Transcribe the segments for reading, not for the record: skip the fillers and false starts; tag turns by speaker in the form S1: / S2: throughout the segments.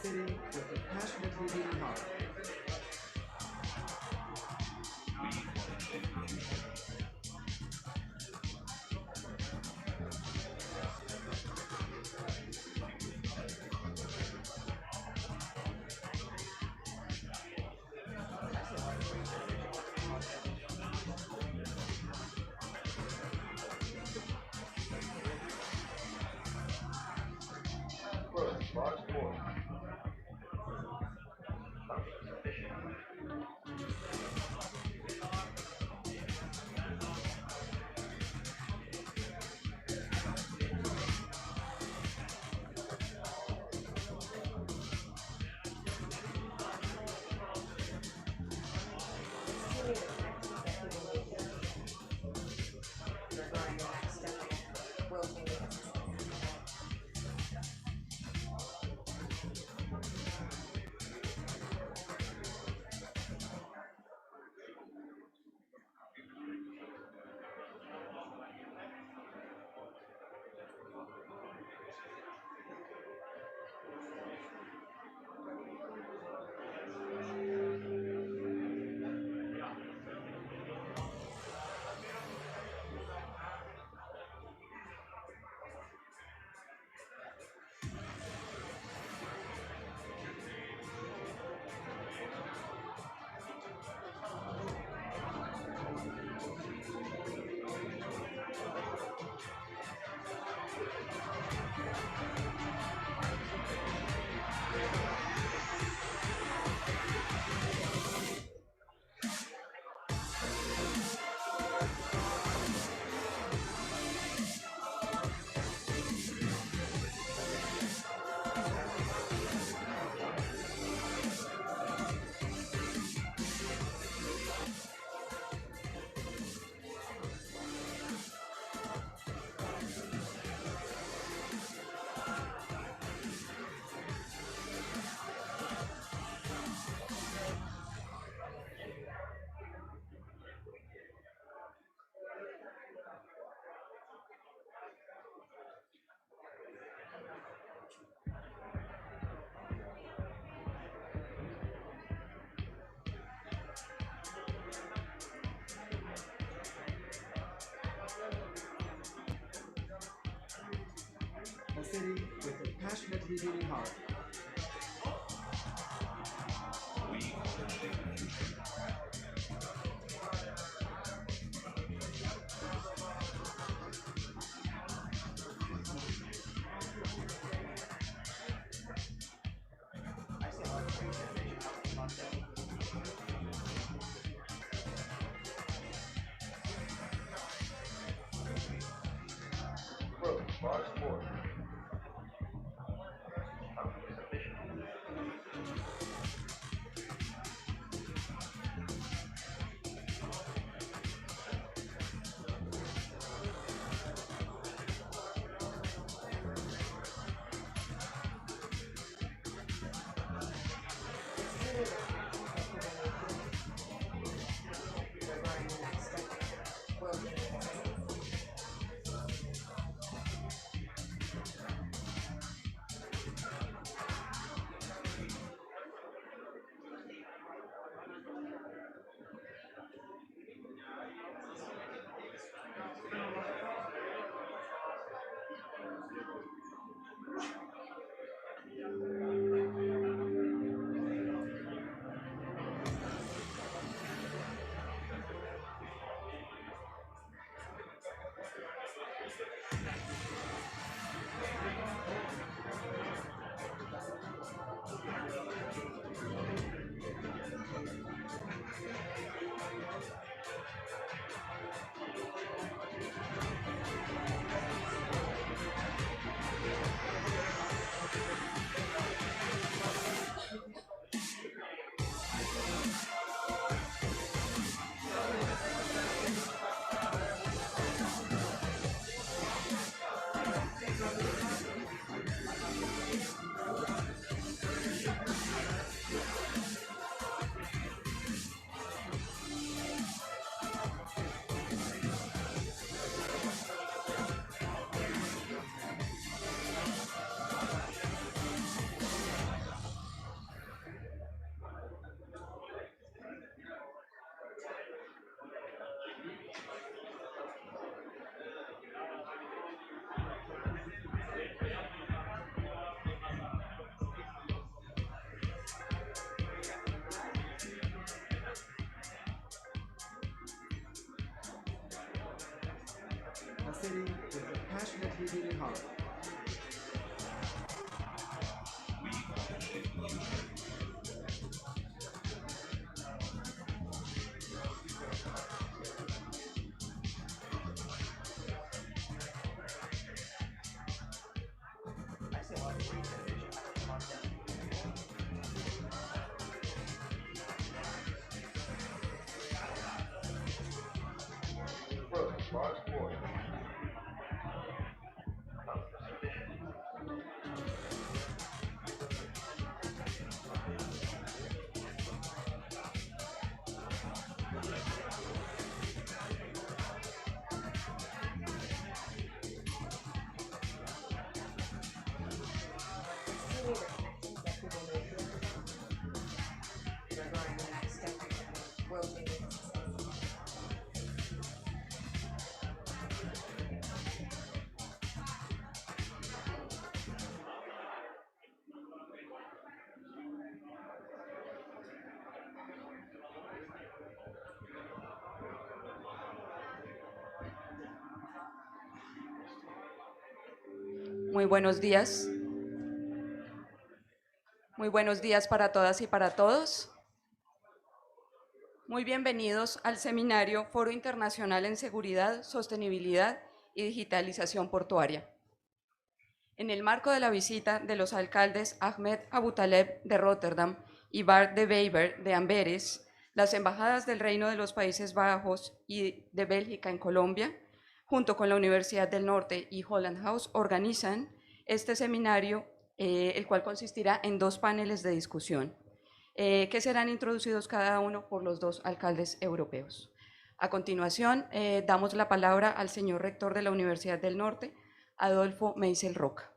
S1: city with a passionately beating heart. A city with a passionately beating heart. really hard.
S2: Muy buenos días. Muy buenos días para todas y para todos. Muy bienvenidos al seminario Foro Internacional en Seguridad, Sostenibilidad y Digitalización Portuaria. En el marco de la visita de los alcaldes Ahmed Aboutaleb de Róterdam y Bart de Wever de Amberes, las embajadas del Reino de los Países Bajos y de Bélgica en Colombia, junto con la Universidad del Norte y Holland House, organizan este seminario, el cual consistirá en 2 paneles de discusión, que serán introducidos cada uno por los 2 alcaldes europeos. A continuación, damos la palabra al señor rector de la Universidad del Norte, Adolfo Meisel Roca.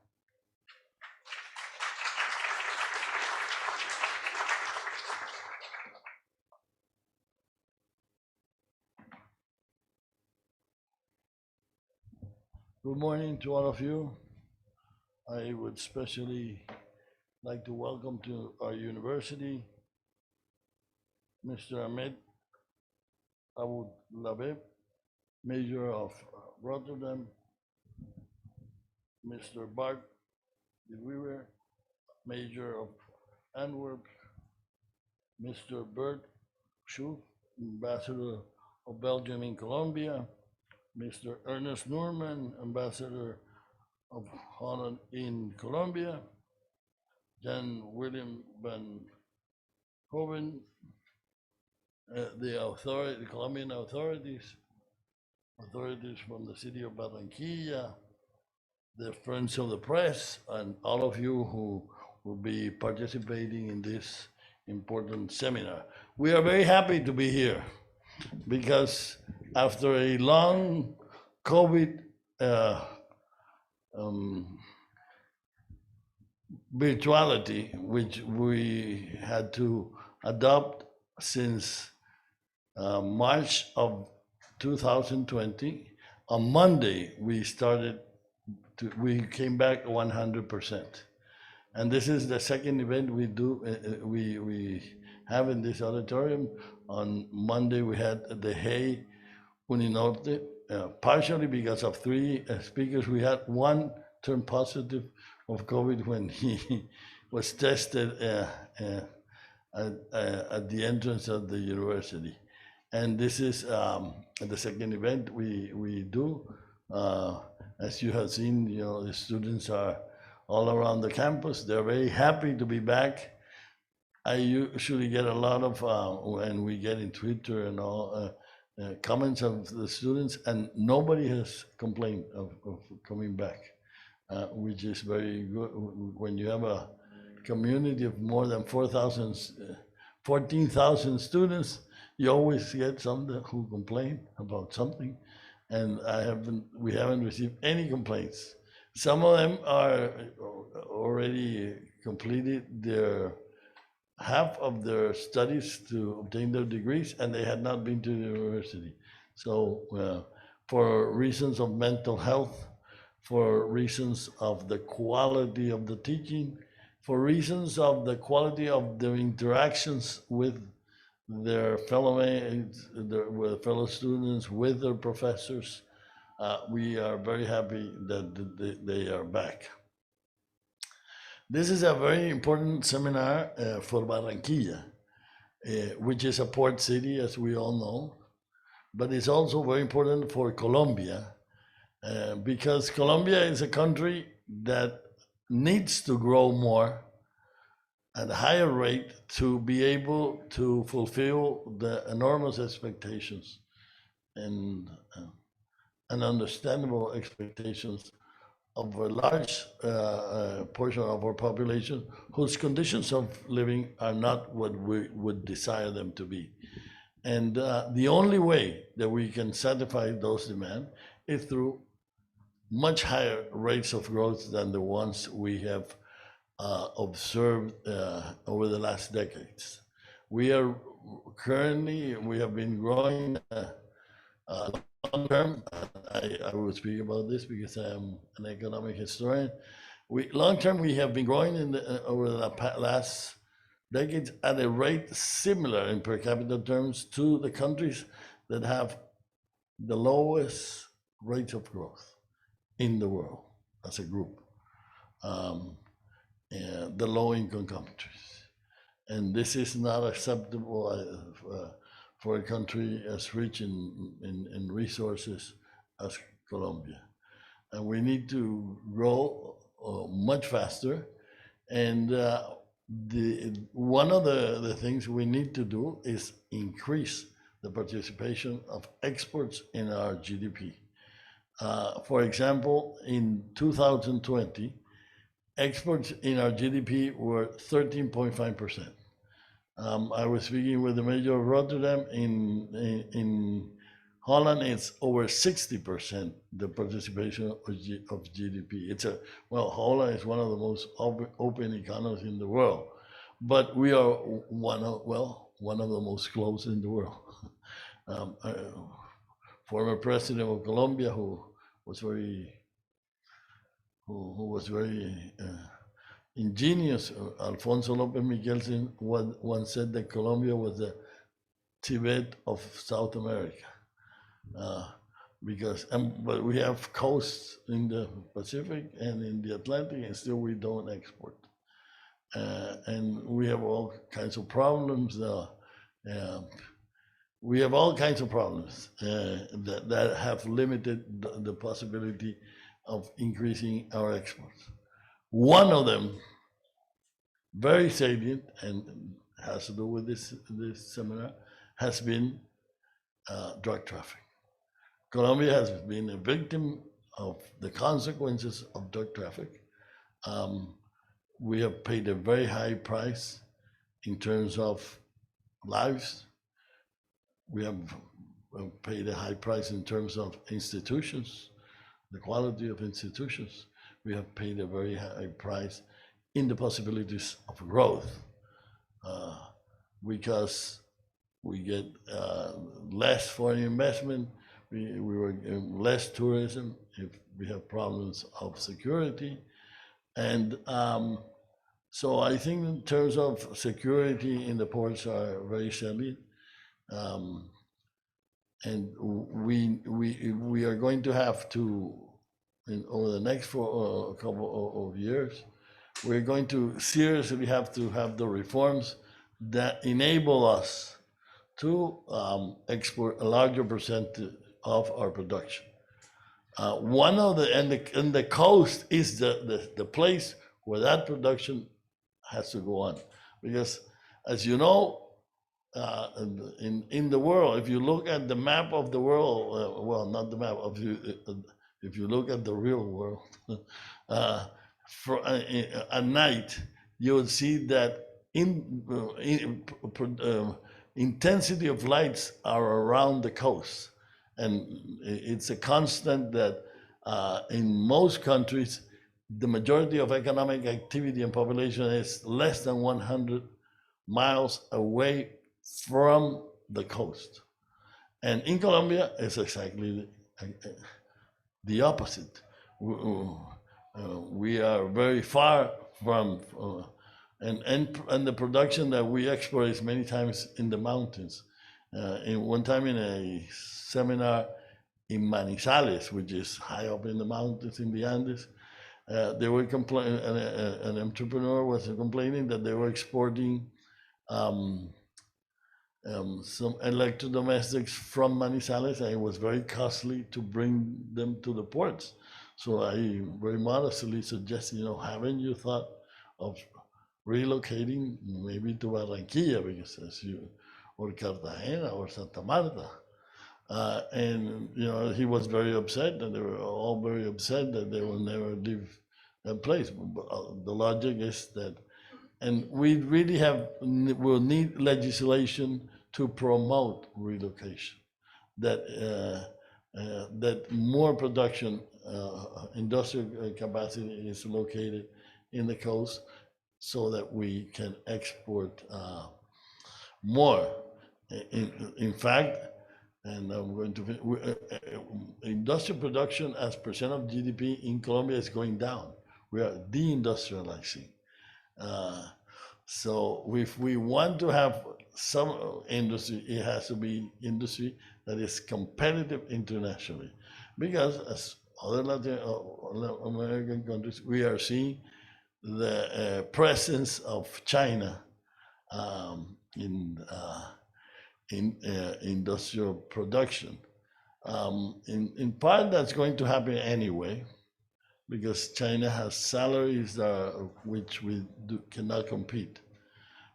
S3: Good morning to all of you. I would especially like to welcome to our university Mr. Ahmed Aboutaleb, Mayor of Rotterdam, Mr. Bart de Wever, Mayor of Antwerp, Mr. Bert Schuf, Ambassador of Belgium in Colombia, Mr. Ernest Norman, Ambassador of Holland in Colombia, Jan William van Hoven, the Colombian authorities from the city of Barranquilla, the friends of the press, and all of you who will be participating in this important seminar. We are very happy to be here because after a long COVID virtuality, which we had to adopt since March of 2020, on Monday we came back 100%. And this is the second event we do, we have in this auditorium. On Monday we had the Hey Uninorte, partially because of 3 speakers. We had one turn positive of COVID when he was tested at the entrance of the university. And this is the second event we do. As you have seen, the students are all around the campus. They're very happy to be back. I usually get a lot of, when we get in Twitter and all, comments of the students, and nobody has complained of coming back, which is very good. When you have a community of more than 14,000 students, you always get some who complain about something, and we haven't received any complaints. Some of them are already completed half of their studies to obtain their degrees, and they had not been to the university. So for reasons of mental health, for reasons of the quality of the teaching, for reasons of the quality of their interactions with their fellow mates, with fellow students, with their professors, we are very happy that they are back. This is a very important seminar for Barranquilla, which is a port city, as we all know, but it's also very important for Colombia, because Colombia is a country that needs to grow more at a higher rate to be able to fulfill the enormous expectations and understandable expectations of a large portion of our population whose conditions of living are not what we would desire them to be. And the only way that we can satisfy those demands is through much higher rates of growth than the ones we have observed over the last decades. We have been growing long term. I will speak about this because I am an economic historian. Long term, we have been growing over the last decades at a rate similar in per capita terms to the countries that have the lowest rates of growth in the world as a group. The low-income countries. And this is not acceptable for a country as rich in resources as Colombia. And we need to grow much faster. And one of the things we need to do is increase the participation of exports in our GDP. For example, in 2020, exports in our GDP were 13.5%. I was speaking with the mayor of Rotterdam. In Holland, it's over 60%, the participation of GDP. Holland is one of the most open economies in the world, but we are one of the most closed in the world. Former president of Colombia, who was very ingenious, Alfonso López Miguelsen, once said that Colombia was the Tibet of South America, but we have coasts in the Pacific and in the Atlantic, and still we don't export, and we have all kinds of problems. We have all kinds of problems that have limited the possibility of increasing our exports. One of them, very salient and has to do with this seminar, has been drug trafficking. Colombia has been a victim of the consequences of drug trafficking. We have paid a very high price in terms of lives. We have paid a high price in terms of institutions, the quality of institutions. We have paid a very high price in the possibilities of growth, because we get less foreign investment, we were less tourism, if we have problems of security. And so I think in terms of security in the ports are very salient. And we are going to have to, over the next couple of years, we're going to seriously have to have the reforms that enable us to export a larger percentage of our production. One of the coast is the place where that production has to go on, because as you know, in the world, if you look at the map of the world, well, not the map of if you look at the real world, at night, you will see that intensity of lights are around the coast. And it's a constant that in most countries, the majority of economic activity and population is less than 100 miles away from the coast. And in Colombia, it's exactly the opposite. We are very far from, and the production that we export is many times in the mountains. In one time in a seminar, in Manizales, which is high up in the mountains in the Andes. They were complaining, an entrepreneur was complaining that they were exporting some electrodomestics from Manizales, and it was very costly to bring them to the ports. So I very modestly suggested, haven't you thought of relocating maybe to Barranquilla, because or Cartagena or Santa Marta? And he was very upset, and they were all very upset that they will never leave that place. But the logic is that, and we really will need legislation to promote relocation, that more production, industrial capacity is located in the coast, so that we can export more. In fact, and I'm going to industrial production as percent of GDP in Colombia is going down. We are deindustrializing. So if we want to have some industry, it has to be industry that is competitive internationally, because as other Latin American countries, we are seeing the presence of China in industrial production. In part, that's going to happen anyway, because China has salaries which we cannot compete.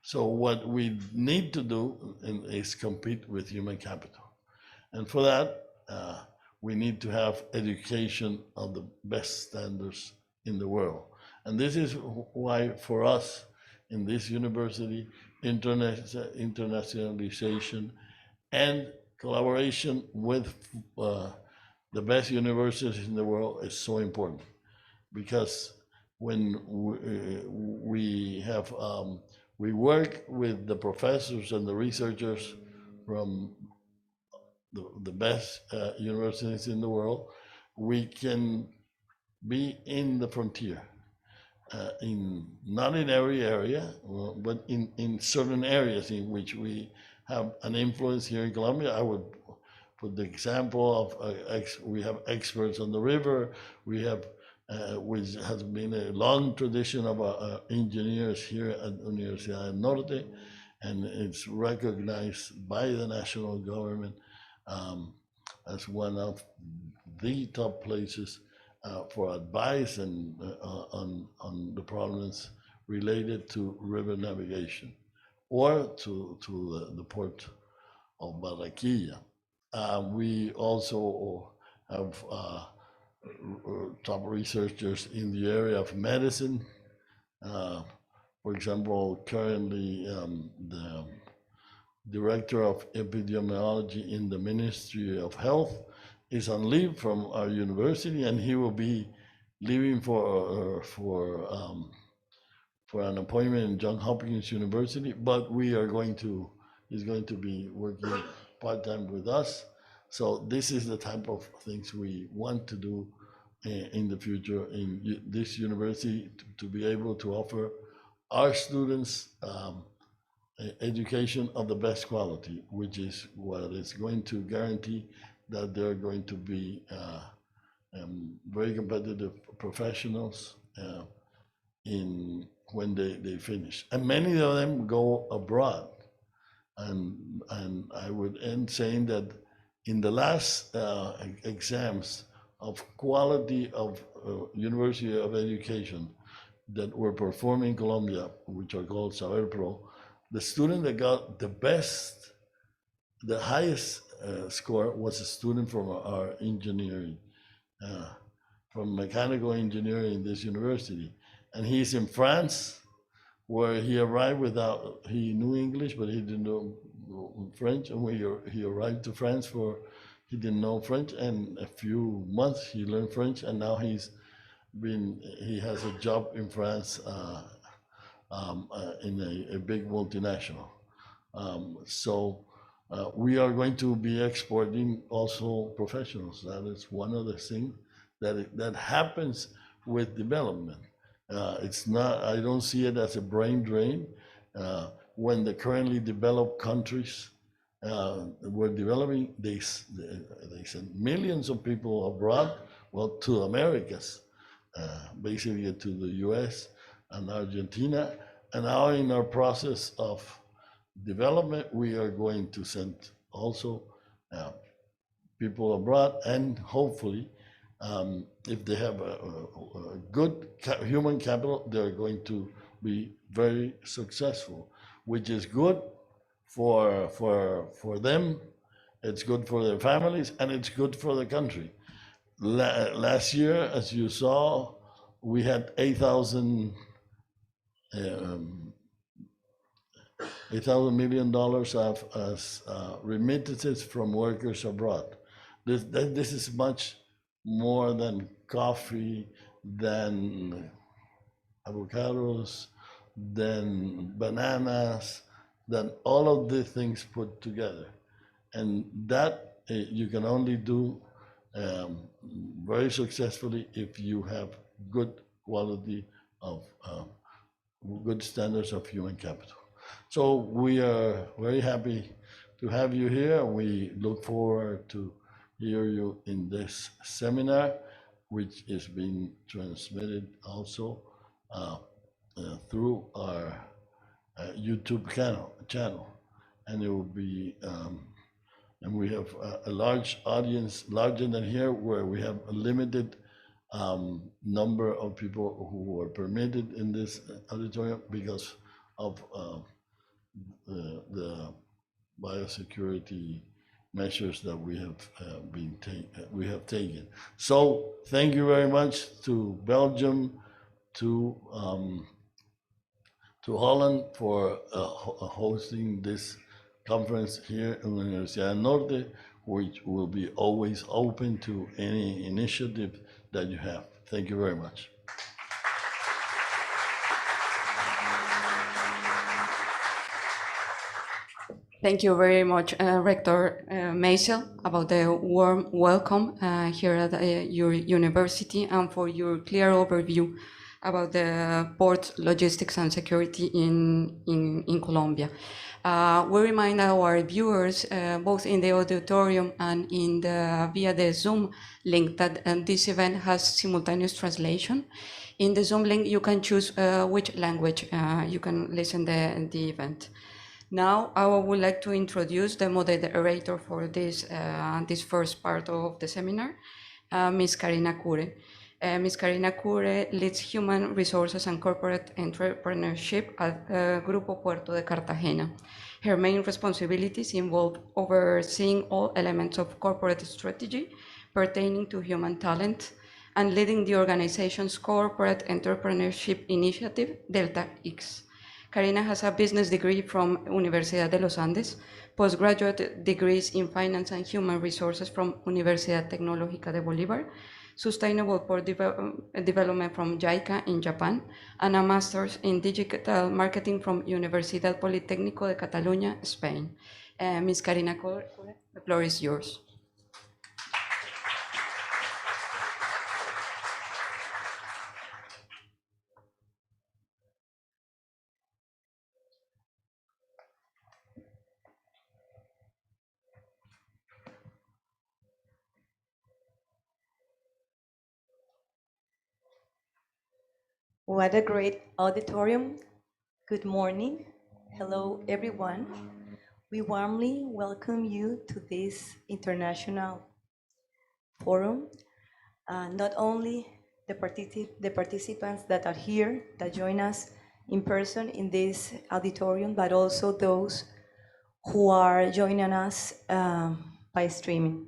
S3: So what we need to do is compete with human capital. And for that, we need to have education of the best standards in the world. And this is why, for us, in this university, internationalization and collaboration with the best universities in the world is so important. Because when we work with the professors and the researchers from the best universities in the world, we can be in the frontier. Not in every area, but in certain areas in which we have an influence here in Colombia. I would put the example of we have experts on the river. We have, which has been a long tradition of engineers here at Universidad del Norte, and it's recognized by the national government as one of the top places for advice and on the problems related to river navigation, or to the port of Barranquilla. We also have top researchers in the area of medicine. For example, currently the director of epidemiology in the Ministry of Health is on leave from our university, and he will be leaving for an appointment in Johns Hopkins University. But he's going to be working part-time with us. So this is the type of things we want to do in the future in this university, to be able to offer our students education of the best quality, which is what is going to guarantee that they're going to be very competitive professionals when they finish. And many of them go abroad. And I would end saying that in the last exams of quality of University of Education that were performed in Colombia, which are called Saber Pro, the student that got the highest score was a student from our engineering, from mechanical engineering in this university. And he's in France, where he arrived he knew English, but he didn't know French. And when he arrived to France he didn't know French, and a few months he learned French, and now he has a job in France in a big multinational. So we are going to be exporting also professionals. That is one of the things that happens with development. It's not, I don't see it as a brain drain. When the currently developed countries we're developing. They send millions of people abroad, well, to Americas, basically to the US and Argentina. And now in our process of development, we are going to send also people abroad, and hopefully, if they have a good human capital, they're going to be very successful, which is good for them, it's good for their families, and it's good for the country. Last year, as you saw, we had $8,000 million as remittances from workers abroad. This is much more than coffee, than avocados, than bananas, than all of these things put together. And that you can only do very successfully if you have good quality of good standards of human capital. So we are very happy to have you here. We look forward to hear you in this seminar, which is being transmitted also through our YouTube channel, and it will be, and we have a large audience, larger than here, where we have a limited number of people who are permitted in this auditorium because of the biosecurity measures that we have taken. So thank you very much to Belgium, to Holland for hosting this conference here in the Universidad del Norte, which will be always open to any initiative that you have. Thank you very much.
S2: Thank you very much, Rector Maisel, about the warm welcome here at your university and for your clear overview about the port logistics and security in Colombia. We remind our viewers, both in the auditorium and via the Zoom link, that this event has simultaneous translation. In the Zoom link, you can choose which language you can listen the event. Now, I would like to introduce the moderator for this first part of the seminar, Ms. Karina Kure. Ms. Karina Kure leads Human Resources and Corporate Entrepreneurship at Grupo Puerto de Cartagena. Her main responsibilities involve overseeing all elements of corporate strategy pertaining to human talent and leading the organization's corporate entrepreneurship initiative, Delta X. Karina has a business degree from Universidad de los Andes, postgraduate degrees in finance and human resources from Universidad Tecnológica de Bolívar, sustainable port development from JICA in Japan, and a master's in digital marketing from Universidad Politécnico de Catalunya, Spain. Ms. Karina Kure, the floor is yours.
S4: What a great auditorium. Good morning. Hello, everyone. We warmly welcome you to this international forum. Not only the participants that are here, that join us in person in this auditorium, but also those who are joining us by streaming.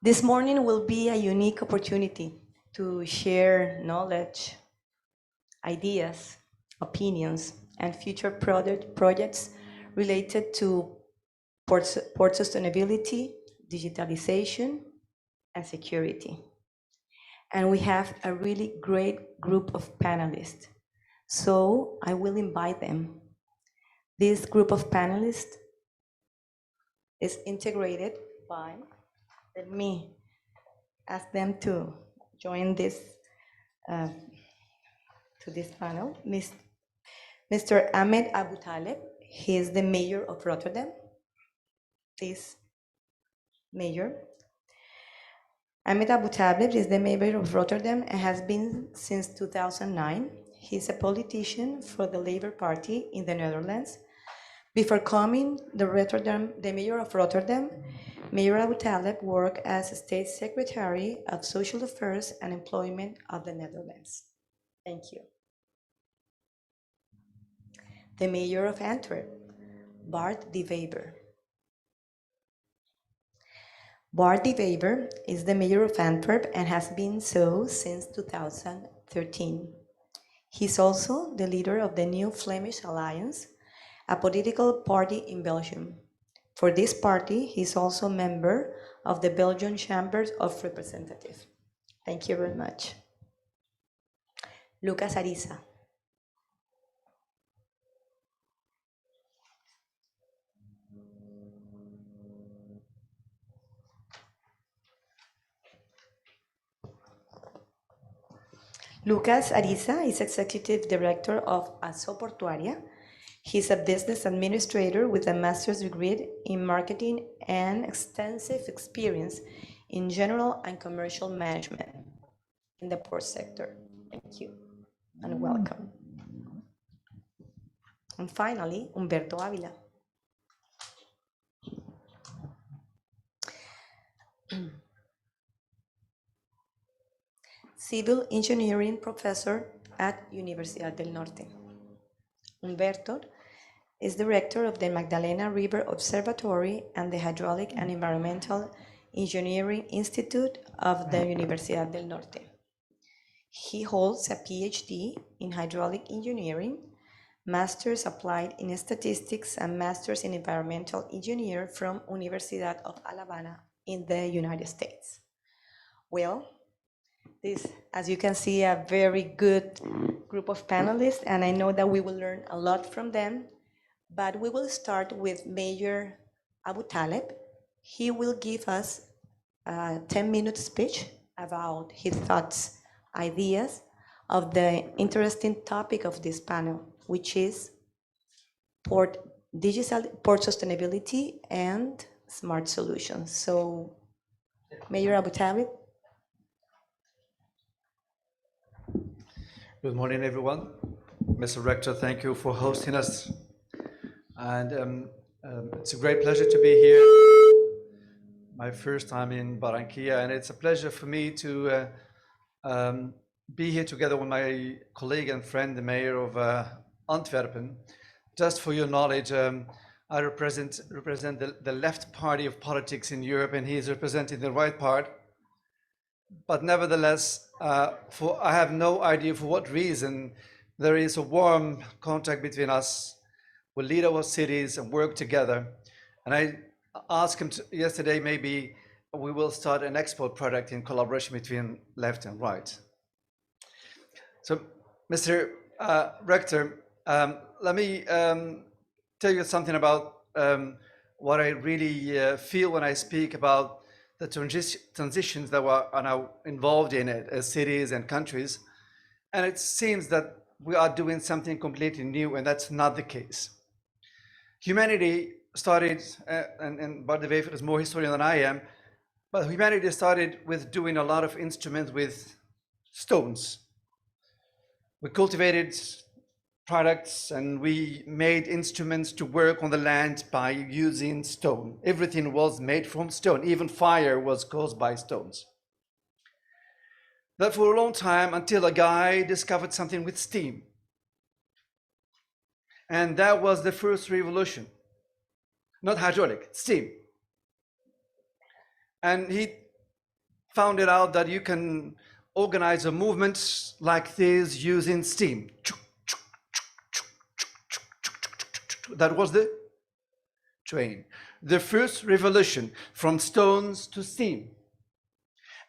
S4: This morning will be a unique opportunity to share knowledge, ideas, opinions, and future projects related to port sustainability, digitalization, and security. And we have a really great group of panelists. So I will invite them. This group of panelists is integrated by, let me ask them to join this to this panel. Mr. Ahmed Aboutaleb, he is the mayor of Rotterdam. Please, mayor. Ahmed Aboutaleb is the mayor of Rotterdam and has been since 2009. He is a politician for the Labour Party in the Netherlands. Before becoming the mayor of Rotterdam, Mayor Aboutaleb worked as State Secretary of Social Affairs and Employment of the Netherlands. Thank you. The Mayor of Antwerp, Bart de Wever. Bart de Wever is the Mayor of Antwerp and has been so since 2013. He's also the leader of the New Flemish Alliance, a political party in Belgium. For this party, he's also a member of the Belgian Chamber of Representatives. Thank you very much. Lucas Ariza. Lucas Ariza is Executive Director of Portuaria. He's a business administrator with a master's degree in marketing and extensive experience in general and commercial management in the port sector. Thank you and welcome. And finally, Humberto Ávila. Civil engineering professor at Universidad del Norte. Humberto is director of the Magdalena River Observatory and the Hydraulic and Environmental Engineering Institute of the Universidad del Norte. He holds a PhD in hydraulic engineering, master's applied in statistics, and master's in environmental engineer from Universidad of Alabama in the United States. Well, this, as you can see, a very good group of panelists, and I know that we will learn a lot from them. But we will start with Mayor Aboutaleb. He will give us a 10-minute speech about his thoughts, ideas of the interesting topic of this panel, which is port sustainability and smart solutions. So, Mayor Aboutaleb.
S5: Good morning, everyone. Mr. Rector, thank you for hosting us. And it's a great pleasure to be here. My first time in Barranquilla, and it's a pleasure for me to be here together with my colleague and friend, the mayor of Antwerpen. Just for your knowledge, I represent the left party of politics in Europe, and he is representing the right part. But nevertheless, I have no idea for what reason there is a warm contact between us. We lead our cities and work together. And I asked him yesterday, maybe we will start an export project in collaboration between left and right. So, Mr. Rector, let me tell you something about what I really feel when I speak about the transitions that are now involved in it as cities and countries. And it seems that we are doing something completely new, and that's not the case. Humanity started, and Bart de Wever is more historian than I am, but humanity started with doing a lot of instruments with stones. We cultivated products and we made instruments to work on the land by using stone. Everything was made from stone. Even fire was caused by stones. That for a long time, until a guy discovered something with steam. And that was the first revolution. Not hydraulic, steam. And he found it out that you can organize a movement like this using steam. That was the train. The first revolution from stones to steam.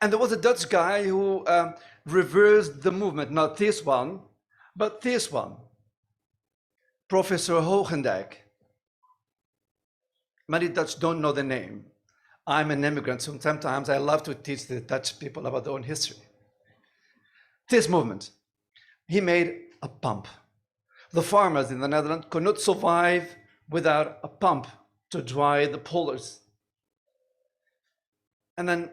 S5: And there was a Dutch guy who reversed the movement, not this one, but this one. Professor Hogendijk. Many Dutch don't know the name. I'm an immigrant, so sometimes I love to teach the Dutch people about their own history. This movement, he made a pump. The farmers in the Netherlands could not survive without a pump to dry the polders. And then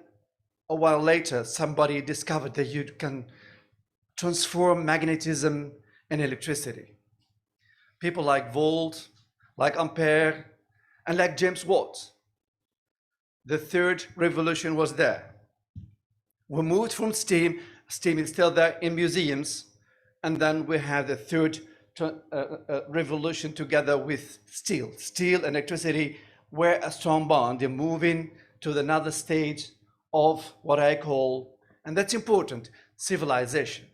S5: a while later, somebody discovered that you can transform magnetism in electricity. People like Volt, like Ampere, and like James Watt. The third revolution was there. We moved from steam. Steam is still there in museums. And then we have the third revolution together with steel. Steel and electricity were a strong bond. They're moving to another stage of what I call, and that's important, civilization.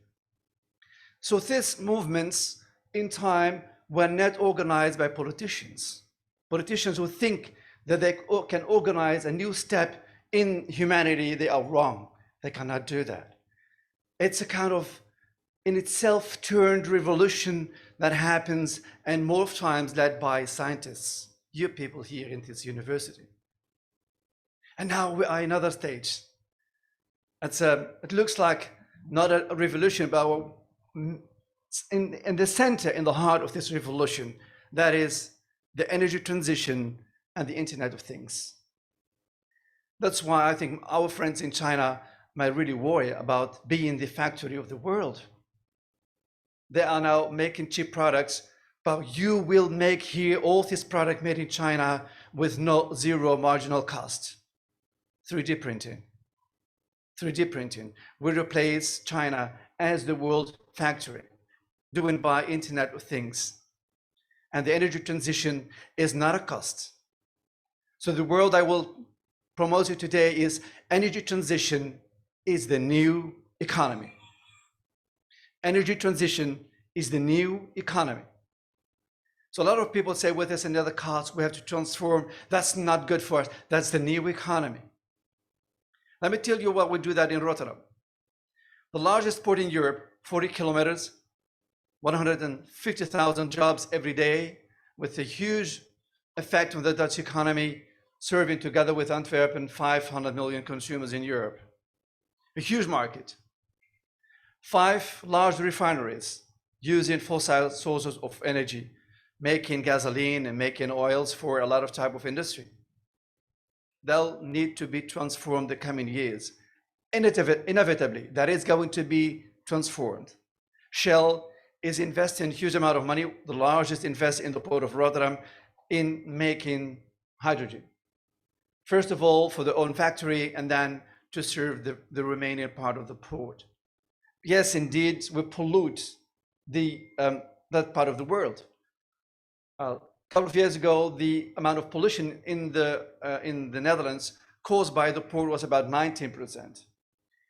S5: So these movements in time were not organized by politicians. Politicians who think that they can organize a new step in humanity, they are wrong. They cannot do that. It's a kind of in itself turned revolution that happens, and most times led by scientists, you people here in this university. And now we are in another stage. It looks like not a revolution, but in the center, in the heart of this revolution, that is the energy transition and the Internet of Things. That's why I think our friends in China might really worry about being the factory of the world. They are now making cheap products, but you will make here all this product made in China with zero marginal cost. 3D printing. 3D printing will replace China as the world factory, driven by Internet of Things. And the energy transition is not a cost. So the world I will promote you today is energy transition is the new economy. Energy transition is the new economy. So a lot of people say with this and the other costs, we have to transform. That's not good for us. That's the new economy. Let me tell you what we do that in Rotterdam. The largest port in Europe, 40 kilometers, 150,000 jobs every day, with a huge effect on the Dutch economy, serving together with Antwerp 500 million consumers in Europe. A huge market. 5 large refineries using fossil sources of energy, making gasoline and making oils for a lot of type of industry. They'll need to be transformed the coming years. Inevitably, that is going to be transformed. Shell is investing a huge amount of money, the largest invest in the port of Rotterdam, in making hydrogen. First of all, for their own factory, and then to serve the remaining part of the port. Yes, indeed, we pollute that part of the world. A couple of years ago, the amount of pollution in the Netherlands caused by the port was about 19%.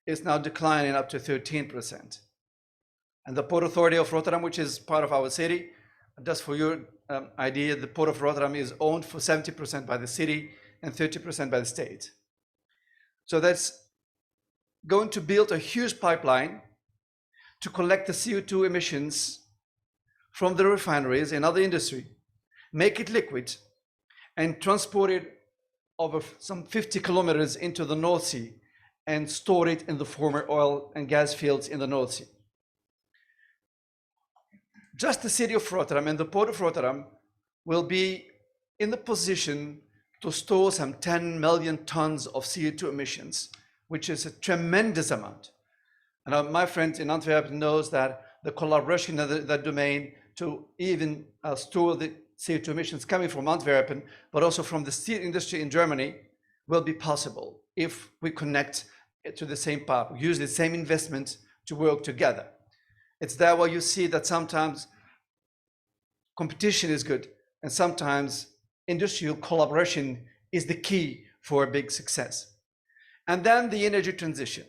S5: It's now declining up to 13%. And the Port Authority of Rotterdam, which is part of our city, just for your idea, the Port of Rotterdam is owned for 70% by the city and 30% by the state. So that's going to build a huge pipeline to collect the CO2 emissions from the refineries and other industry, make it liquid, and transport it over some 50 kilometers into the North Sea and store it in the former oil and gas fields in the North Sea. Just the city of Rotterdam and the port of Rotterdam will be in the position to store some 10 million tons of CO2 emissions, which is a tremendous amount. And my friend in Antwerp knows that the collaboration in that domain to even store the CO2 emissions coming from Antwerp, but also from the steel industry in Germany, will be possible if we connect it to the same path, use the same investment to work together. It's there where you see that sometimes competition is good, and sometimes industrial collaboration is the key for a big success. And then the energy transition.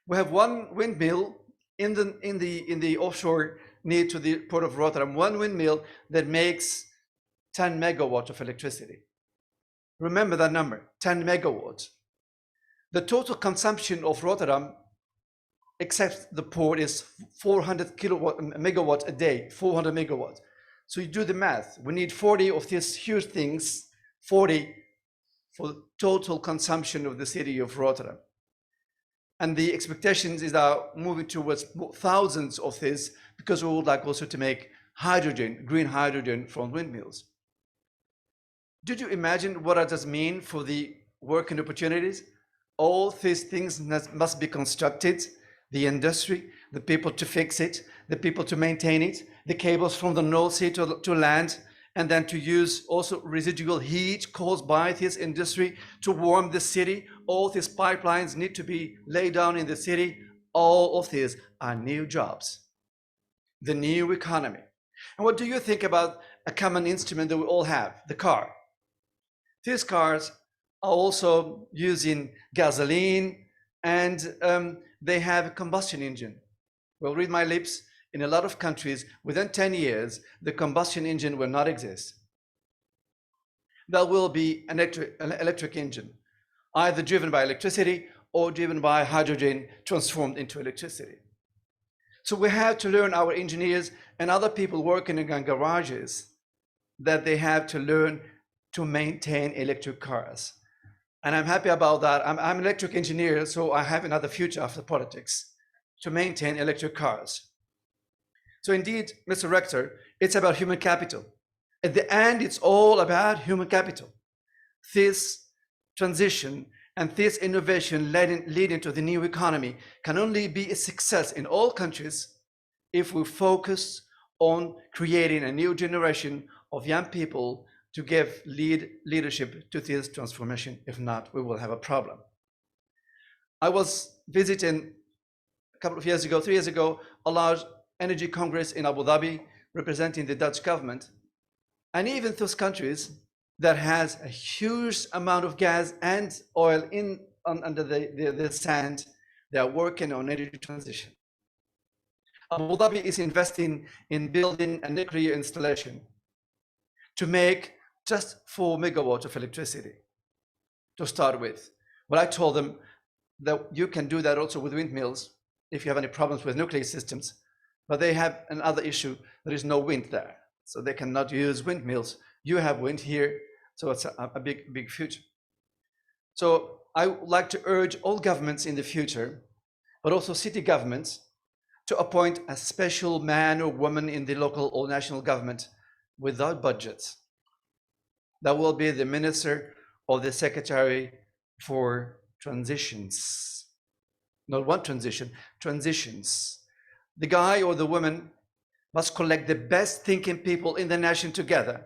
S5: We have one windmill in the offshore near to the port of Rotterdam, one windmill that makes 10 megawatts of electricity. Remember that number, 10 megawatts. The total consumption of Rotterdam, except the port, is 400 megawatts a day, 400 megawatts. So you do the math. We need 40 of these huge things, 40 for total consumption of the city of Rotterdam. And the expectations is now moving towards thousands of this, because we would like also to make hydrogen, green hydrogen from windmills. Did you imagine what does mean for the working opportunities? All these things must be constructed, the industry, the people to fix it, the people to maintain it, the cables from the North Sea to land, and then to use also residual heat caused by this industry to warm the city. All these pipelines need to be laid down in the city. All of these are new jobs, the new economy. And what do you think about a common instrument that we all have, the car? These cars are also using gasoline, and they have a combustion engine. Well, read my lips, in a lot of countries, within 10 years, the combustion engine will not exist. There will be an electric engine, either driven by electricity or driven by hydrogen transformed into electricity. So we have to learn, our engineers and other people working in garages, that they have to learn to maintain electric cars. And I'm happy about that. I'm an electric engineer, so I have another future after politics, to maintain electric cars. So indeed, Mr. Rector, it's about human capital. At the end, it's all about human capital. This transition and this innovation leading to the new economy can only be a success in all countries if we focus on creating a new generation of young people to give leadership to this transformation. If not, we will have a problem. I was visiting a couple of years ago, 3 years ago, a large energy congress in Abu Dhabi representing the Dutch government. And even those countries that has a huge amount of gas and oil under the sand, they are working on energy transition. Abu Dhabi is investing in building a nuclear installation to make just 4 megawatts of electricity to start with. But I told them that you can do that also with windmills if you have any problems with nuclear systems, but they have another issue, there is no wind there. So they cannot use windmills. You have wind here, so it's a big future. So I would like to urge all governments in the future, but also city governments, to appoint a special man or woman in the local or national government without budgets. That will be the minister or the secretary for transitions. Not one transition, transitions. The guy or the woman must collect the best thinking people in the nation together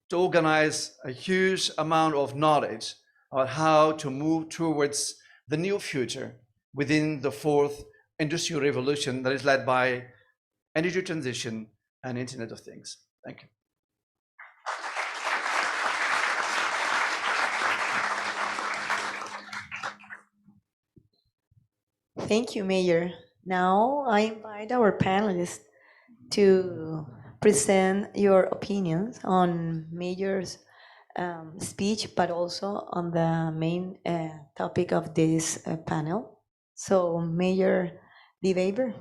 S5: to organize a huge amount of knowledge about how to move towards the new future within the 4th industrial revolution that is led by energy transition and Internet of Things. Thank you.
S4: Thank you, Mayor. Now I invite our panelists to present your opinions on Mayor's speech, but also on the main topic of this panel. So, Mayor Wever.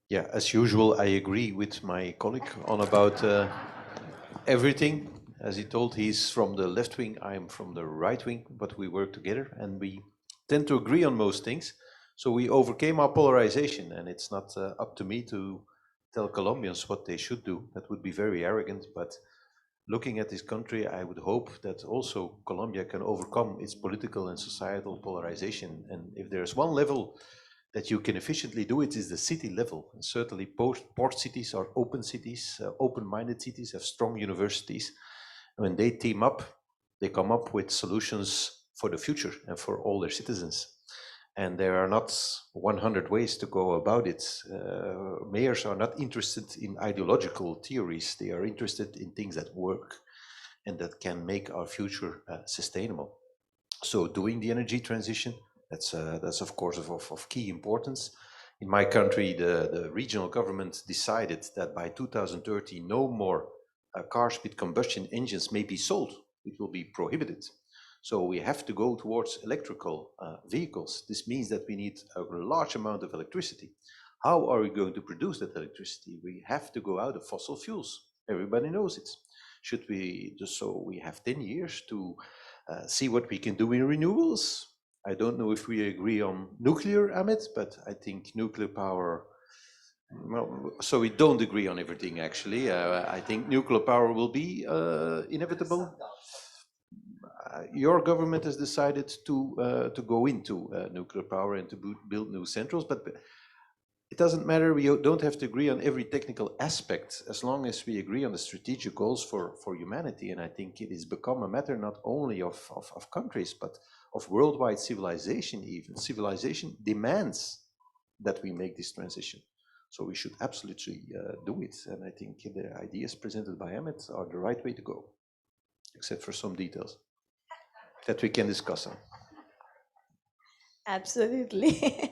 S6: Yeah, as usual, I agree with my colleague on about everything. As he told, he's from the left wing, I'm from the right wing, but we work together and we tend to agree on most things. So we overcame our polarization, and it's not up to me to tell Colombians what they should do. That would be very arrogant, but looking at this country, I would hope that also Colombia can overcome its political and societal polarization. And if there's one level that you can efficiently do it, is the city level. And certainly port cities are open cities, open-minded cities, have strong universities. When they team up, they come up with solutions for the future and for all their citizens. And there are not 100 ways to go about it. Mayors are not interested in ideological theories. They are interested in things that work and that can make our future sustainable. So doing the energy transition, that's of course of key importance. In my country, the regional government decided that by 2030, no more cars with combustion engines may be sold. It will be prohibited. So we have to go towards electrical vehicles. This means that we need a large amount of electricity. How are we going to produce that electricity? We have to go out of fossil fuels. Everybody knows it. Should we just, so we have 10 years to see what we can do in renewables? I don't know if we agree on nuclear, Ahmed, but I think nuclear power, well, so we don't agree on everything, actually. I think nuclear power will be inevitable. Your government has decided to go into nuclear power and to build new centrals, but it doesn't matter. We don't have to agree on every technical aspect as long as we agree on the strategic goals for humanity. And I think it has become a matter not only of countries, but of worldwide civilization even. Civilization demands that we make this transition. So we should absolutely do it. And I think the ideas presented by Ahmed are the right way to go, except for some details that we can discuss on.
S4: Absolutely.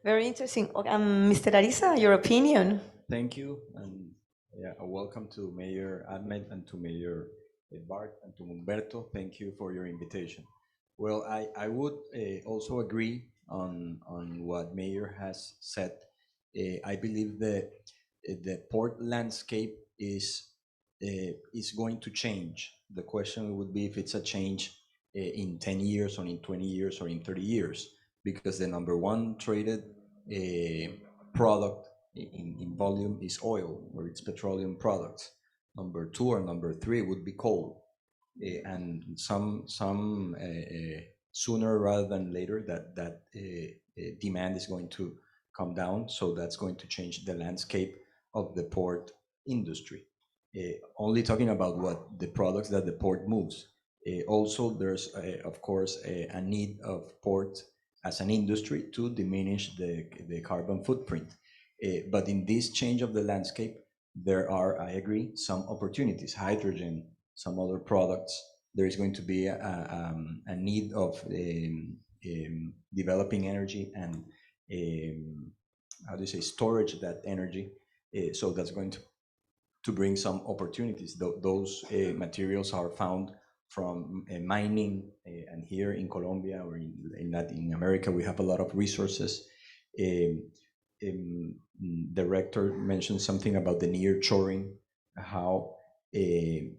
S4: Very interesting. Mr. Arisa, your opinion?
S7: Thank you, and yeah, welcome to Mayor Ahmed and to Mayor Bart and to Humberto. Thank you for your invitation. Well, I would also agree on what Mayor has said. I believe that the port landscape is going to change. The question would be if it's a change in 10 years or in 20 years or in 30 years, because the number one traded product in volume is oil, or it's petroleum products. Number two or number three would be coal, and some sooner rather than later that demand is going to come down. So that's going to change the landscape of the port industry. Only talking about what the products that the port moves. Also, there's of course a need of port as an industry to diminish the carbon footprint. But in this change of the landscape, there are, I agree, some opportunities. Hydrogen, some other products. There is going to be a need of developing energy and how do you say, storage that energy. So that's going to bring some opportunities. Those materials are found from mining, and here in Colombia or in Latin America, we have a lot of resources. The rector mentioned something about the nearshoring, how the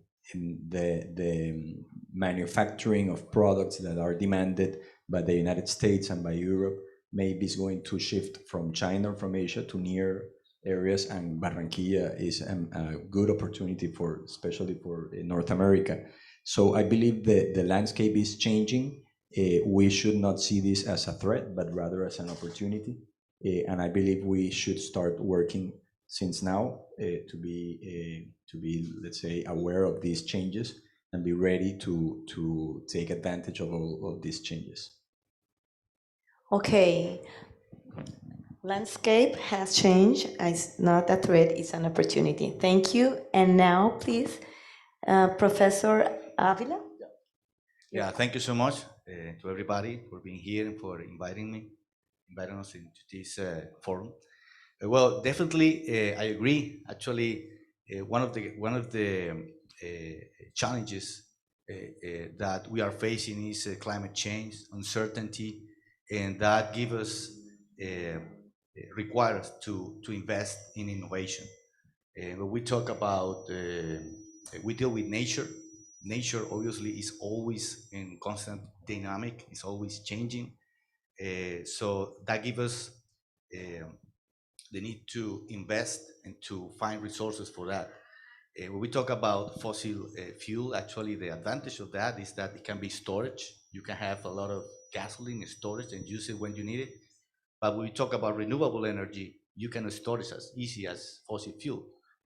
S7: manufacturing of products that are demanded by the United States and by Europe maybe is going to shift from China or from Asia to near areas, and Barranquilla is a good opportunity for, especially for North America. So I believe the landscape is changing. We should not see this as a threat, but rather as an opportunity. And I believe we should start working since now to be, let's say, aware of these changes and be ready to take advantage of all of these changes.
S4: Okay. Landscape has changed. It's not a threat, it's an opportunity. Thank you. And now, please, Professor Avila.
S8: Yeah, thank you so much to everybody for being here and for inviting us into this forum. Well, definitely, I agree. Actually, one of the challenges that we are facing is climate change, uncertainty, and that gives us require us to invest in innovation. When we talk about, we deal with nature. Nature obviously is always in constant dynamic, it's always changing. So that gives us the need to invest and to find resources for that. When we talk about fossil fuel, actually the advantage of that is that it can be storage. You can have a lot of gasoline storage and use it when you need it. But when we talk about renewable energy, you can store it as easy as fossil fuel.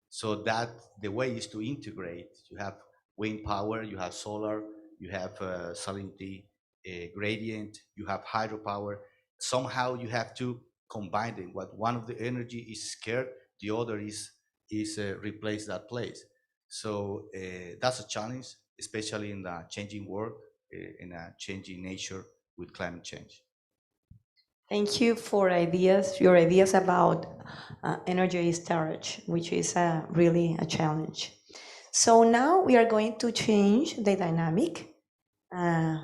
S8: So that the way is to integrate. You have wind power, you have solar, you have salinity gradient, you have hydropower. Somehow you have to combine them. What one of the energy is scared, the other is replace that place. So that's a challenge, especially in the changing world, in a changing nature with climate change.
S4: Thank you for your ideas about energy storage, which is really a challenge. So now we are going to change the dynamic. It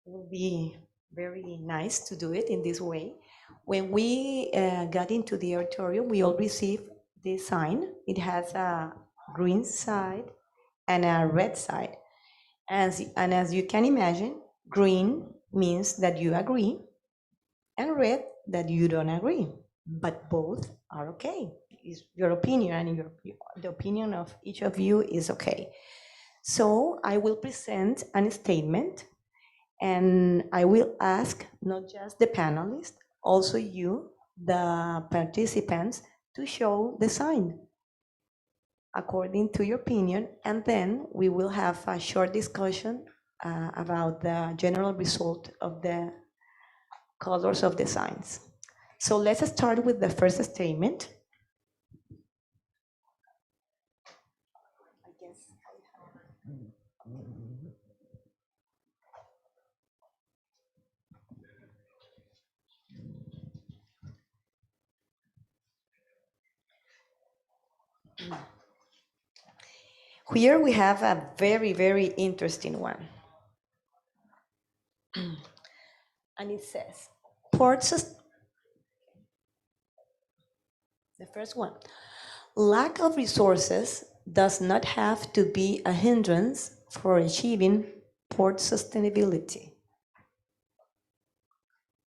S4: will be very nice to do it in this way. When we got into the auditorium, we all received this sign. It has a green side and a red side. And as you can imagine, green means that you agree, and red that you don't agree. But both are okay. It's your opinion, and the opinion of each of you is okay. So I will present a statement, and I will ask not just the panelists, also you, the participants, to show the sign according to your opinion, and then we will have a short discussion about the general result of the colors of the signs. So let's start with the first statement. Here we have a very, very interesting one. And it says, the first one, lack of resources does not have to be a hindrance for achieving port sustainability.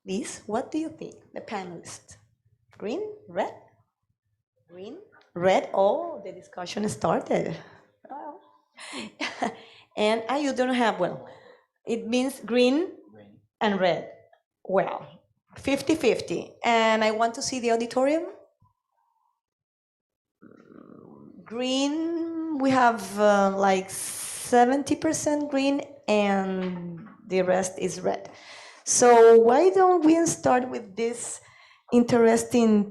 S4: Liz, what do you think, the panelists? Green, red? Green, red, oh, the discussion started. Oh. And you don't have, well, it means green and red. Well, 50-50. And I want to see the auditorium. Green, we have like 70% green and the rest is red. So why don't we start with this interesting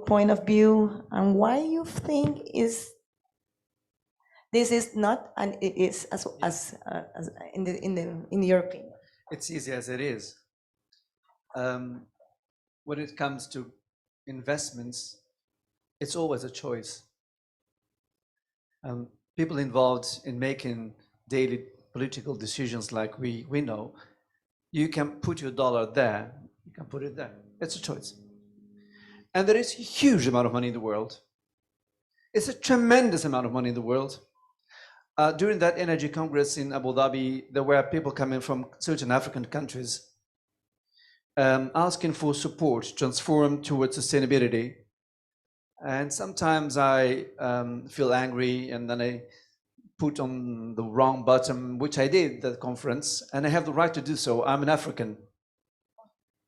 S4: point of view, and why you think this is not, and it is as in your opinion?
S5: It's easy as it is. When it comes to investments, it's always a choice. People involved in making daily political decisions, like we know, you can put your dollar there, you can put it there. It's a choice. And there is a huge amount of money in the world. It's a tremendous amount of money in the world. During that energy congress in Abu Dhabi, there were people coming from certain African countries asking for support to transform towards sustainability. And sometimes I feel angry, and then I put on the wrong button, which I did at the conference, and I have the right to do so. I'm an African.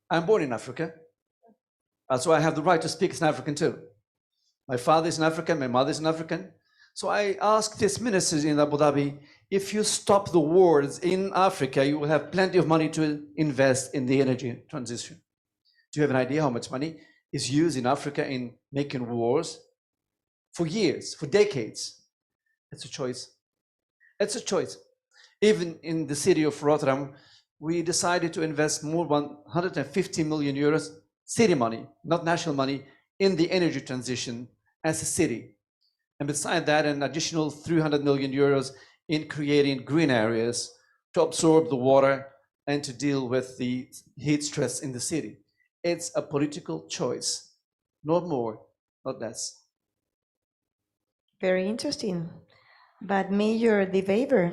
S5: I'm born in Africa. So I have the right to speak as an African too. My father is an African, my mother is an African. So I asked these ministers in Abu Dhabi, if you stop the wars in Africa, you will have plenty of money to invest in the energy transition. Do you have an idea how much money is used in Africa in making wars? For years, for decades. It's a choice. It's a choice. Even in the city of Róterdam, we decided to invest more than 150 million euros, city money, not national money, in the energy transition as a city. And beside that, an additional 300 million euros in creating green areas to absorb the water and to deal with the heat stress in the city. It's a political choice, not more, not less.
S4: Very interesting. But Major De Wever.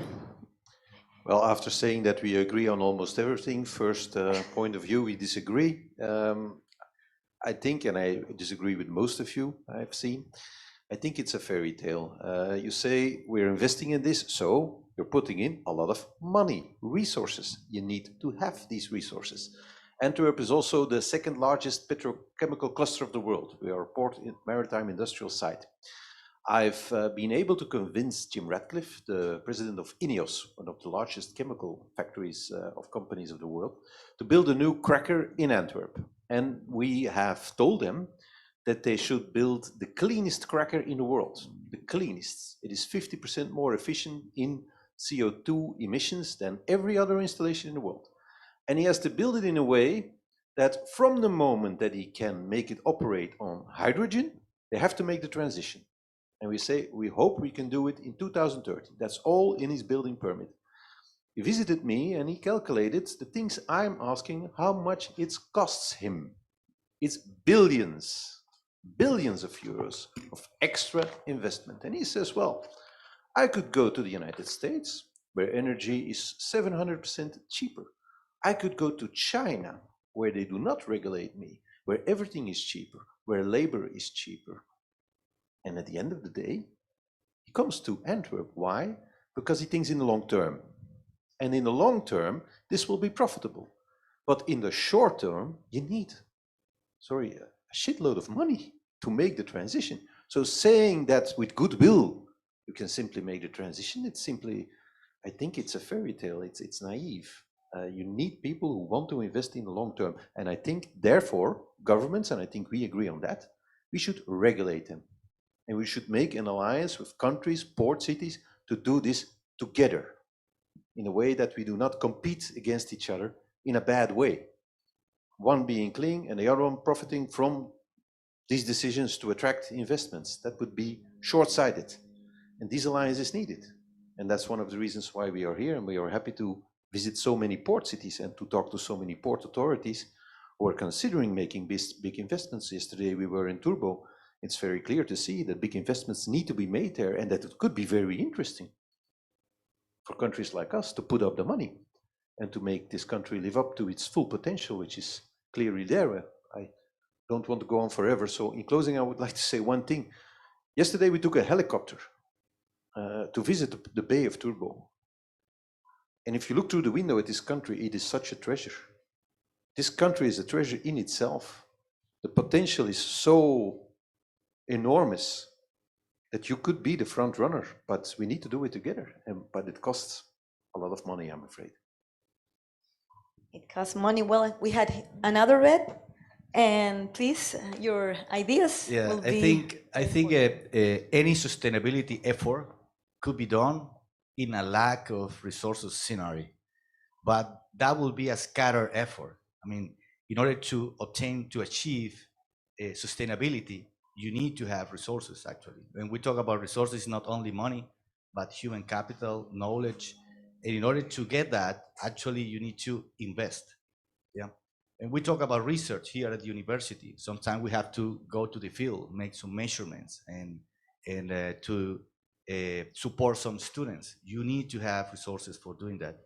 S6: Well, after saying that we agree on almost everything, first point of view, we disagree. I think, and I disagree with most of you I've seen, I think it's a fairy tale. You say we're investing in this, so you're putting in a lot of money, resources. You need to have these resources. Antwerp is also the second largest petrochemical cluster of the world. We are a port maritime industrial site. I've been able to convince Jim Ratcliffe, the president of INEOS, one of the largest chemical factories of companies of the world, to build a new cracker in Antwerp. And we have told them that they should build the cleanest cracker in the world, the cleanest. It is 50% more efficient in CO2 emissions than every other installation in the world. And he has to build it in a way that from the moment that he can make it operate on hydrogen, they have to make the transition. And we say, we hope we can do it in 2030. That's all in his building permit. He visited me and he calculated the things I'm asking, how much it costs him. It's billions of euros of extra investment. And he says, well, I could go to the United States, where energy is 700% cheaper. I could go to China, where they do not regulate me, where everything is cheaper, where labor is cheaper. And at the end of the day, he comes to Antwerp. Why? Because he thinks in the long term. And in the long term, this will be profitable. But in the short term, you need, a shitload of money to make the transition. So saying that with goodwill, you can simply make the transition, it's simply, I think it's a fairy tale, it's naive. You need people who want to invest in the long term. And I think, therefore, governments, and I think we agree on that, we should regulate them. And we should make an alliance with countries, port cities, to do this together in a way that we do not compete against each other in a bad way. One being clean and the other one profiting from these decisions to attract investments. That would be short-sighted. And this alliance is needed. And that's one of the reasons why we are here, and we are happy to visit so many port cities and to talk to so many port authorities who are considering making big investments. Yesterday we were in Turbo. It's very clear to see that big investments need to be made there, and that it could be very interesting for countries like us to put up the money and to make this country live up to its full potential, which is clearly there. I don't want to go on forever. So in closing, I would like to say one thing. Yesterday we took a helicopter to visit the Bay of Turbo. And if you look through the window at this country, it is such a treasure. This country is a treasure in itself. The potential is so enormous that you could be the front runner, but we need to do it together. But it costs a lot of money, I'm afraid.
S4: It costs money. Well, we had another red, and please, your ideas will be.
S8: I think any sustainability effort could be done in a lack of resources scenario, but that will be a scattered effort. I mean, in order to achieve sustainability, you need to have resources, actually. When we talk about resources, not only money, but human capital, knowledge. And in order to get that, actually, you need to invest. Yeah. And we talk about research here at the university. Sometimes we have to go to the field, make some measurements, and to support some students. You need to have resources for doing that.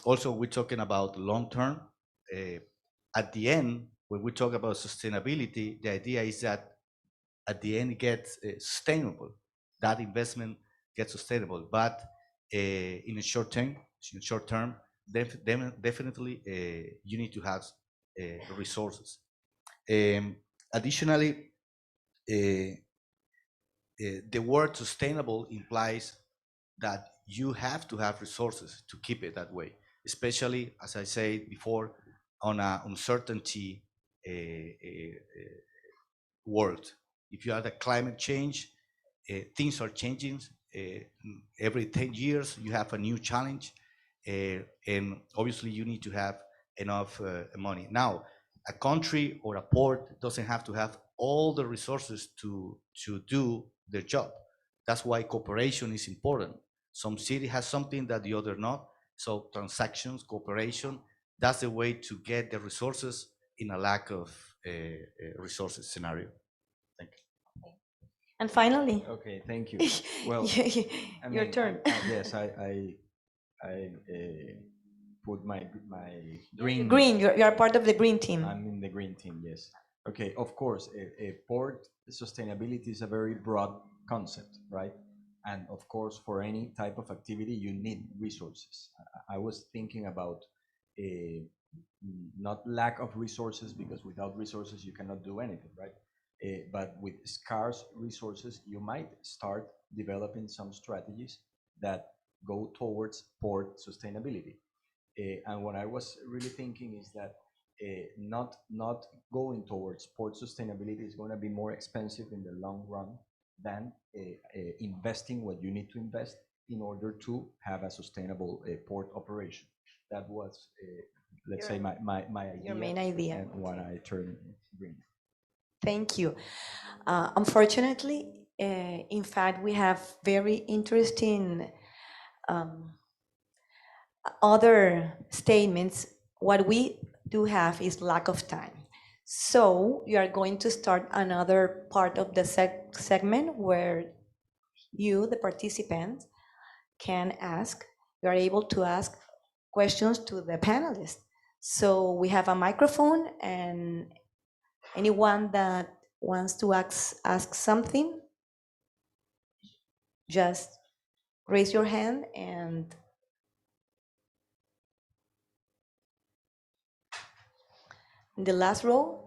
S8: Also, we're talking about long term. At the end, when we talk about sustainability, the idea is that at the end it gets sustainable. That investment gets sustainable. But in the short term, definitely you need to have resources. Additionally, the word sustainable implies that you have to have resources to keep it that way, especially, as I said before, on an uncertainty world. If you have a climate change, things are changing. Every 10 years, you have a new challenge, and obviously you need to have enough money. Now, a country or a port doesn't have to have all the resources to do their job. That's why cooperation is important. Some city has something that the other not. So transactions, cooperation, that's the way to get the resources in a lack of resources scenario. Thank you.
S4: And finally,
S7: Okay, thank you. Well,
S4: your turn.
S7: Yes, I put my green.
S4: Green, you are part of the green team.
S7: I'm in the green team, yes. Okay, of course, a port sustainability is a very broad concept, right? And of course, for any type of activity, you need resources. I was thinking about not lack of resources, because without resources, you cannot do anything, right? But with scarce resources, you might start developing some strategies that go towards port sustainability. And what I was really thinking is that not going towards port sustainability is going to be more expensive in the long run than investing what you need to invest in order to have a sustainable port operation. That was, let's say, my idea.
S4: Your main idea.
S7: And what I turned green.
S4: Thank you. Unfortunately, in fact, we have very interesting other statements. What we do have is lack of time. So you are going to start another part of the segment where you, the participants, can ask, you are able to ask questions to the panelists. So we have a microphone, and anyone that wants to ask something, just raise your hand. And in the last row.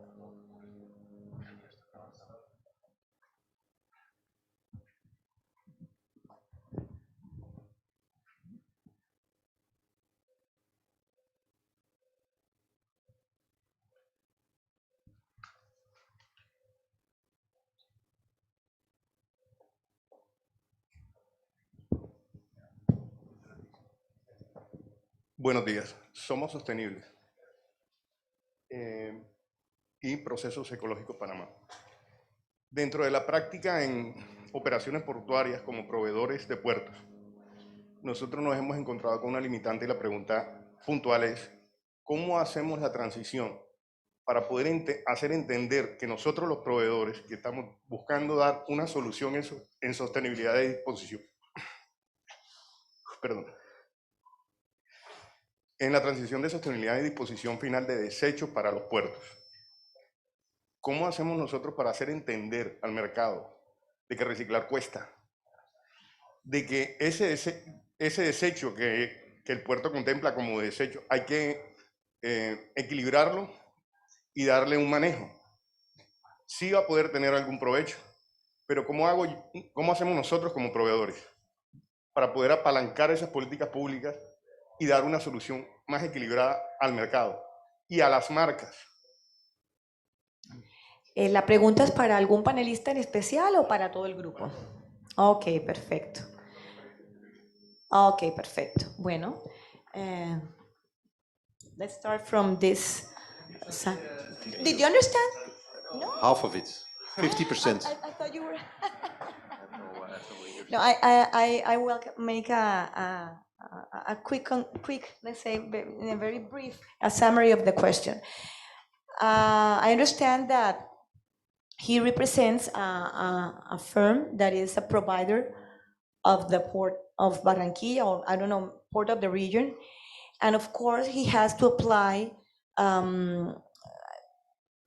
S9: Buenos días, somos sostenibles y Procesos Ecológicos Panamá. Dentro de la práctica en operaciones portuarias como proveedores de puertos, nosotros nos hemos encontrado con una limitante y la pregunta puntual es ¿cómo hacemos la transición para poder hacer entender que nosotros los proveedores que estamos buscando dar una solución en sostenibilidad de disposición? Perdón. En la transición de sostenibilidad y disposición final de desechos para los puertos. ¿Cómo hacemos nosotros para hacer entender al mercado de que reciclar cuesta? De que ese desecho que el puerto contempla como desecho hay que equilibrarlo y darle un manejo. Sí va a poder tener algún provecho, pero ¿cómo hacemos nosotros como proveedores para poder apalancar esas políticas públicas y dar una solución más equilibrada al mercado y a las marcas?
S4: ¿La pregunta es para algún panelista en especial o para todo el grupo? Ok, perfecto. Ok, perfecto. Bueno, let's start from this side. Did you understand? No?
S6: Half of it, 50%.
S4: I thought you were... No, I will make a quick, let's say, in a very brief, a summary of the question. I understand that he represents a firm that is a provider of the port of Barranquilla, or I don't know, port of the region. And of course, he has to apply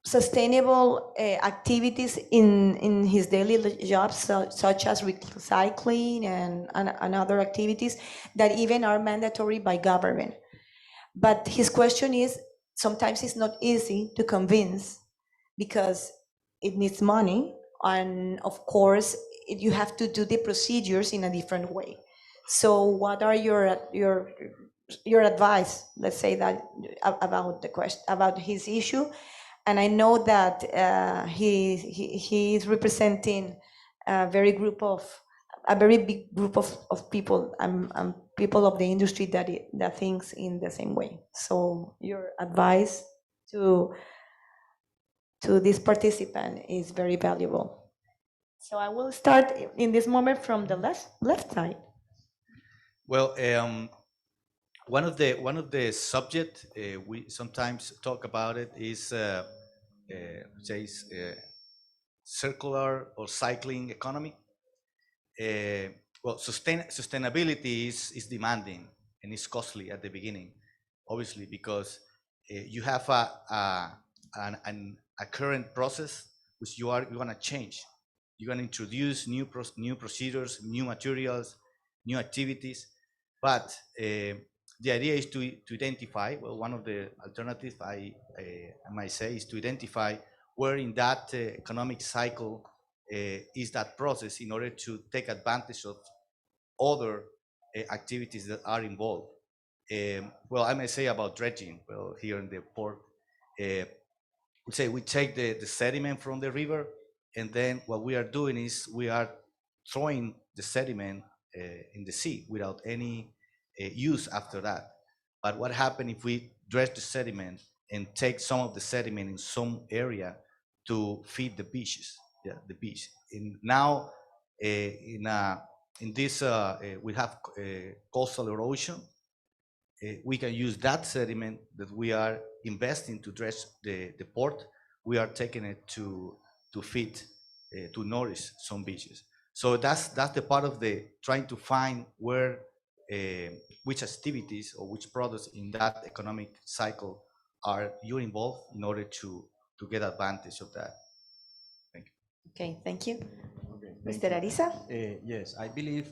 S4: sustainable activities in his daily jobs, such as recycling and other activities that even are mandatory by government. But his question is, sometimes it's not easy to convince because it needs money, and of course you have to do the procedures in a different way. So what are your advice, let's say, that about the question, about his issue? And I know that he is representing a very big group of people, people of the industry that thinks in the same way. So your advice to this participant is very valuable. So I will start in this moment from the left side.
S8: Well, one of the subject we sometimes talk about it is circular or cycling economy. Well, sustainability is demanding and it's costly at the beginning, obviously, because you have a current process which you're going to change. You're going to introduce new procedures, new materials, new activities, but the idea is to identify, well, one of the alternatives I might say is to identify where in that economic cycle is that process in order to take advantage of other activities that are involved. Well, I may say about dredging, well, here in the port, we take the sediment from the river, and then what we are doing is we are throwing the sediment in the sea without any use after that. But what happens if we dredge the sediment and take some of the sediment in some area to feed the beaches? Yeah, the beach. And now in this we have coastal erosion. We can use that sediment that we are investing to dredge the port. We are taking it to feed, to nourish some beaches. So that's the part of the trying to find where which activities or which products in that economic cycle are you involved in order to get advantage of that? Thank you.
S4: Okay, thank you.
S7: Thank
S4: Mr.
S7: you.
S4: Ariza?
S7: Yes, I believe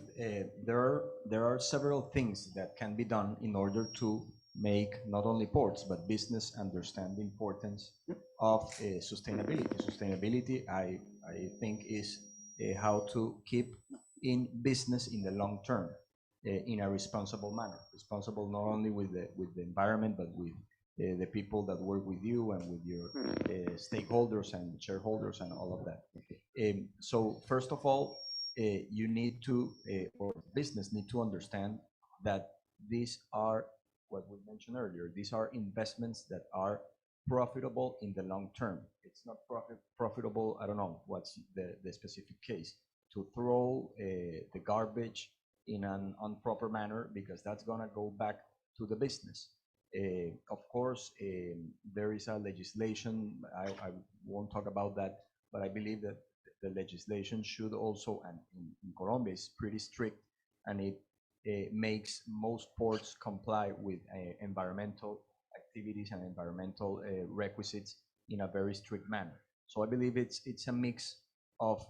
S7: there are several things that can be done in order to make not only ports but business understand the importance of sustainability. Sustainability, I think, is how to keep in business in the long term in a responsible manner. Responsible not only with the environment but with the people that work with you and with your stakeholders and shareholders and all of that. So first of all, you need to, or business need to understand that these are what we mentioned earlier. These are investments that are profitable in the long term. It's not profitable, I don't know what's the specific case, to throw the garbage in an improper manner, because that's gonna go back to the business. Of course, there is a legislation, I won't talk about that, but I believe that the legislation should also, and in Colombia is pretty strict, and it makes most ports comply with environmental activities and environmental requisites in a very strict manner. So I believe it's a mix of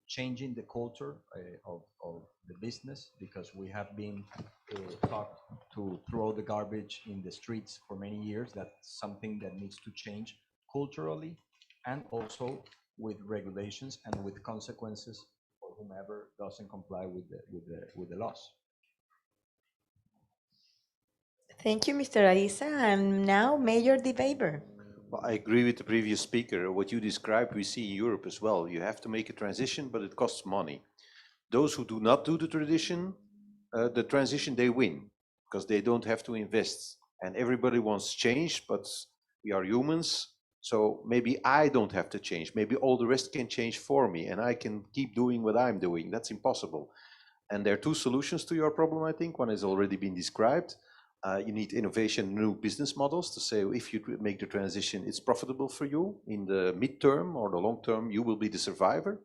S7: changing the culture of the business, because we have been taught to throw the garbage in the streets for many years. That's something that needs to change culturally, and also with regulations and with consequences for whomever doesn't comply with the laws.
S4: Thank you, Mr. Ariza. And now, Mayor De Wever.
S6: Well, I agree with the previous speaker. What you described, we see in Europe as well. You have to make a transition, but it costs money. Those who do not do the transition, they win, because they don't have to invest. And everybody wants change, but we are humans. So maybe I don't have to change. Maybe all the rest can change for me, and I can keep doing what I'm doing. That's impossible. And there are two solutions to your problem, I think. One has already been described. You need innovation, new business models to say, if you make the transition, it's profitable for you. In the midterm or the long term, you will be the survivor.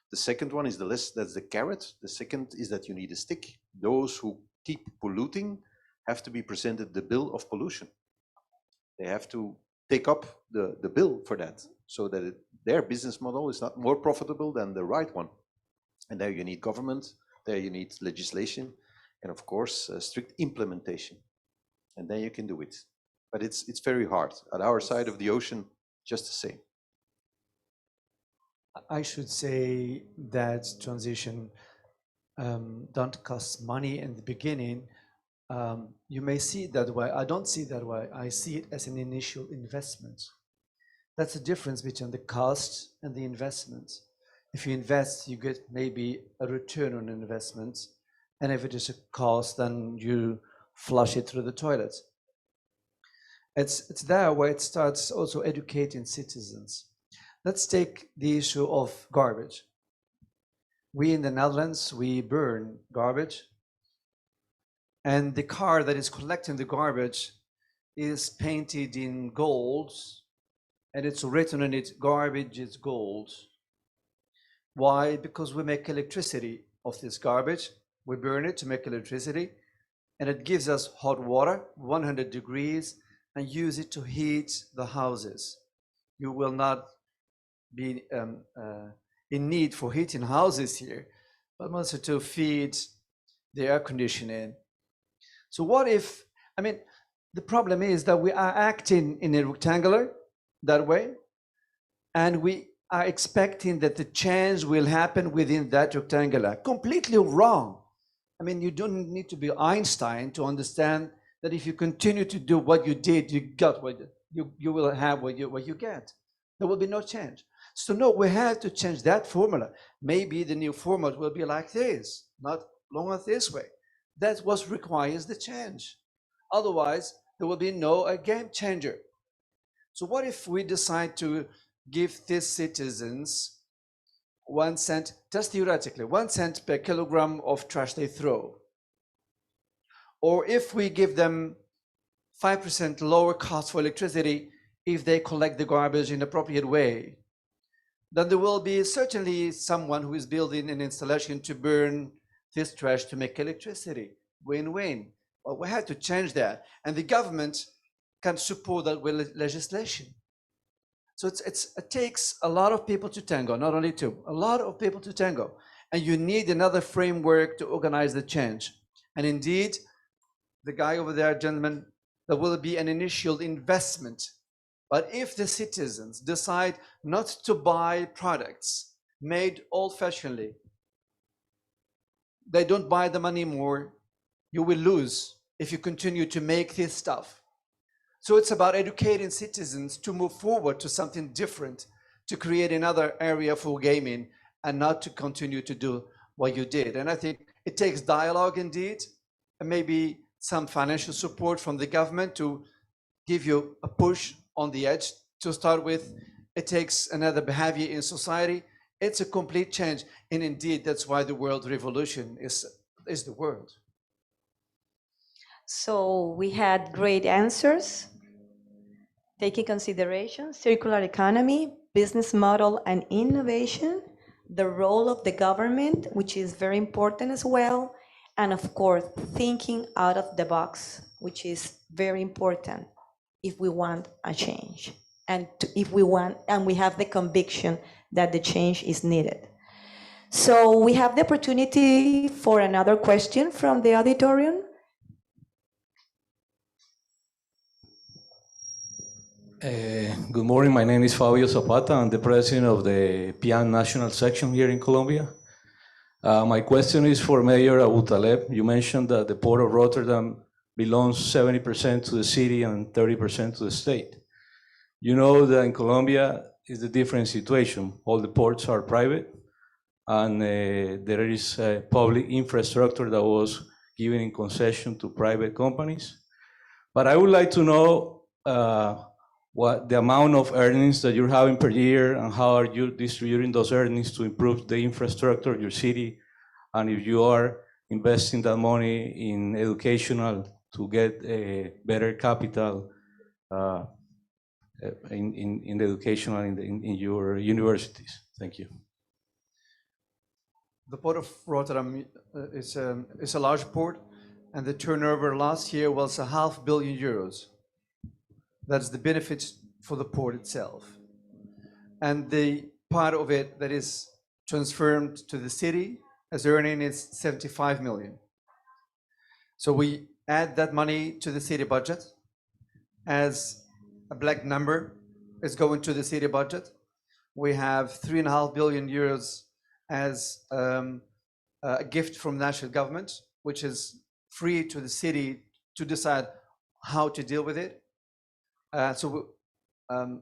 S6: The second one is that's the carrot. The second is that you need a stick. Those who keep polluting have to be presented the bill of pollution. They have to take up the bill for that, so that their business model is not more profitable than the right one. And there you need government, there you need legislation, and of course, strict implementation. And then you can do it. But it's very hard. At our side of the ocean, just the same.
S5: I should say that transition don't cost money in the beginning. You may see it that way. I don't see it that way. I see it as an initial investment. That's the difference between the cost and the investment. If you invest, you get maybe a return on investment. And if it is a cost, then you flush it through the toilet. It's there where it starts also educating citizens. Let's take the issue of garbage. We in the Netherlands, we burn garbage. And the car that is collecting the garbage is painted in gold, and it's written on it, garbage is gold. Why? Because we make electricity of this garbage. We burn it to make electricity, and it gives us hot water, 100 degrees, and use it to heat the houses. You will not be in need for heating houses here, but also to feed the air conditioning. So what if, the problem is that we are acting in a rectangular that way, and we are expecting that the change will happen within that rectangular. Completely wrong. You don't need to be Einstein to understand that if you continue to do what you did, you will have what you get. There will be no change. So no, we have to change that formula. Maybe the new format will be like this, not longer this way. That's what requires the change. Otherwise, there will be no game changer. So what if we decide to give these citizens 1 cent, just theoretically, 1 cent per kilogram of trash they throw? Or if we give them 5% lower cost for electricity if they collect the garbage in an appropriate way, then there will be certainly someone who is building an installation to burn this trash to make electricity. Win-win. Well, we have to change that. And the government can support that with legislation. So it takes a lot of people to tango, not only two, a lot of people to tango. And you need another framework to organize the change. And indeed, the guy over there, gentlemen, there will be an initial investment. But if the citizens decide not to buy products made old-fashionedly, they don't buy them anymore, you will lose if you continue to make this stuff. So it's about educating citizens to move forward to something different, to create another area for gaming and not to continue to do what you did. And I think it takes dialogue indeed, and maybe some financial support from the government to give you a push on the edge to start with. It takes another behavior in society. It's a complete change. And indeed, that's why the world revolution is the world.
S4: So we had great answers. Taking consideration circular economy, business model and innovation, the role of the government, which is very important as well, and of course, thinking out of the box, which is very important if we want a change, and we have the conviction that the change is needed. So we have the opportunity for another question from the auditorium.
S10: Good morning, my name is Fabio Zapata. I'm the president of the PIAN National Section here in Colombia. My question is for Mayor Aboutaleb. You mentioned that the Port of Rotterdam belongs 70% to the city and 30% to the state. You know that in Colombia is a different situation. All the ports are private, and there is public infrastructure that was given in concession to private companies. But I would like to know what the amount of earnings that you're having per year, and how are you distributing those earnings to improve the infrastructure of your city, and if you are investing that money in educational to get a better capital in the educational in your universities. Thank you.
S5: The Port of Rotterdam is a large port, and the turnover last year was €500 million. That's the benefit for the port itself. And the part of it that is transferred to the city as earning is 75 million. So we add that money to the city budget as a black number is going to the city budget. We have €3.5 billion as a gift from the national government, which is free to the city to decide how to deal with it. So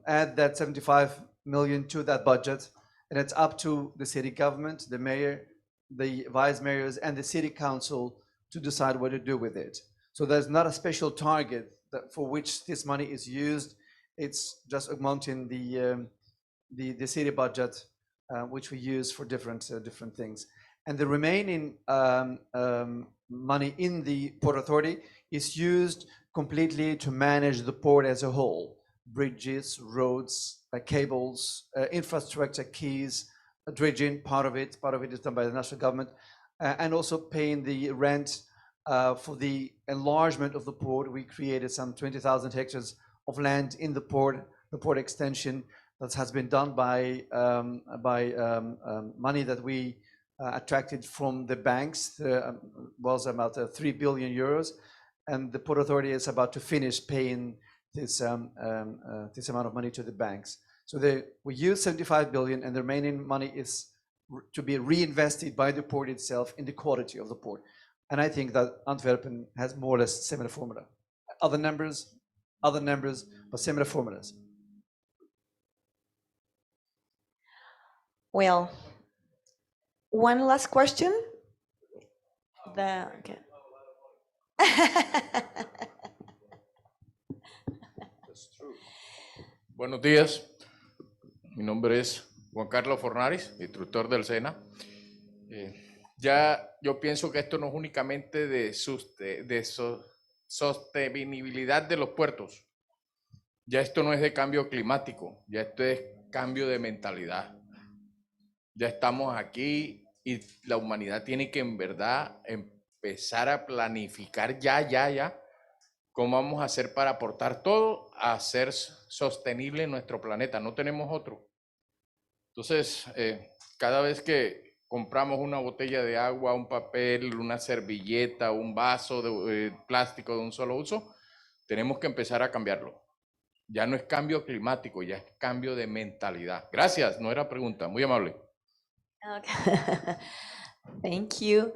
S5: add that 75 million to that budget, and it's up to the city government, the mayor, the vice mayors, and the city council to decide what to do with it. So there's not a special target for which this money is used. It's just augmenting the city budget, which we use for different things. And the remaining money in the Port Authority is used completely to manage the port as a whole. Bridges, roads, cables, infrastructure, quays, dredging, part of it is done by the national government, and also paying the rent for the enlargement of the port. We created some 20,000 hectares of land in the port extension that has been done by money that we attracted from the banks, was about €3 billion. And the Port Authority is about to finish paying this amount of money to the banks. So we use 75 billion, and the remaining money is to be reinvested by the port itself in the quality of the port. And I think that Antwerpen has more or less similar formula. Other numbers, but similar formulas.
S4: Well, one last question. Okay.
S11: Buenos días, mi nombre es Juan Carlos Fornaris, instructor del SENA. Ya yo pienso que esto no es únicamente de sostenibilidad de los puertos, ya esto no es de cambio climático, ya esto es cambio de mentalidad. Ya estamos aquí y la humanidad tiene que en verdad empezar a planificar ya cómo vamos a hacer para aportar todo a hacer sostenible nuestro planeta. No tenemos otro. Entonces, cada vez que compramos una botella de agua, un papel, una servilleta, un vaso de plástico de un solo uso, tenemos que empezar a cambiarlo. Ya no es cambio climático, ya es cambio de mentalidad. Gracias, no era pregunta, muy amable.
S4: Okay. Thank you.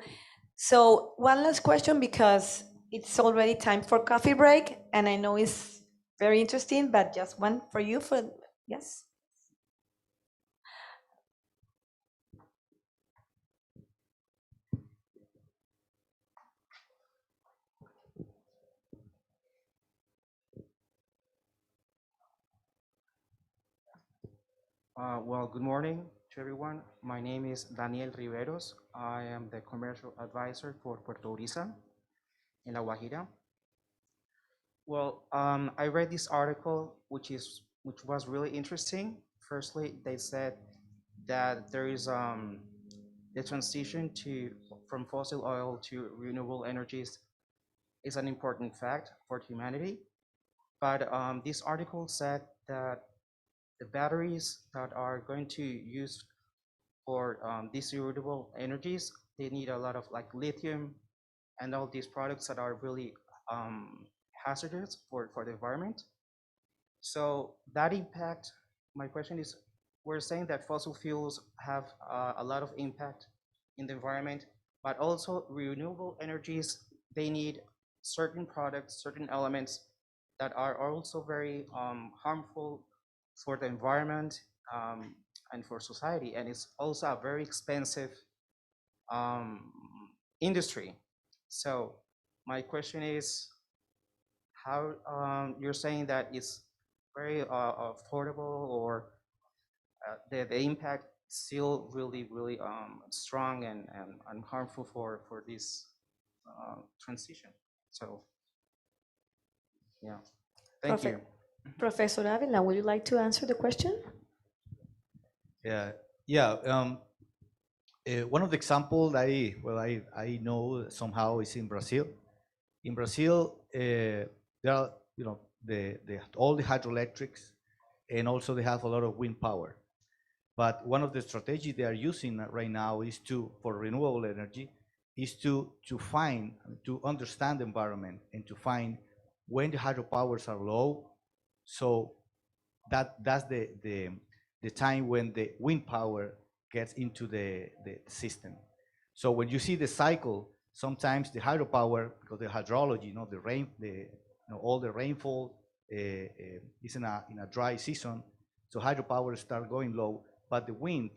S4: So one last question, because it's already time for coffee break, and I know it's very interesting, but just one for you. Yes.
S12: Well, good morning to everyone. My name is Daniel Riveros. I am the commercial advisor for Puerto Orisa in La Guajira. Well, I read this article, which was really interesting. Firstly, they said that there is the transition from fossil oil to renewable energies is an important fact for humanity. But this article said that the batteries that are going to use for these renewable energies, they need a lot of like lithium and all these products that are really hazardous for the environment. So that impact, my question is, we're saying that fossil fuels have a lot of impact in the environment, but also renewable energies, they need certain products, certain elements that are also very harmful for the environment and for society, and it's also a very expensive industry. So my question is, how you're saying that it's very affordable, or the impact still really strong and harmful for this transition. So yeah, thank you.
S4: Professor Avila, would you like to answer the question?
S8: One of the examples I know somehow is in Brazil. In Brazil, there are all the hydroelectrics, and also they have a lot of wind power. But one of the strategies they are using right now is for renewable energy is to understand the environment and to find when the hydropowers are low. So that's the time when the wind power gets into the system. So when you see the cycle, sometimes the hydropower, because the hydrology, the rain, all the rainfall is in a dry season, so hydropower start going low, but the wind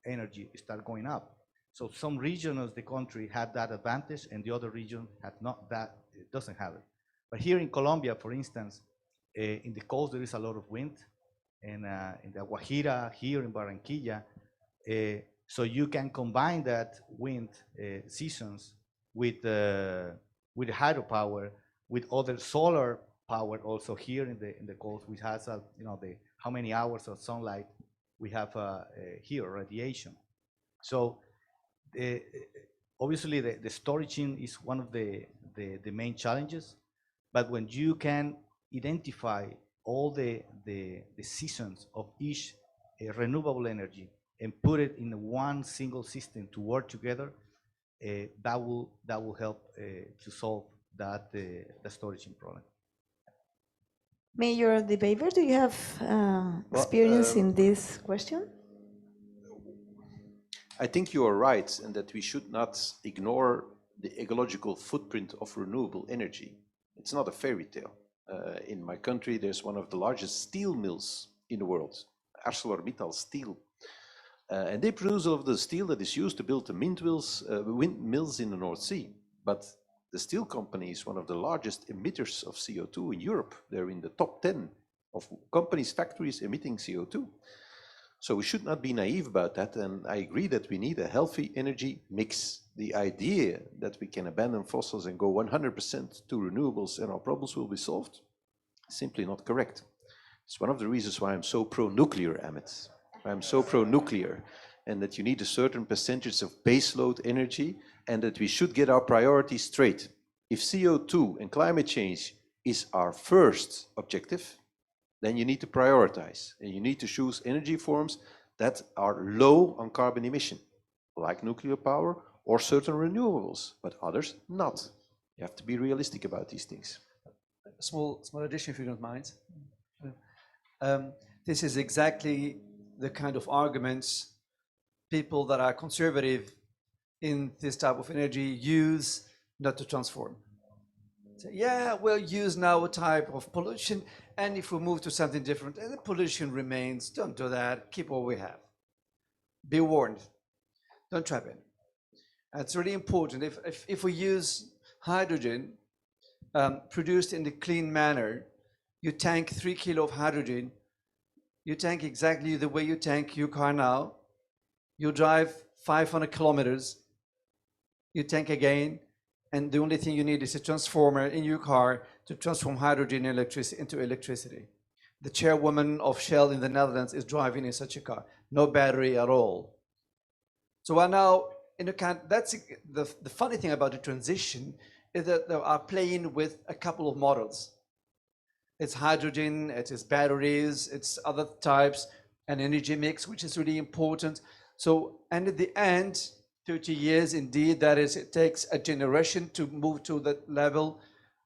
S8: energy start going up. So some regions of the country have that advantage, and the other region have not that, it doesn't have it. But here in Colombia, for instance, in the coast there is a lot of wind, and in the Guajira, here in Barranquilla, so you can combine that wind seasons with the hydropower, with other solar power also here in the coast, which has how many hours of sunlight we have here, radiation. So obviously the storage is one of the main challenges, but when you can identify all the seasons of each renewable energy and put it in one single system to work together, that will help to solve the storage problem.
S4: Mayor de Wever, do you have experience in this question?
S6: I think you are right, and that we should not ignore the ecological footprint of renewable energy. It's not a fairy tale. In my country, there's one of the largest steel mills in the world, ArcelorMittal Steel. And they produce all of the steel that is used to build the windmills in the North Sea. But the steel company is one of the largest emitters of CO2 in Europe. They're in the top 10 of companies, factories emitting CO2. So we should not be naive about that. And I agree that we need a healthy energy mix. The idea that we can abandon fossils and go 100% to renewables and our problems will be solved is simply not correct. It's one of the reasons why I'm so pro-nuclear, Ahmed. I'm so pro-nuclear. and that you need a certain percentage of baseload energy, and that we should get our priorities straight. If CO2 and climate change is our first objective, then you need to prioritize, and you need to choose energy forms that are low on carbon emission, like nuclear power or certain renewables, but others not. You have to be realistic about these things.
S5: A small addition, if you don't mind. This is exactly the kind of arguments people that are conservative in this type of energy use not to transform. So, yeah, we'll use now a type of pollution, and if we move to something different and the pollution remains, don't do that, keep what we have. Be warned, don't trap in. And it's really important, if we use hydrogen produced in a clean manner, you tank 3 kilos of hydrogen, you tank exactly the way you tank your car now, you drive 500 kilometers, you tank again, and the only thing you need is a transformer in your car to transform hydrogen into electricity. The chairwoman of Shell in the Netherlands is driving in such a car, no battery at all. So we're now in a kind, that's the funny thing about the transition is that they are playing with a couple of models. It's hydrogen, it is batteries, it's other types, an energy mix, which is really important. So, and at the end, 30 years, indeed, that is, it takes a generation to move to that level.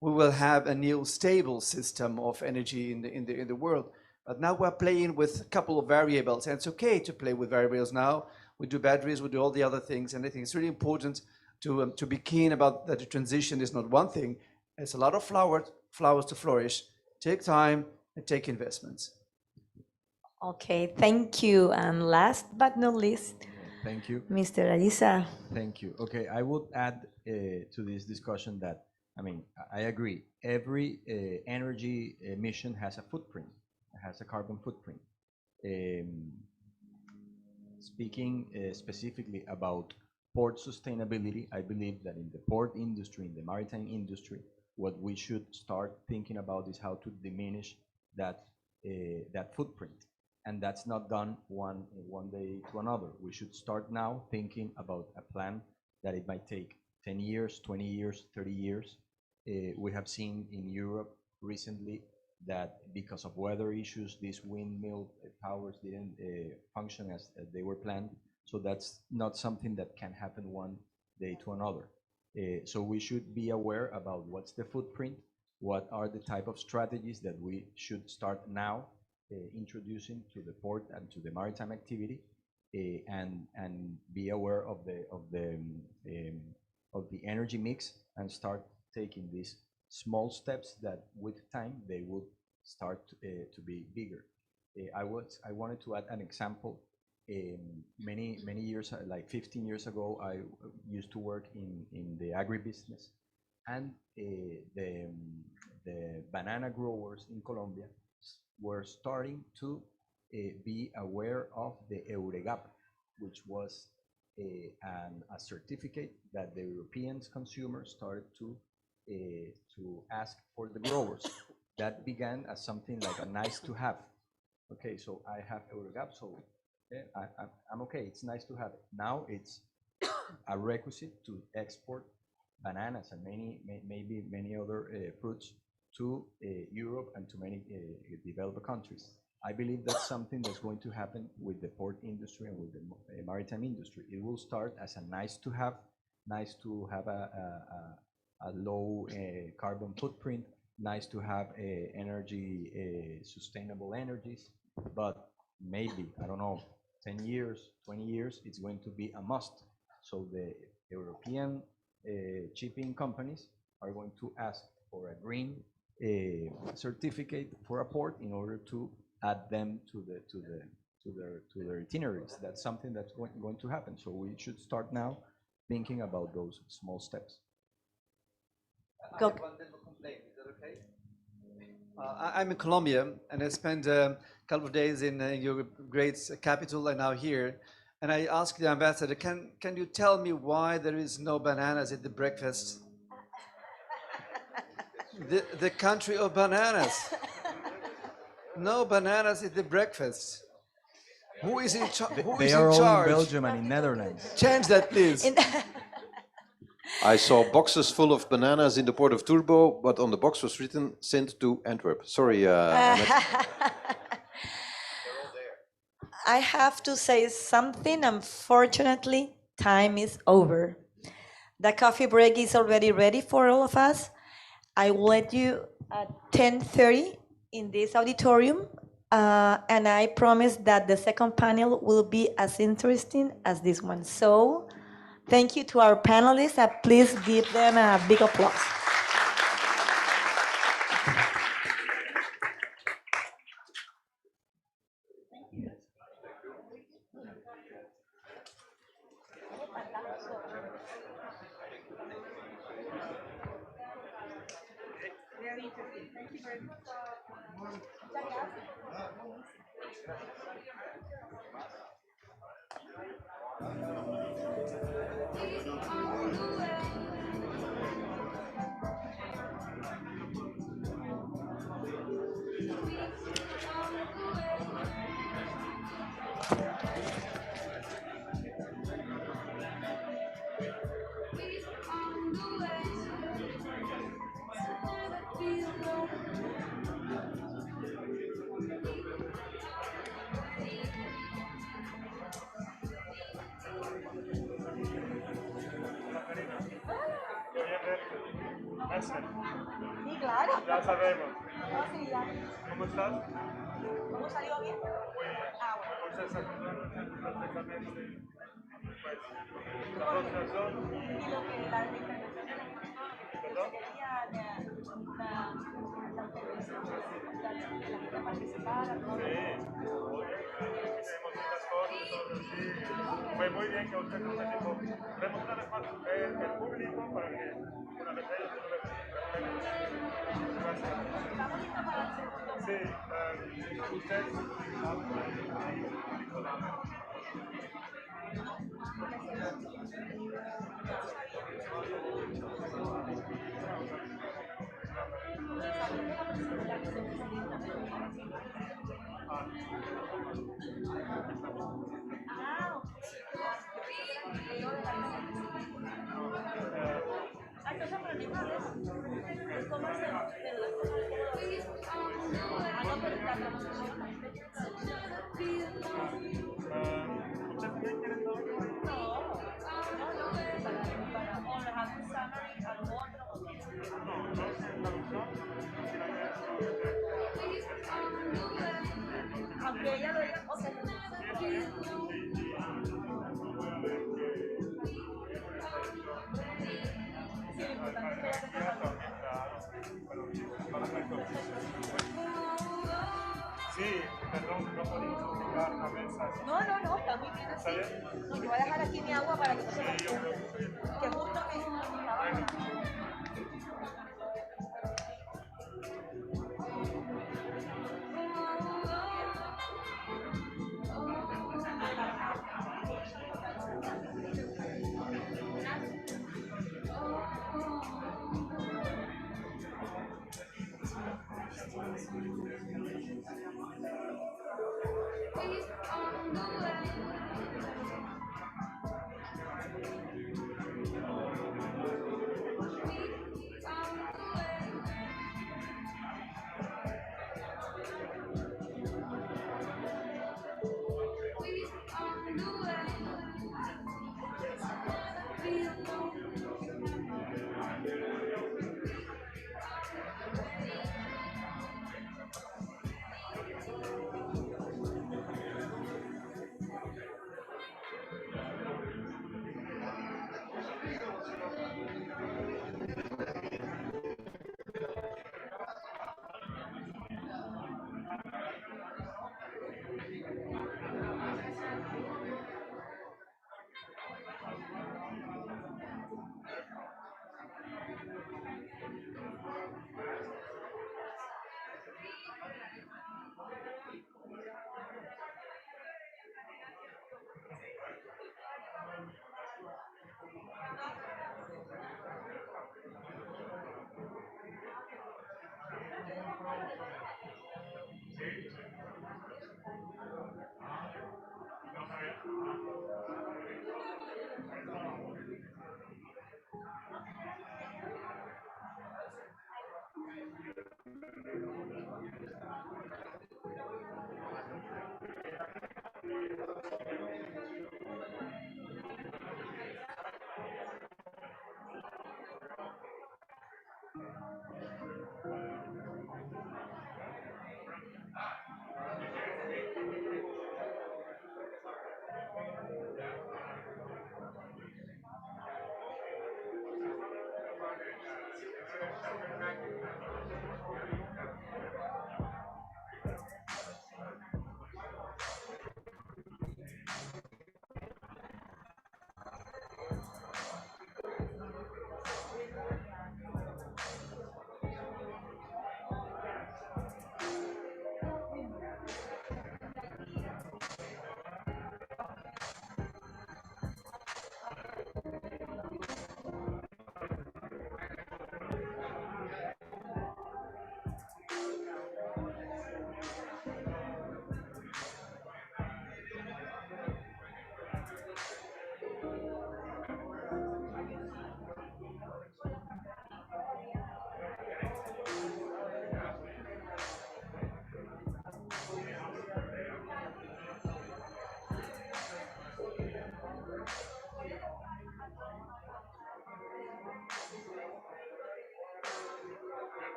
S5: We will have a new stable system of energy in the world. But now we're playing with a couple of variables, and it's okay to play with variables now. We do batteries, we do all the other things, and I think it's really important to be keen about that the transition is not one thing. It's a lot of flowers to flourish. Take time and take investments.
S4: Okay, thank you. And last but not least,
S7: Thank you.
S4: Mr. Arisa.
S7: Thank you. Okay, I would add to this discussion that, I mean, I agree. Every energy emission has a footprint, has a carbon footprint. Speaking specifically about port sustainability, I believe that in the port industry, in the maritime industry, what we should start thinking about is how to diminish that footprint. And that's not done one day to another. We should start now thinking about a plan that it might take 10 years, 20 years, 30 years. We have seen in Europe recently that because of weather issues, these windmill towers didn't function as they were planned. So that's not something that can happen one day to another. So we should be aware about what's the footprint, what are the type of strategies that we should start now introducing to the port and to the maritime activity, and be aware of the energy mix and start taking these small steps that with time they would start to be bigger. I wanted to add an example. Many years, like 15 years ago, I used to work in the agribusiness, and the banana growers in Colombia were starting to be aware of the EUREGAP, which was a certificate that the European consumers started to ask for the growers. That began as something like a nice to have. Okay, so I have EUREGAP, so I'm okay, it's nice to have it. Now it's a requisite to export bananas and maybe many other fruits to Europe and to many developed countries. I believe that's something that's going to happen with the port industry and with the maritime industry. It will start as a nice to have a low carbon footprint, nice to have energy, sustainable energies, but maybe, I don't know, 10 years, 20 years, it's going to be a must. So the European shipping companies are going to ask for a green certificate for a port in order to add them to their itineraries. That's something that's going to happen. So we should start now thinking about those small steps.
S5: I have one little complaint. Is that okay? I'm in Colombia, and I spent a couple of days in your great capital and now here. And I asked the ambassador, can you tell me why there is no bananas at the breakfast? The country of bananas. No bananas at the breakfast. Who is in, who
S7: They
S5: is
S7: are
S5: in
S7: all
S5: charge?
S7: in Belgium and in Netherlands.
S5: Change that, please.
S6: I saw boxes full of bananas in the port of Turbo, but on the box was written sent to Antwerp. Sorry, Ahmed.
S4: I have to say something. Unfortunately, time is over. The coffee break is already ready for all of us. I will let you at 10:30 in this auditorium, and I promise that the second panel will be as interesting as this one. So, thank you to our panelists, and please give them a big applause. Very interesting. Thank you very much. Sí, claro.
S13: Ya sabemos.
S4: No, sí, ya.
S13: ¿Cómo estás?
S4: ¿Cómo salió bien?
S13: Muy bien.
S4: Ah, bueno.
S13: Pues perfectamente. Pues, la asociación.
S4: Y lo que la intervención de la
S13: ¿Perdón?
S4: quería la intervención de la gente participara.
S13: Sí. Tenemos muchas cosas, todo así. Fue muy bien que usted nos dijo. Vemos una vez más el público para que una vez ellos, una vez gracias.
S4: ¿Estamos listos para el segundo?
S13: Sí, usted.
S4: Entonces aprendimos a ver cómo hacemos. Aunque ella lo diga,
S13: Sí, perdón, no podemos ubicar la mesa.
S4: No, está muy bien así. No, yo voy a dejar aquí mi agua para que no se me que justo me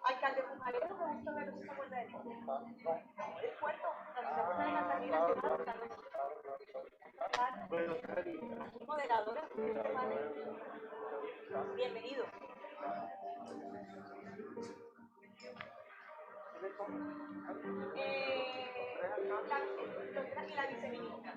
S14: Alcalde, me gusta ver esa vuelta de el puerto, la maternidad, moderadora, bienvenido. La viceministra.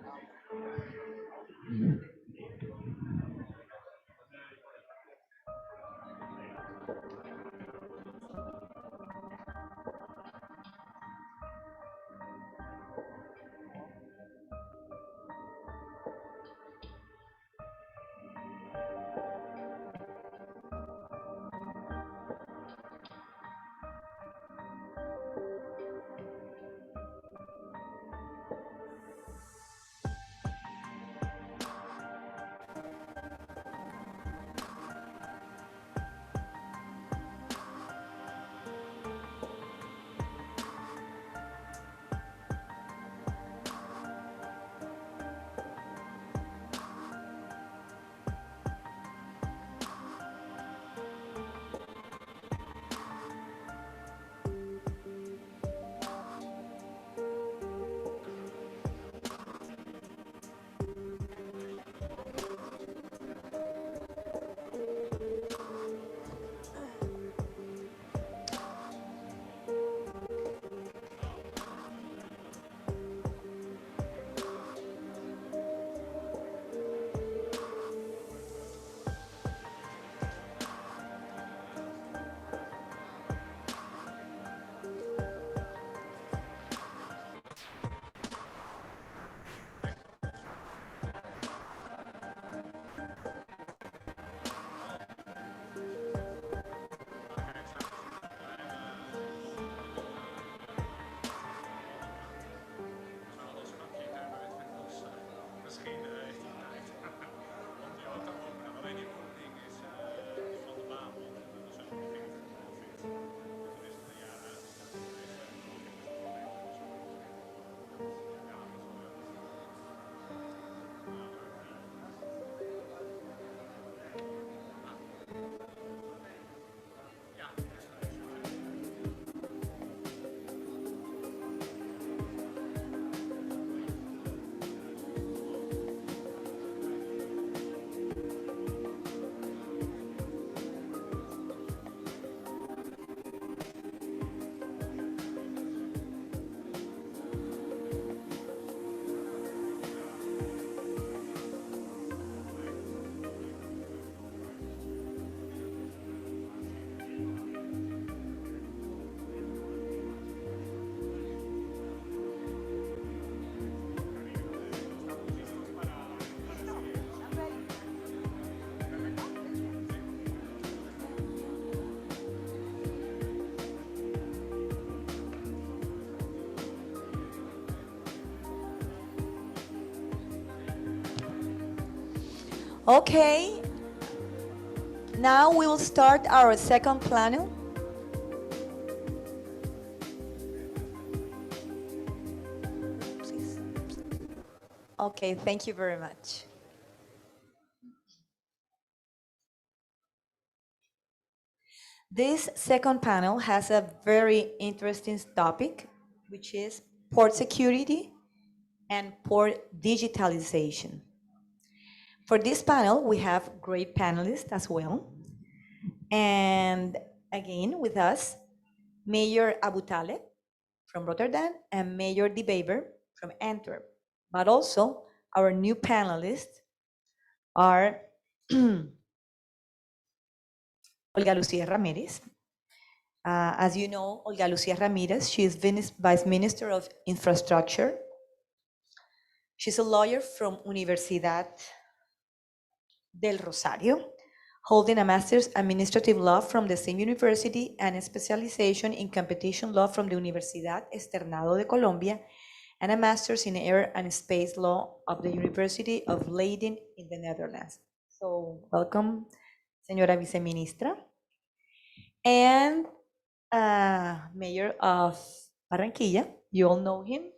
S4: Okay, now we will start our second panel. Please. Okay, thank you very much. This second panel has a very interesting topic, which is port security and port digitalization. For this panel, we have great panelists as well. And again, with us, Mayor Aboutaleb from Rotterdam and Mayor de Wever from Antwerp. But also, our new panelists are Olga Lucía Ramírez. As you know, Olga Lucía Ramírez, she is Vice Minister of Infrastructure. She's a lawyer from Universidad del Rosario, holding a Master's Administrative Law from the same university and a specialization in competition law from the Universidad Externado de Colombia, and a Master's in Air and Space Law of the University of Leiden in the Netherlands. So welcome, Señora Viceministra. And Mayor of Barranquilla, you all know him,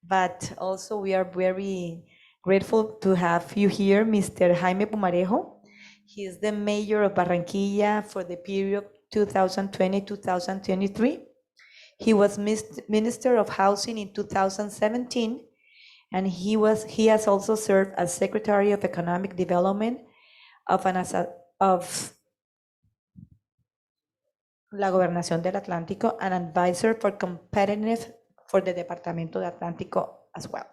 S4: but also we are very grateful to have you here, Mr. Jaime Pumarejo. He is the mayor of Barranquilla for the period 2020-2023. He was Minister of Housing in 2017, and he has also served as Secretary of Economic Development of la Gobernación del Atlántico, and advisor for competitiveness for the Departamento de Atlántico as well.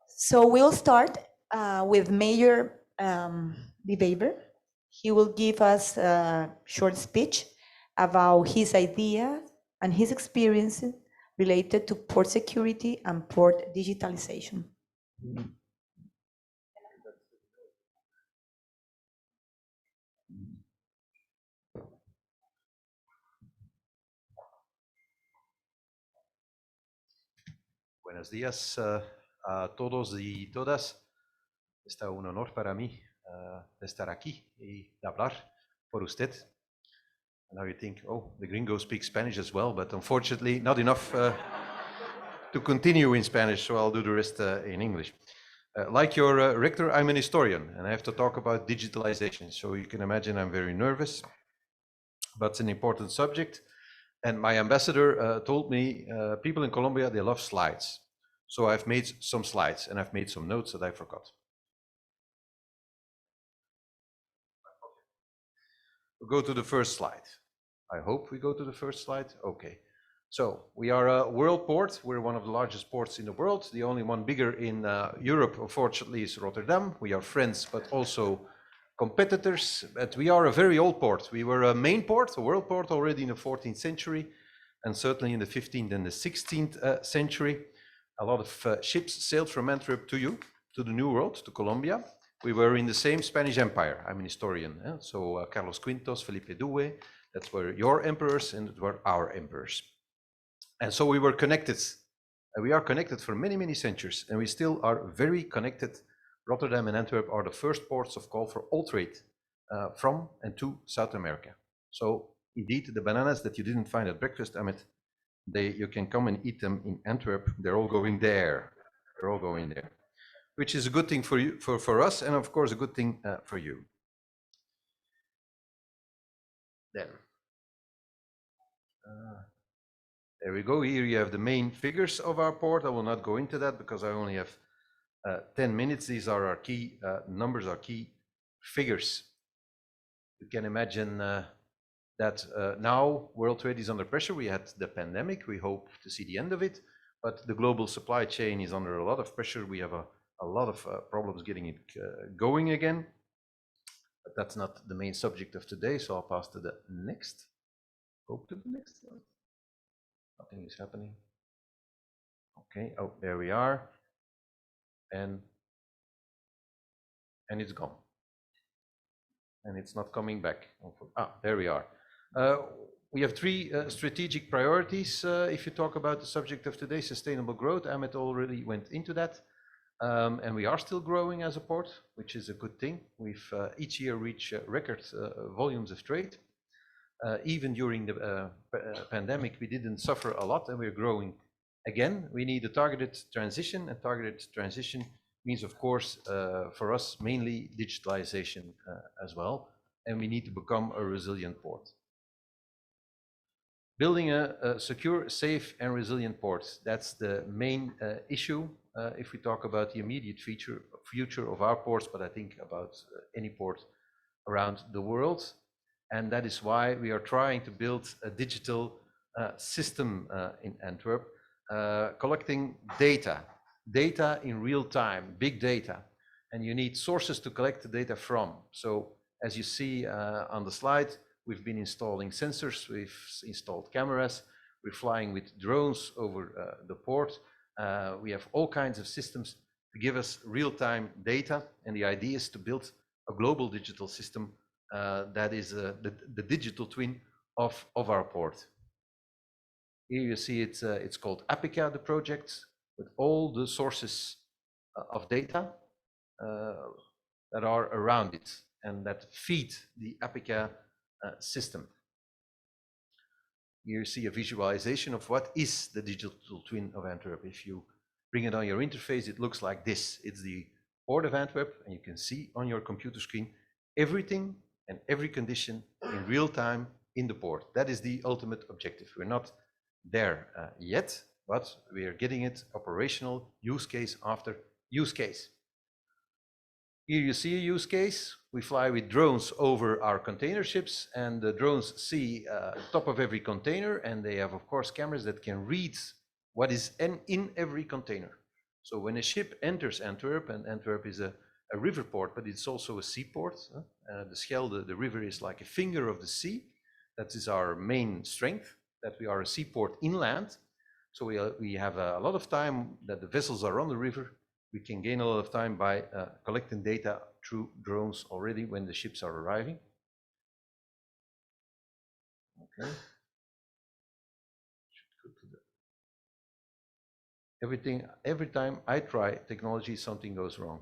S4: So we'll start with Mayor Wever. He will give us a short speech about his ideas and his experiences related to port security and port digitalization.
S15: Buenos días a todos y todas. Es un honor para mí de estar aquí y de hablar por usted. Now you think, oh, the gringo speaks Spanish as well, but unfortunately not enough to continue in Spanish, so I'll do the rest in English. Like your rector, I'm an historian, and I have to talk about digitalization, so you can imagine I'm very nervous, but it's an important subject. And my ambassador told me, people in Colombia, they love slides. So I've made some slides, and I've made some notes that I forgot. We'll go to the first slide. I hope we go to the first slide. Okay. So we are a world port. We're one of the largest ports in the world. The only one bigger in Europe, unfortunately, is Rotterdam. We are friends, but also competitors. But we are a very old port. We were a main port, a world port, already in the 14th century, and certainly in the 15th and the 16th century. A lot of ships sailed from Antwerp to you, to the New World, to Colombia. We were in the same Spanish Empire. I'm an historian. So Carlos Quintos, Felipe Due, that's were your emperors and that were our emperors. And so we were connected. We are connected for many, many centuries, and we still are very connected. Rotterdam and Antwerp are the first ports of call for all trade from and to South America. So indeed, the bananas that you didn't find at breakfast, Ahmed, you can come and eat them in Antwerp. They're all going there. They're all going there, which is a good thing for you, for us, and of course a good thing for you. Then, there we go. Here you have the main figures of our port. I will not go into that because I only have 10 minutes. These are our key numbers, our key figures. You can imagine that now world trade is under pressure. We had the pandemic. We hope to see the end of it, but the global supply chain is under a lot of pressure. We have a lot of problems getting it going again. But that's not the main subject of today, so I'll pass to the next. Go to the next one. Nothing is happening. Okay, oh, there we are. And it's gone. And it's not coming back. There we are. We have three strategic priorities if you talk about the subject of today, sustainable growth. Ahmed already went into that. And we are still growing as a port, which is a good thing. We've each year reached record volumes of trade. Even during the pandemic, we didn't suffer a lot, and we're growing again. We need a targeted transition, and targeted transition means, of course, for us, mainly digitalization as well, and we need to become a resilient port. Building a secure, safe, and resilient port, that's the main issue if we talk about the immediate future of our ports, but I think about any port around the world. And that is why we are trying to build a digital system in Antwerp, collecting data in real time, big data. And you need sources to collect the data from. So as you see on the slide, we've been installing sensors, we've installed cameras, we're flying with drones over the port. We have all kinds of systems to give us real-time data, and the idea is to build a global digital system that is the digital twin of our port. Here you see it's called APICA, the project, with all the sources of data that are around it and that feed the APICA system. Here you see a visualization of what is the digital twin of Antwerp. If you bring it on your interface, it looks like this. It's the Port of Antwerp, and you can see on your computer screen everything and every condition in real time in the port. That is the ultimate objective. We're not there yet, but we are getting it operational, use case after use case. Here you see a use case. We fly with drones over our container ships, and the drones see top of every container, and they have, of course, cameras that can read what is in every container. So when a ship enters Antwerp, and Antwerp is a river port, but it's also a seaport. The Schelde, the river, is like a finger of the sea. That is our main strength, that we are a seaport inland. So we have a lot of time that the vessels are on the river. We can gain a lot of time by collecting data through drones already when the ships are arriving. Okay. Every time I try technology, something goes wrong.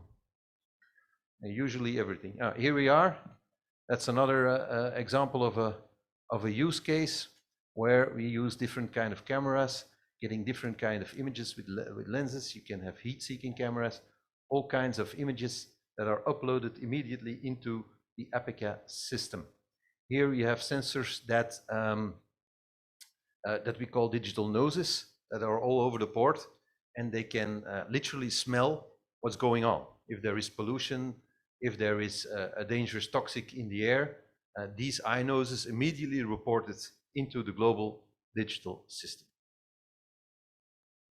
S15: And usually everything. Here we are. That's another example of a use case where we use different kind of cameras, getting different kind of images with lenses. You can have heat-seeking cameras, all kinds of images that are uploaded immediately into the APICA system. Here you have sensors that that we call digital noses that are all over the port, and they can literally smell what's going on. If there is pollution, if there is a dangerous toxic in the air, these eye noses immediately reported into the global digital system.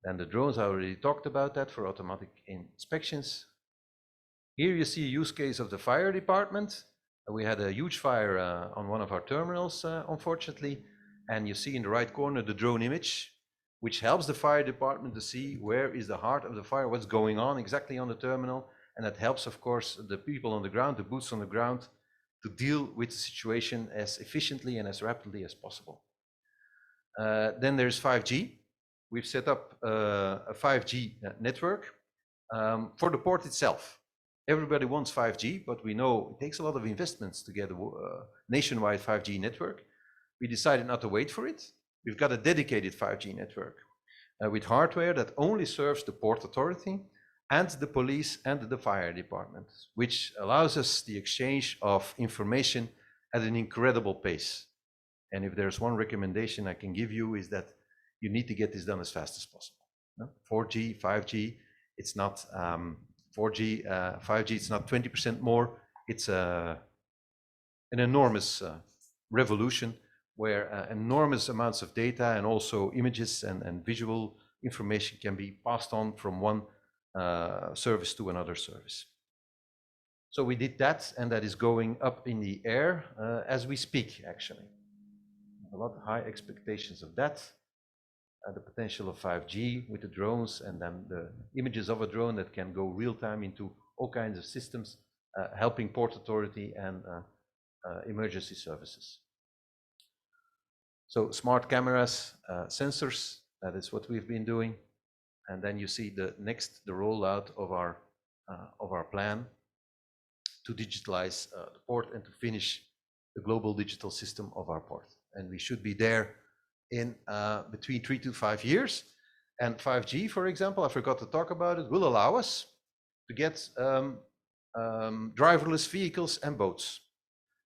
S15: And the drones, I already talked about that for automatic inspections. Here you see a use case of the fire department. We had a huge fire on one of our terminals, unfortunately, and you see in the right corner the drone image, which helps the fire department to see where is the heart of the fire, what's going on exactly on the terminal, and that helps, of course, the people on the ground, the boots on the ground, to deal with the situation as efficiently and as rapidly as possible. Then there's 5G. We've set up a 5G network for the port itself. Everybody wants 5G, but we know it takes a lot of investments to get a nationwide 5G network. We decided not to wait for it. We've got a dedicated 5G network with hardware that only serves the port authority and the police and the fire department, which allows us the exchange of information at an incredible pace. And if there's one recommendation I can give you is that you need to get this done as fast as possible. 4G, 5G, it's not 4G, 5G, it's not 20% more. It's an enormous revolution where enormous amounts of data and also images and visual information can be passed on from one service to another service. So we did that, and that is going up in the air as we speak, actually. A lot of high expectations of that. The potential of 5G with the drones, and then the images of a drone that can go real time into all kinds of systems, helping Port Authority and emergency services. So smart cameras, sensors, that is what we've been doing. And then you see the rollout of our plan to digitalize the port and to finish the global digital system of our port. And we should be there in between 3 to 5 years. And 5G, for example, I forgot to talk about it, will allow us to get driverless vehicles and boats.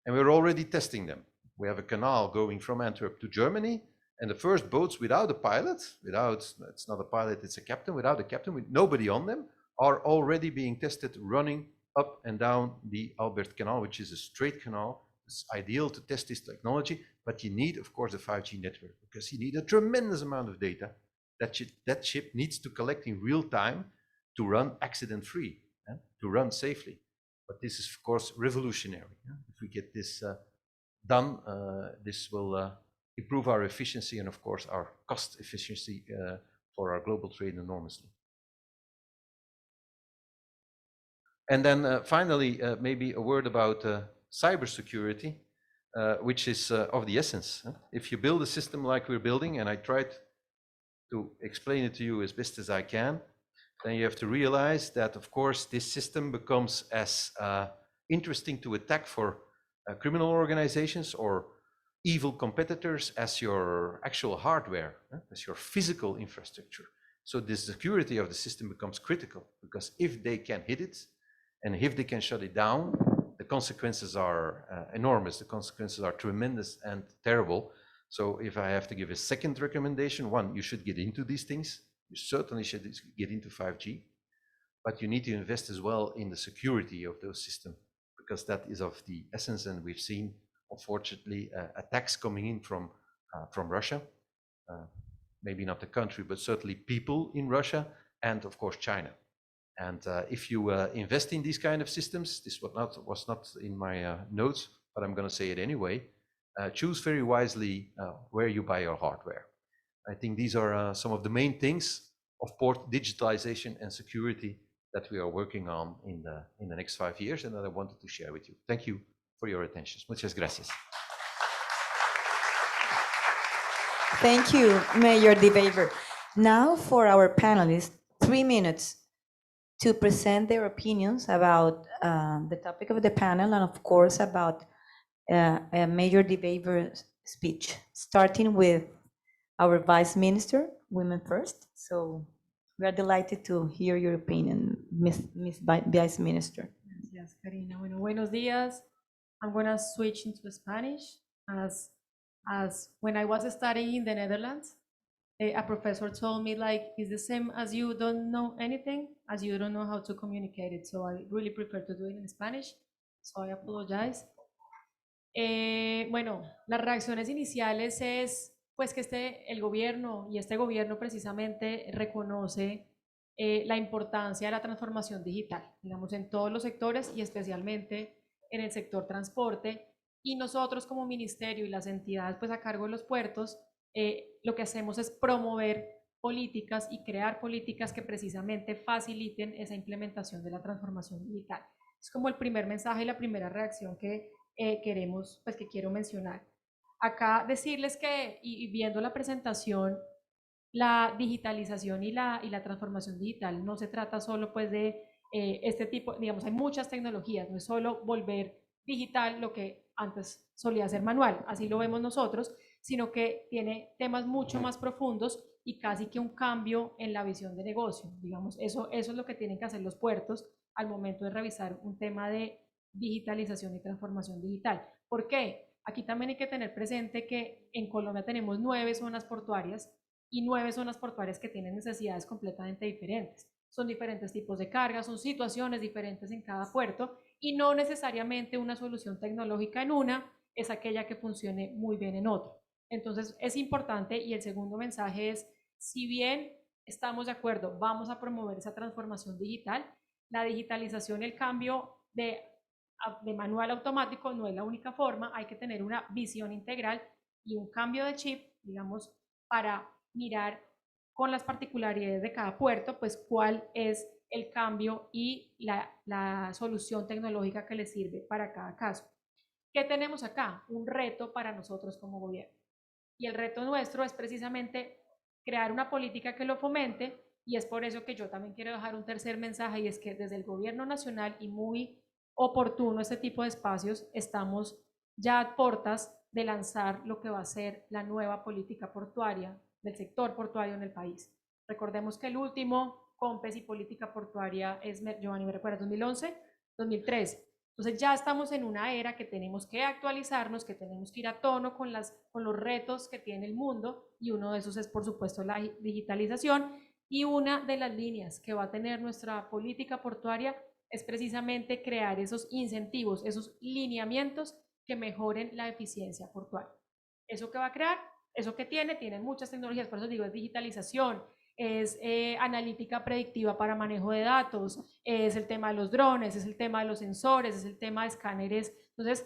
S15: And we're already testing them. We have a canal going from Antwerp to Germany, and the first boats without a pilot, it's not a pilot, it's a captain, without a captain, with nobody on them, are already being tested running up and down the Albert Canal, which is a straight canal. It's ideal to test this technology, but you need, of course, a 5G network, because you need a tremendous amount of data that ship needs to collect in real time to run accident-free, to run safely. But this is, of course, revolutionary. If we get this done, this will improve our efficiency and, of course, our cost efficiency for our global trade enormously. And then finally, maybe a word about cybersecurity, which is of the essence. If you build a system like we're building, and I tried to explain it to you as best as I can, then you have to realize that, of course, this system becomes as interesting to attack for criminal organizations or evil competitors as your actual hardware, as your physical infrastructure. So the security of the system becomes critical, because if they can hit it and if they can shut it down, the consequences are enormous. The consequences are tremendous and terrible. So if I have to give a second recommendation, one, you should get into these things. You certainly should get into 5G, but you need to invest as well in the security of those systems, because that is of the essence. And we've seen, unfortunately, attacks coming in from Russia, maybe not the country, but certainly people in Russia, and of course China. And if you invest in these kind of systems, this was not in my notes, but I'm going to say it anyway, choose very wisely where you buy your hardware. I think these are some of the main things of port digitalization and security that we are working on in the next 5 years, and that I wanted to share with you. Thank you for your attention. Muchas gracias.
S4: Thank you, Mayor de Wever. Now for our panelists, 3 minutes to present their opinions about the topic of the panel, and of course about Mayor de Wever's speech, starting with our Vice Minister, Women First. So we are delighted to hear your opinion, Ms. Vice Minister.
S16: Gracias, Karina. Bueno, buenos días. I'm going to switch into Spanish. As when I was studying in the Netherlands, a professor told me, like, it's the same as you don't know anything, as you don't know how to communicate it. So I really prefer to do it in Spanish. So I apologize. Bueno, las reacciones iniciales es pues que el gobierno y este gobierno precisamente reconoce la importancia de la transformación digital, digamos, en todos los sectores y especialmente en el sector transporte. Y nosotros como ministerio y las entidades pues a cargo de los puertos, lo que hacemos es promover políticas y crear políticas que precisamente faciliten esa implementación de la transformación digital. Es como el primer mensaje y la primera reacción que queremos, pues que quiero mencionar. Acá decirles que, y viendo la presentación, la digitalización y la transformación digital no se trata solo pues de este tipo, digamos, hay muchas tecnologías, no es solo volver digital lo que antes solía ser manual, así lo vemos nosotros, sino que tiene temas mucho más profundos y casi que un cambio en la visión de negocio. Digamos, eso es lo que tienen que hacer los puertos al momento de revisar un tema de digitalización y transformación digital. ¿Por qué? Aquí también hay que tener presente que en Colombia tenemos 9 zonas portuarias y 9 zonas portuarias que tienen necesidades completamente diferentes. Son diferentes tipos de carga, son situaciones diferentes en cada puerto y no necesariamente una solución tecnológica en una es aquella que funcione muy bien en otro. Entonces es importante, y el segundo mensaje es, si bien estamos de acuerdo, vamos a promover esa transformación digital, la digitalización y el cambio de manual a automático no es la única forma, hay que tener una visión integral y un cambio de chip, digamos, para mirar con las particularidades de cada puerto, pues cuál es el cambio y la solución tecnológica que le sirve para cada caso. ¿Qué tenemos acá? Un reto para nosotros como gobierno. Y el reto nuestro es precisamente crear una política que lo fomente, y es por eso que yo también quiero dejar un tercer mensaje, y es que desde el gobierno nacional, y muy oportuno este tipo de espacios, estamos ya a puertas de lanzar lo que va a ser la nueva política portuaria del sector portuario en el país. Recordemos que el último COMPES y política portuaria es, Giovanni, ¿me recuerdas? 2011, 2013. Entonces ya estamos en una era que tenemos que actualizarnos, que tenemos que ir a tono con los retos que tiene el mundo, y uno de esos es por supuesto la digitalización, y una de las líneas que va a tener nuestra política portuaria es precisamente crear esos incentivos, esos lineamientos que mejoren la eficiencia portuaria. ¿Eso que va a crear? Eso que tiene muchas tecnologías, por eso digo, es digitalización, es analítica predictiva para manejo de datos, es el tema de los drones, es el tema de los sensores, es el tema de escáneres. Entonces,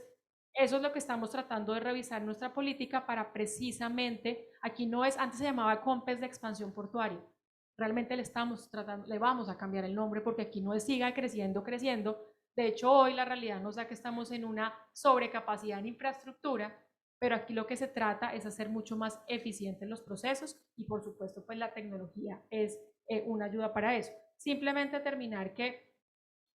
S16: eso es lo que estamos tratando de revisar nuestra política para precisamente, aquí no es, antes se llamaba COMPES de expansión portuaria. Realmente le estamos tratando, le vamos a cambiar el nombre porque aquí no es siga creciendo, creciendo. De hecho, hoy la realidad nos da que estamos en una sobrecapacidad en infraestructura, pero aquí lo que se trata es hacer mucho más eficientes los procesos y por supuesto pues la tecnología es una ayuda para eso. Simplemente terminar que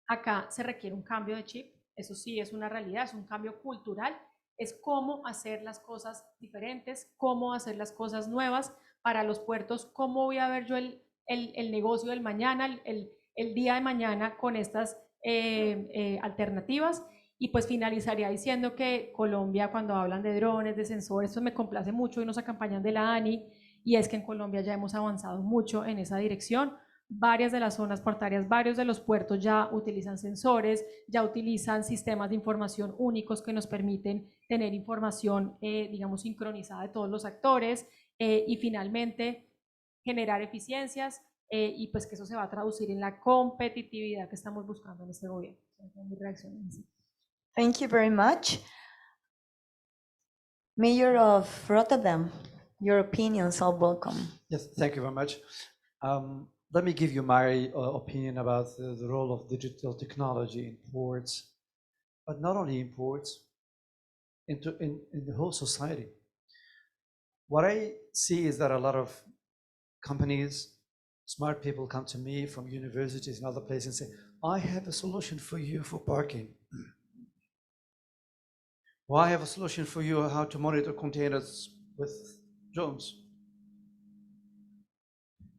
S16: acá se requiere un cambio de chip, eso sí es una realidad, es un cambio cultural, es cómo hacer las cosas diferentes, cómo hacer las cosas nuevas para los puertos, cómo voy a ver yo el negocio del mañana, el día de mañana con estas alternativas. Y pues finalizaría diciendo que Colombia, cuando hablan de drones, de sensores, eso me complace mucho y nos acompañan de la ANI, y es que en Colombia ya hemos avanzado mucho en esa dirección. Varias de las zonas portuarias, varios de los puertos ya utilizan sensores, ya utilizan sistemas de información únicos que nos permiten tener información, digamos, sincronizada de todos los actores y finalmente generar eficiencias y pues que eso se va a traducir en la competitividad que estamos buscando en este gobierno. Mi reacción es así.
S4: Thank you very much. Mayor of Rotterdam, your opinions are welcome.
S5: Yes, thank you very much. Let me give you my opinion about the role of digital technology in ports, but not only in ports, in the whole society. What I see is that a lot of companies, smart people come to me from universities and other places and say, I have a solution for you for parking. Well, I have a solution for you how to monitor containers with drones.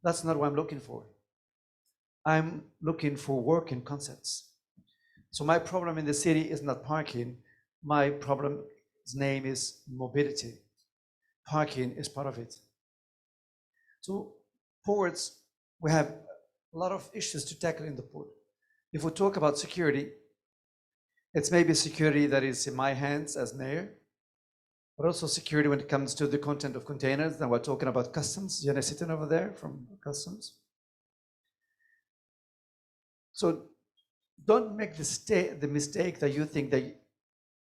S5: That's not what I'm looking for. I'm looking for working concepts. So my problem in the city is not parking. My problem's name is mobility. Parking is part of it. So ports, we have a lot of issues to tackle in the port. If we talk about security, it's maybe security that is in my hands as mayor, but also security when it comes to the content of containers. Then we're talking about customs. Jenna sitting over there from customs. So don't make the mistake that you think that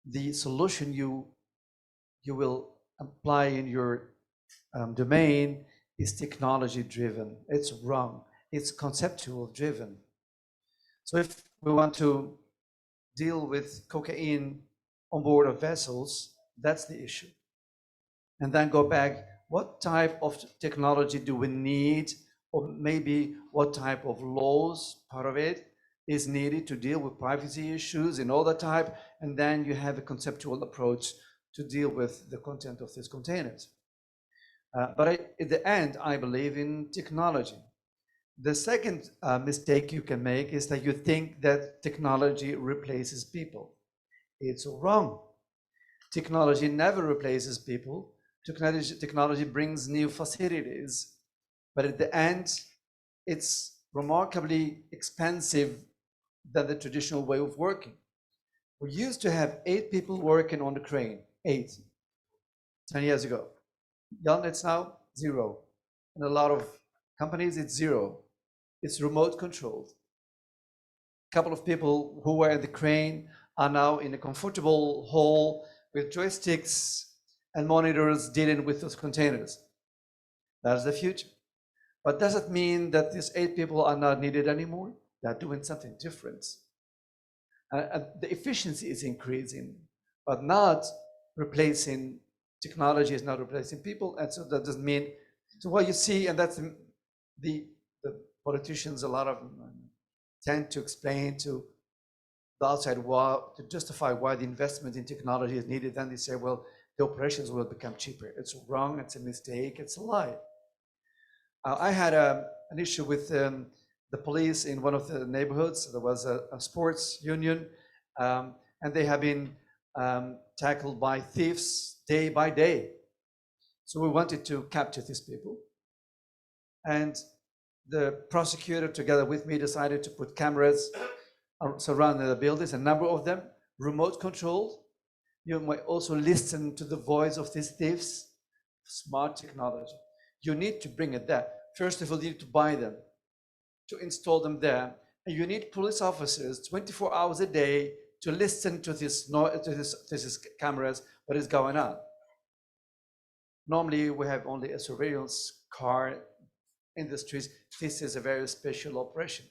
S5: the solution you will apply in your domain is technology driven. It's wrong. It's conceptual driven. So if we want to deal with cocaine on board of vessels, that's the issue. And then go back, what type of technology do we need? Or maybe what type of laws, part of it, is needed to deal with privacy issues and all that type. And then you have a conceptual approach to deal with the content of these containers. But at the end, I believe in technology. The second mistake you can make is that you think that technology replaces people. It's wrong. Technology never replaces people. Technology brings new facilities, but at the end, it's remarkably expensive than the traditional way of working. We used to have 8 people working on the crane, 8, 10 years ago. It's now 0. In a lot of companies, it's 0. It's remote controlled. A couple of people who were in the crane are now in a comfortable hall with joysticks and monitors dealing with those containers. That's the future. But does it mean that these 8 people are not needed anymore? They're doing something different. The efficiency is increasing, but not replacing. Technology is not replacing people, and so that doesn't mean. So what you see, and that's the politicians, a lot of them tend to explain to the outside world to justify why the investment in technology is needed. Then they say, well, the operations will become cheaper. It's wrong. It's a mistake. It's a lie. I had an issue with the police in one of the neighborhoods. There was a sports union, and they have been tackled by thieves day by day. So we wanted to capture these people. And the prosecutor, together with me, decided to put cameras surrounding the buildings, a number of them, remote controlled. You might also listen to the voice of these thieves. Smart technology. You need to bring it there. First of all, you need to buy them, to install them there. And you need police officers 24 hours a day to listen to this cameras, what is going on. Normally, we have only a surveillance car industries, this is a very special operation.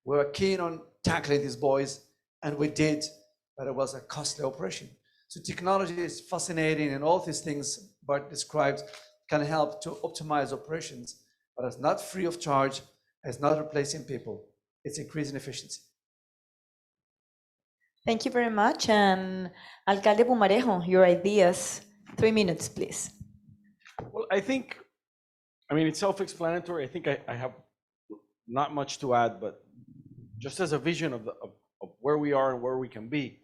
S5: We were keen on tackling these boys, and we did, but it was a costly operation. So technology is fascinating, and all these things Bart described can help to optimize operations, but it's not free of charge, it's not replacing people, it's increasing efficiency.
S4: Thank you very much. And Alcalde Pumarejo, your ideas. 3 minutes, please.
S17: Well, I mean, it's self-explanatory. I think I have not much to add, but just as a vision of where we are and where we can be,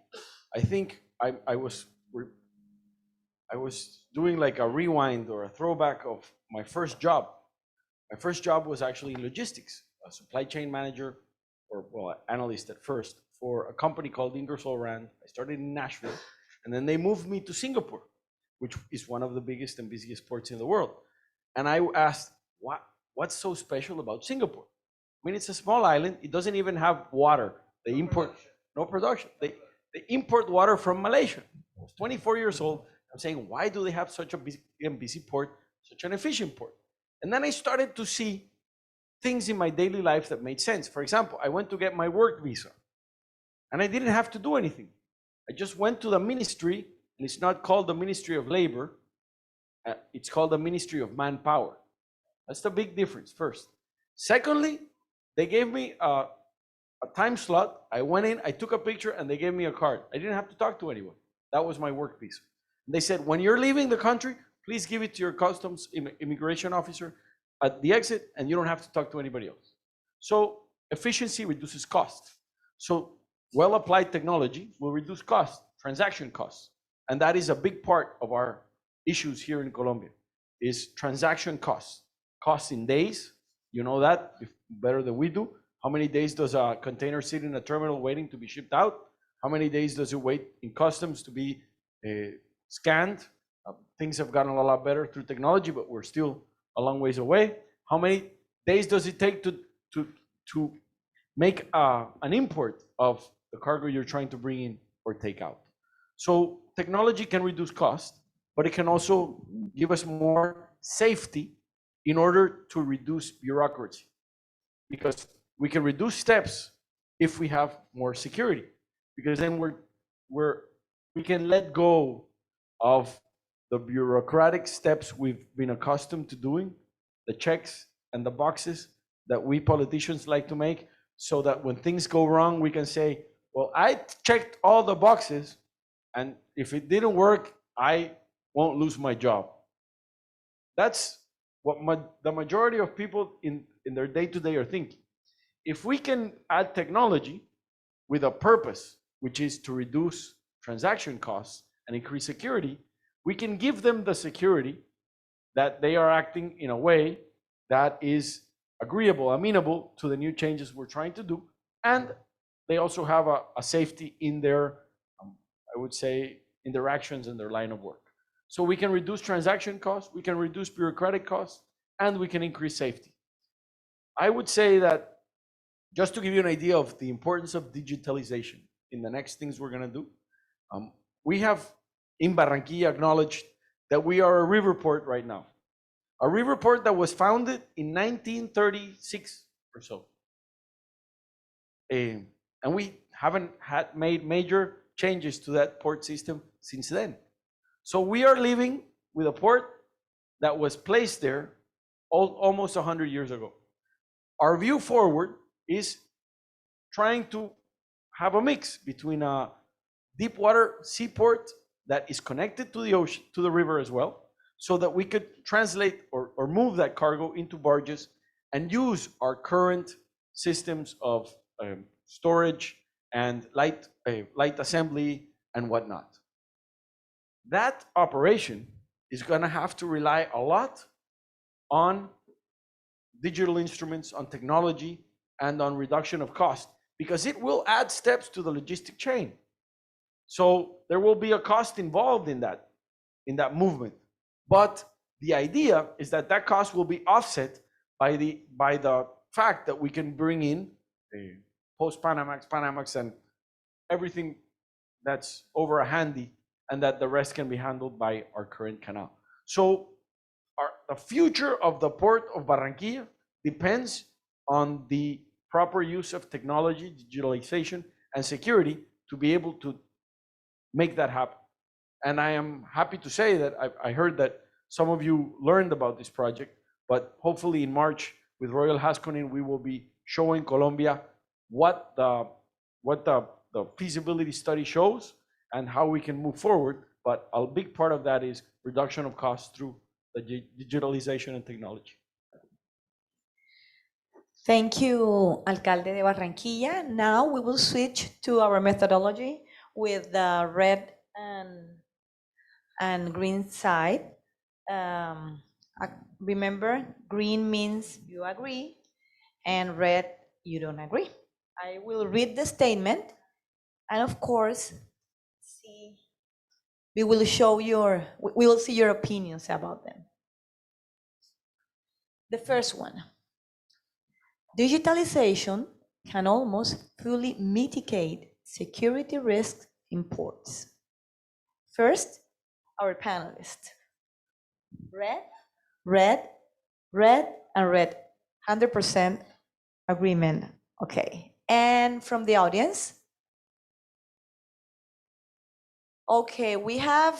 S17: I think I was doing like a rewind or a throwback of my first job. My first job was actually in logistics, a supply chain manager, or well, analyst at first, for a company called Ingersoll Rand. I started in Nashville, and then they moved me to Singapore, which is one of the biggest and busiest ports in the world. And I asked, what's so special about Singapore? I mean, it's a small island. It doesn't even have water. They import, no production. They import water from Malaysia. I was 24 years old. I'm saying, why do they have such a busy port, such an efficient port? And then I started to see things in my daily life that made sense. For example, I went to get my work visa, and I didn't have to do anything. I just went to the ministry, and it's not called the Ministry of Labor. It's called the Ministry of Manpower. That's the big difference, first. Secondly, they gave me a time slot. I went in, I took a picture, and they gave me a card. I didn't have to talk to anyone. That was my work visa. They said, when you're leaving the country, please give it to your customs immigration officer at the exit, and you don't have to talk to anybody else. So efficiency reduces cost. So well-applied technology will reduce cost, transaction costs. And that is a big part of our issues here in Colombia, is transaction costs. Costs in days, you know that better than we do. How many days does a container sit in a terminal waiting to be shipped out? How many days does it wait in customs to be scanned? Things have gotten a lot better through technology, but we're still a long ways away. How many days does it take to make an import of the cargo you're trying to bring in or take out? So technology can reduce cost, but it can also give us more safety in order to reduce bureaucracy, because we can reduce steps if we have more security, because then we can let go of the bureaucratic steps we've been accustomed to doing, the checks and the boxes that we politicians like to make, so that when things go wrong, we can say, well, I checked all the boxes, and if it didn't work, I won't lose my job. That's what the majority of people in their day-to-day are thinking. If we can add technology with a purpose, which is to reduce transaction costs and increase security, we can give them the security that they are acting in a way that is agreeable, amenable to the new changes we're trying to do, and they also have a safety in their, I would say, in their actions and their line of work. So we can reduce transaction costs, we can reduce bureaucratic costs, and we can increase safety. I would say that, just to give you an idea of the importance of digitalization in the next things we're going to do, we have in Barranquilla acknowledged that we are a river port right now. A river port that was founded in 1936 or so. And we haven't made major changes to that port system since then. So we are living with a port that was placed there almost 100 years ago. Our view forward is trying to have a mix between a deep water seaport that is connected to the ocean, to the river as well, so that we could translate or move that cargo into barges and use our current systems of storage and light assembly and whatnot. That operation is going to have to rely a lot on digital instruments, on technology, and on reduction of cost, because it will add steps to the logistic chain. So there will be a cost involved in that movement. But the idea is that that cost will be offset by the fact that we can bring in post-Panamax, and everything that's over a handy, and that the rest can be handled by our current canal. So the future of the port of Barranquilla depends on the proper use of technology, digitalization, and security to be able to make that happen. And I am happy to say that I heard that some of you learned about this project, but hopefully in March with Royal Haskonin, we will be showing Colombia what the feasibility study shows and how we can move forward. But a big part of that is reduction of costs through the digitalization and technology.
S4: Thank you, Alcalde de Barranquilla. Now we will switch to our methodology with the red and green side. Remember, green means you agree, and red, you don't agree. I will read the statement, and of course, we will see your opinions about them. The first one. Digitalization can almost fully mitigate security risks in ports. First, our panelists. Red, red, red, and red. 100% agreement. Okay. And from the audience? Okay, we have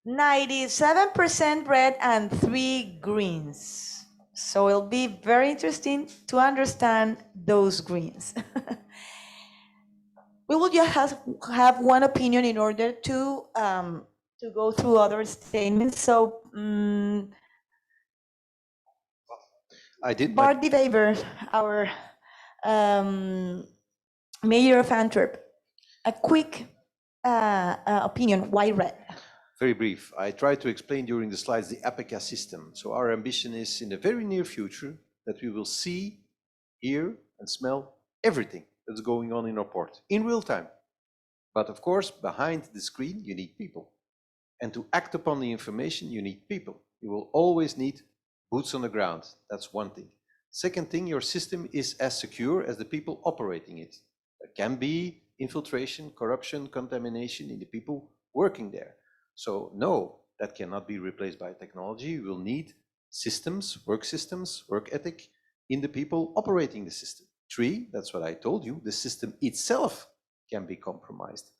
S4: 97% red and 3 greens. So it'll be very interesting to understand those greens. We will just have one opinion in order to go through other statements. So Bart de Wever, our mayor of Antwerp, a quick opinion, why red?
S6: Very brief. I tried to explain during the slides the APICA system. So our ambition is in the very near future that we will see, hear, and smell everything that's going on in our port in real time. But of course, behind the screen, you need people. And to act upon the information, you need people. You will always need boots on the ground. That's one thing. Second thing, your system is as secure as the people operating it. There can be infiltration, corruption, contamination in the people working there. So no, that cannot be replaced by technology. You will need systems, work ethic in the people operating the system. 3, that's what I told you, the system itself can be compromised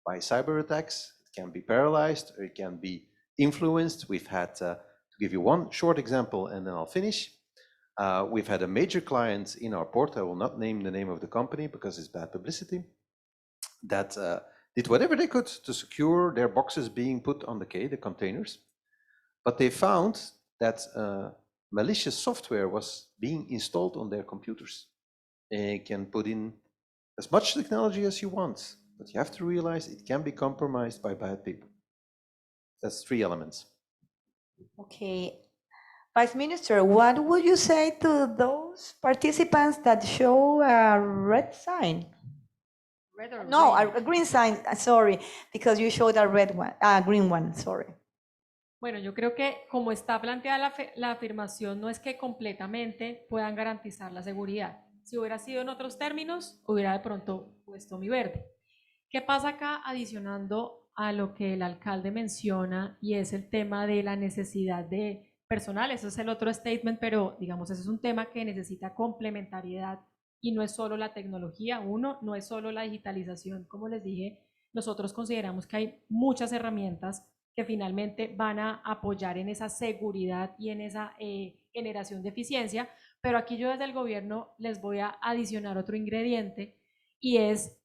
S6: by cyber attacks. It can be paralyzed or it can be influenced. We've had, to give you one short example and then I'll finish. We've had a major client in our port, I will not name the name of the company because it's bad publicity, that did whatever they could to secure their boxes being put on the quay, the containers. But they found that malicious software was being installed on their computers. And you can put in as much technology as you want, but you have to realize it can be compromised by bad people. That's 3 elements.
S4: Okay. Vice Minister, what would you say to those participants that show a red sign?
S16: Red or
S4: no,
S16: green?
S4: a green sign, sorry, because you showed a red one, green one, sorry.
S16: Bueno, yo creo que como está planteada la afirmación, no es que completamente puedan garantizar la seguridad. Si hubiera sido en otros términos, hubiera de pronto puesto mi verde. ¿Qué pasa acá adicionando a lo que el alcalde menciona y es el tema de la necesidad de personal? Ese es el otro statement, pero digamos, ese es un tema que necesita complementariedad y no es solo la tecnología, no es solo la digitalización. Como les dije, nosotros consideramos que hay muchas herramientas que finalmente van a apoyar en esa seguridad y en esa generación de eficiencia, pero aquí yo desde el gobierno les voy a adicionar otro ingrediente y es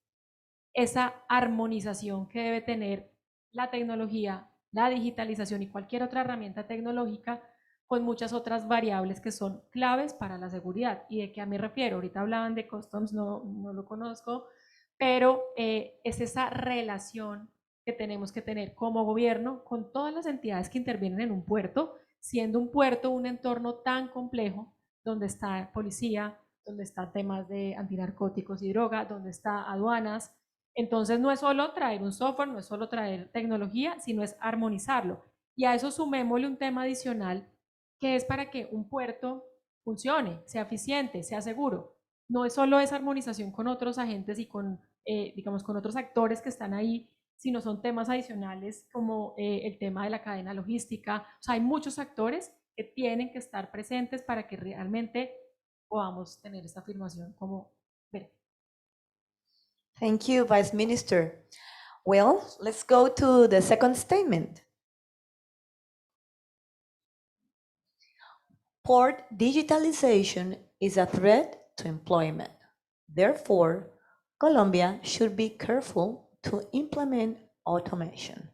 S16: esa armonización que debe tener la tecnología, la digitalización y cualquier otra herramienta tecnológica con muchas otras variables que son claves para la seguridad. ¿Y de qué me refiero? Ahorita hablaban de customs, no lo conozco, pero es esa relación que tenemos que tener como gobierno con todas las entidades que intervienen en un puerto, siendo un puerto un entorno tan complejo, donde está policía, donde están temas de antinarcóticos y droga, donde está aduanas. Entonces no es solo traer un software, no es solo traer tecnología, sino es armonizarlo. Y a eso sumémosle un tema adicional, que es para que un puerto funcione, sea eficiente, sea seguro. No es solo esa armonización con otros agentes y con, digamos, con otros actores que están ahí, sino son temas adicionales como el tema de la cadena logística. O sea, hay muchos actores que tienen que estar presentes para que realmente podamos tener esta afirmación como ver.
S4: Thank you, Vice Minister. Well, let's go to the second statement. Port digitalization is a threat to employment. Therefore, Colombia should be careful to implement automation.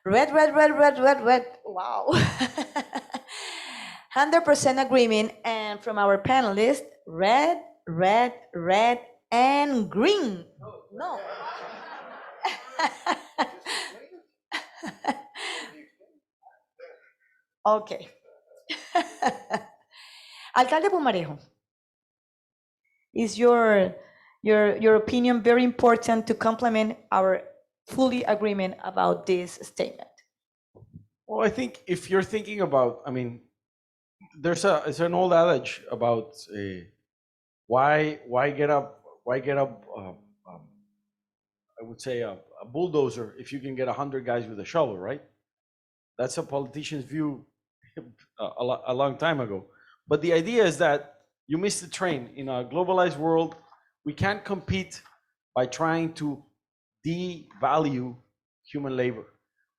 S4: Red, red, red, red, red, red. Wow. 100% agreement. And from our panelists, red, red, red, and green. No. Okay. Alcalde Pumarejo, is your opinion very important to complement our fully agreement about this statement?
S17: Well, I think if you're thinking about, I mean, it's an old adage about why get up, I would say a bulldozer if you can get 100 guys with a shovel, right? That's a politician's view a long time ago. But the idea is that you missed the train. In a globalized world, we can't compete by trying to devalue human labor.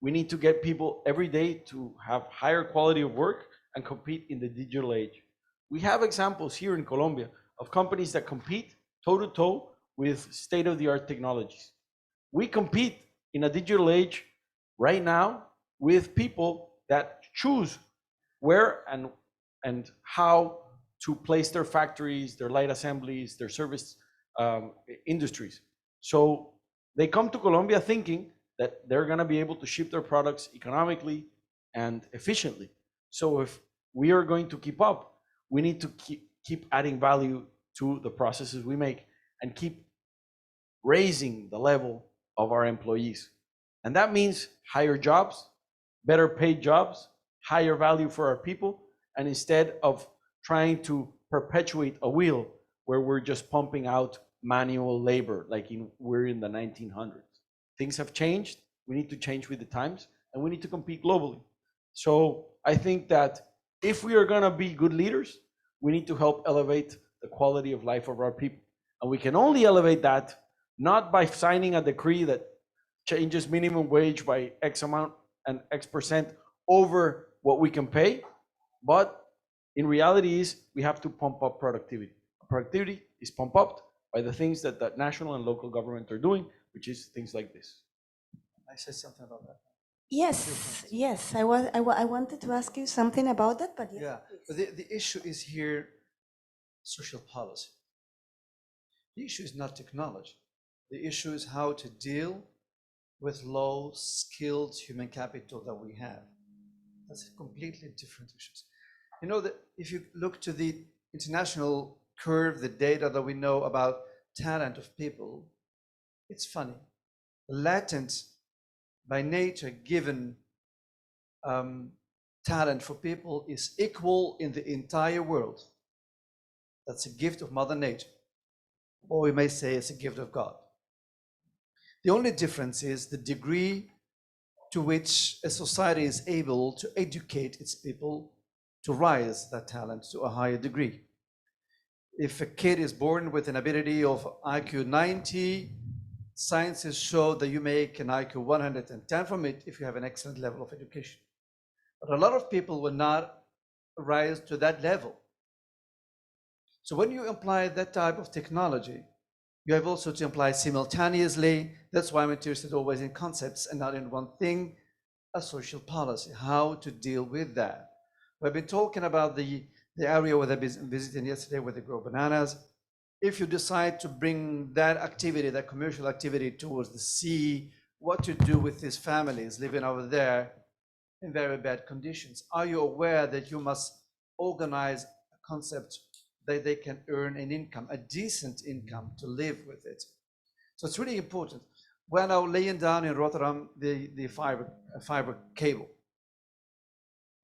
S17: We need to get people every day to have higher quality of work and compete in the digital age. We have examples here in Colombia of companies that compete toe-to-toe with state-of-the-art technologies. We compete in a digital age right now with people that choose where and how to place their factories, their light assemblies, their service industries. So they come to Colombia thinking that they're going to be able to ship their products economically and efficiently. So if we are going to keep up, we need to keep adding value to the processes we make and keep raising the level of our employees. And that means higher jobs, better paid jobs, higher value for our people, and instead of trying to perpetuate a wheel where we're just pumping out manual labor like we're in the 1900s. Things have changed. We need to change with the times, and we need to compete globally. So I think that if we are going to be good leaders, we need to help elevate the quality of life of our people. And we can only elevate that not by signing a decree that changes minimum wage by X amount and X percent over what we can pay, but in reality is we have to pump up productivity. Productivity is pumped up by the things that the national and local government are doing, which is things like this.
S5: I said something about that.
S4: Yes, yes. I wanted to ask you something about that, but yes,
S5: yeah. But the issue is here social policy. The issue is not technology. The issue is how to deal with low skilled human capital that we have. That's completely different issues. You know that if you look to the international curve, the data that we know about talent of people, it's funny. Latent, by nature, given talent for people is equal in the entire world. That's a gift of Mother Nature. Or we may say it's a gift of God. The only difference is the degree to which a society is able to educate its people to rise that talent to a higher degree. If a kid is born with an ability of IQ 90, sciences show that you make an IQ 110 from it if you have an excellent level of education. But a lot of people will not rise to that level. So when you apply that type of technology, you have also to apply simultaneously. That's why I'm interested always in concepts and not in one thing, a social policy, how to deal with that. We've been talking about the area where I've been visiting yesterday where they grow bananas. If you decide to bring that activity, that commercial activity towards the sea, what to do with these families living over there in very bad conditions? Are you aware that you must organize a concept that they can earn an income, a decent income to live with it? So it's really important. We're now laying down in Rotterdam the fiber cable.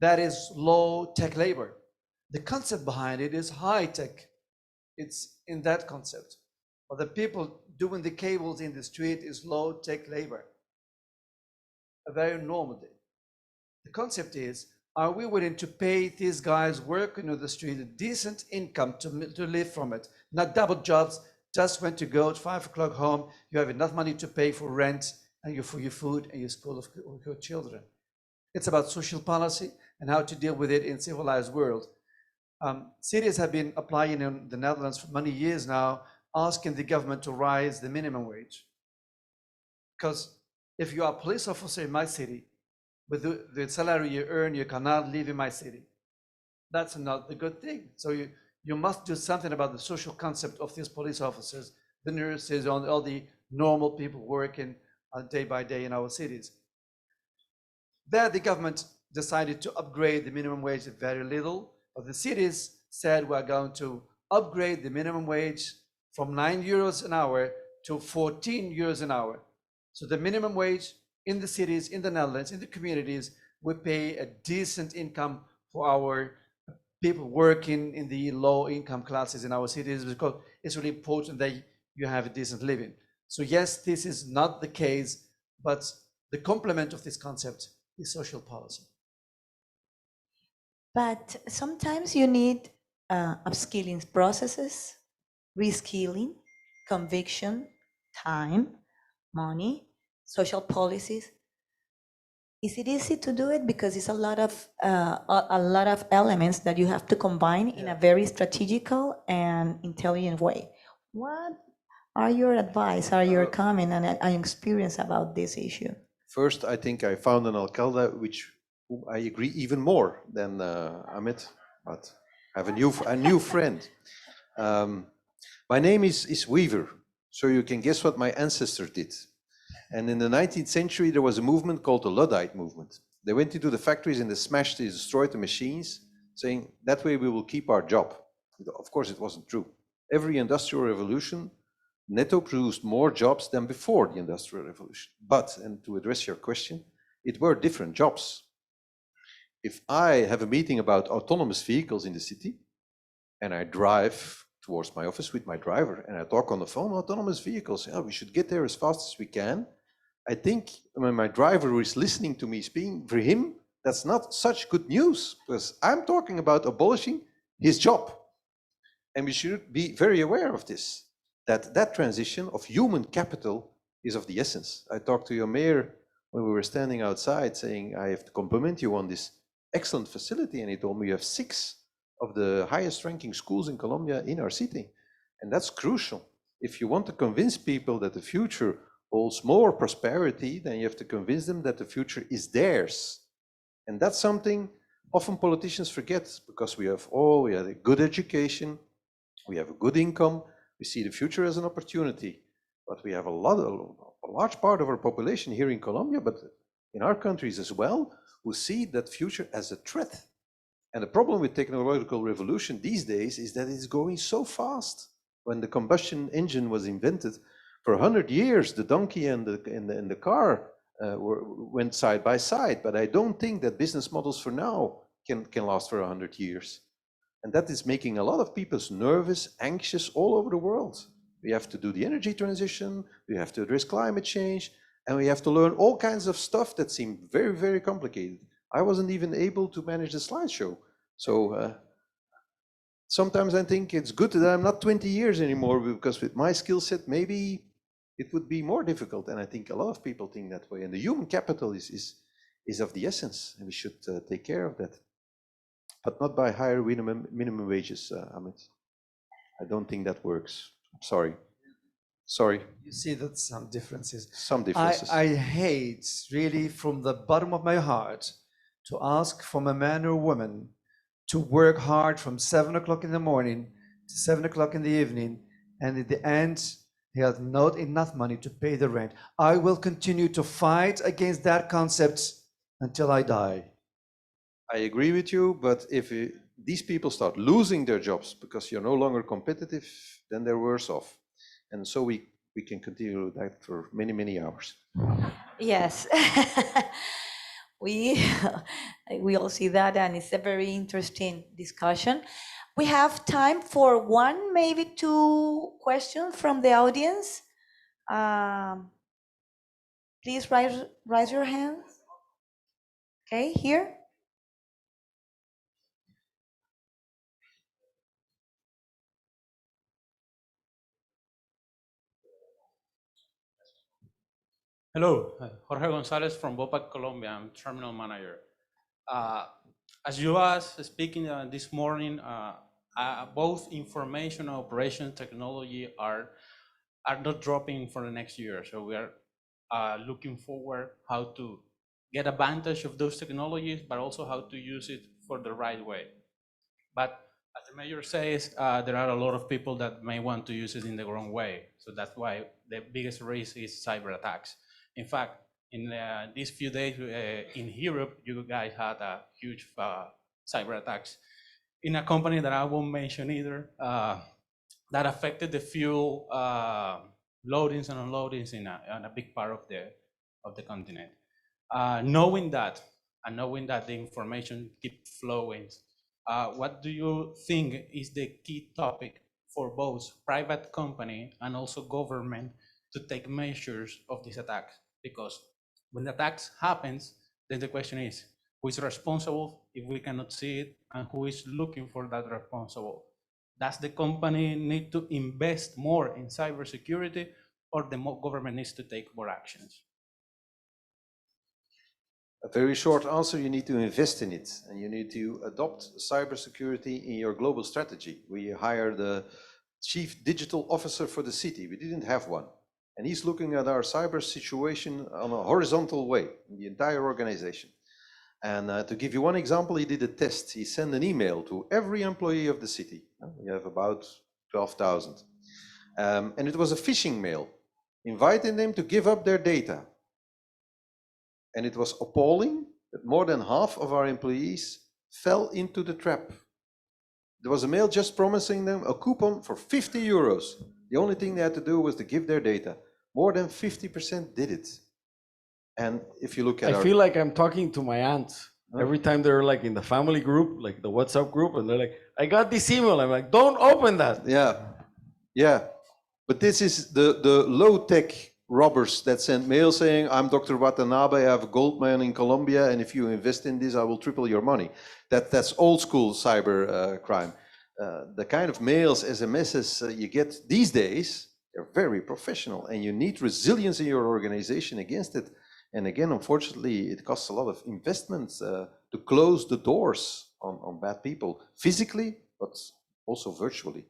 S5: That is low-tech labor. The concept behind it is high-tech. It's in that concept. But the people doing the cables in the street is low-tech labor. A very normal thing. The concept is are we willing to pay these guys working on the street a decent income to live from it? Not double jobs, just when to go at 5 o'clock home, you have enough money to pay for rent and for your food and your school of your children. It's about social policy and how to deal with it in civilized world. Cities have been applying in the Netherlands for many years now, asking the government to raise the minimum wage. Because if you are a police officer in my city, with the salary you earn, you cannot live in my city. That's not the good thing. So you must do something about the social concept of these police officers, the nurses, all the normal people working day by day in our cities. There, the government decided to upgrade the minimum wage very little, but the cities said we're going to upgrade the minimum wage from 9 euros an hour to 14 euros an hour. So the minimum wage in the cities, in the Netherlands, in the communities, we pay a decent income for our people working in the low income classes in our cities, because it's really important that you have a decent living. So yes, this is not the case, but the complement of this concept is social policy.
S4: But sometimes you need upskilling processes, reskilling, conviction, time, money, social policies. Is it easy to do it? Because it's a lot of elements that you have to combine in a very strategical and intelligent way. What are your advice, are your comment and experience about this issue?
S15: First, I think I found an alcalde whom I agree even more than Ahmed, but I have a new friend. My name is Wever, so you can guess what my ancestor did. And in the 19th century, there was a movement called the Luddite movement. They went into the factories and they destroyed the machines, saying that way we will keep our job. Of course, it wasn't true. Every industrial revolution netto produced more jobs than before the Industrial Revolution. But, and to address your question, it were different jobs. If I have a meeting about autonomous vehicles in the city, and I drive towards my office with my driver, and I talk on the phone, autonomous vehicles, we should get there as fast as we can. I think when my driver is listening to me speaking, for him, that's not such good news, because I'm talking about abolishing his job. And we should be very aware of this. That transition of human capital is of the essence. I talked to your mayor when we were standing outside saying, I have to compliment you on this excellent facility. And he told me you have 6 of the highest ranking schools in Colombia in our city. And that's crucial. If you want to convince people that the future holds more prosperity, then you have to convince them that the future is theirs. And that's something often politicians forget, because we have a good education, we have a good income, we see the future as an opportunity, but we have a large part of our population here in Colombia, but in our countries as well, who see that future as a threat. And the problem with technological revolution these days is that it's going so fast. When the combustion engine was invented, for 100 years, the donkey and the car went side by side, but I don't think that business models for now can last for 100 years. And that is making a lot of people nervous, anxious all over the world. We have to do the energy transition, we have to address climate change, and we have to learn all kinds of stuff that seem very, very complicated. I wasn't even able to manage the slideshow. So sometimes I think it's good that I'm not 20 years anymore, because with my skill set, maybe it would be more difficult. And I think a lot of people think that way. And the human capital is of the essence, and we should take care of that. But not by higher minimum wages, Ahmed. I don't think that works. Sorry.
S5: You see that some differences.
S15: Some differences.
S5: I hate, really, from the bottom of my heart, to ask from a man or woman to work hard from 7 o'clock in the morning to 7 o'clock in the evening, and at the end, he has not enough money to pay the rent. I will continue to fight against that concept until I die.
S15: I agree with you, but if these people start losing their jobs because you're no longer competitive, then they're worse off. And so we can continue that for many, many hours.
S4: Yes. We all see that, and it's a very interesting discussion. We have time for 1, maybe 2 questions from the audience. Please raise your hand. Okay, here.
S18: Hello, Jorge Gonzalez from Bopac, Colombia. I'm terminal manager. As you was speaking this morning, both information and operation technology are not dropping for the next year. So we are looking forward how to get advantage of those technologies, but also how to use it for the right way. But as the mayor says, there are a lot of people that may want to use it in the wrong way. So that's why the biggest risk is cyber attacks. In fact, in these few days in Europe, you guys had a huge cyber attacks in a company that I won't mention either, that affected the fuel loadings and unloadings in a big part of the continent. Knowing that, and knowing that the information keeps flowing, what do you think is the key topic for both private company and also government to take measures of these attacks? Because when the attacks happens, then the question is, who is responsible if we cannot see it, and who is looking for that responsible? Does the company need to invest more in cybersecurity, or the government needs to take more actions?
S15: A very short answer, you need to invest in it, and you need to adopt cybersecurity in your global strategy. We hired the chief digital officer for the city. We didn't have one. And he's looking at our cyber situation on a horizontal way in the entire organization. And to give you one example, he did a test. He sent an email to every employee of the city. We have about 12,000. And it was a phishing mail, inviting them to give up their data. And it was appalling that more than half of our employees fell into the trap. There was a mail just promising them a coupon for 50 euros. The only thing they had to do was to give their data. More than 50% did it. And if you look at
S17: I feel like I'm talking to my aunt. Every time they're like in the family group, like the WhatsApp group, and they're like, I got this email. I'm like, don't open that.
S15: Yeah, yeah. But this is the low-tech robbers that send mail saying, I'm Dr. Watanabe, I have a gold mine in Colombia, and if you invest in this, I will triple your money. That's old school cyber crime. The kind of mails, SMSs you get these days, they're very professional, and you need resilience in your organization against it. And again, unfortunately, it costs a lot of investments to close the doors on bad people, physically, but also virtually.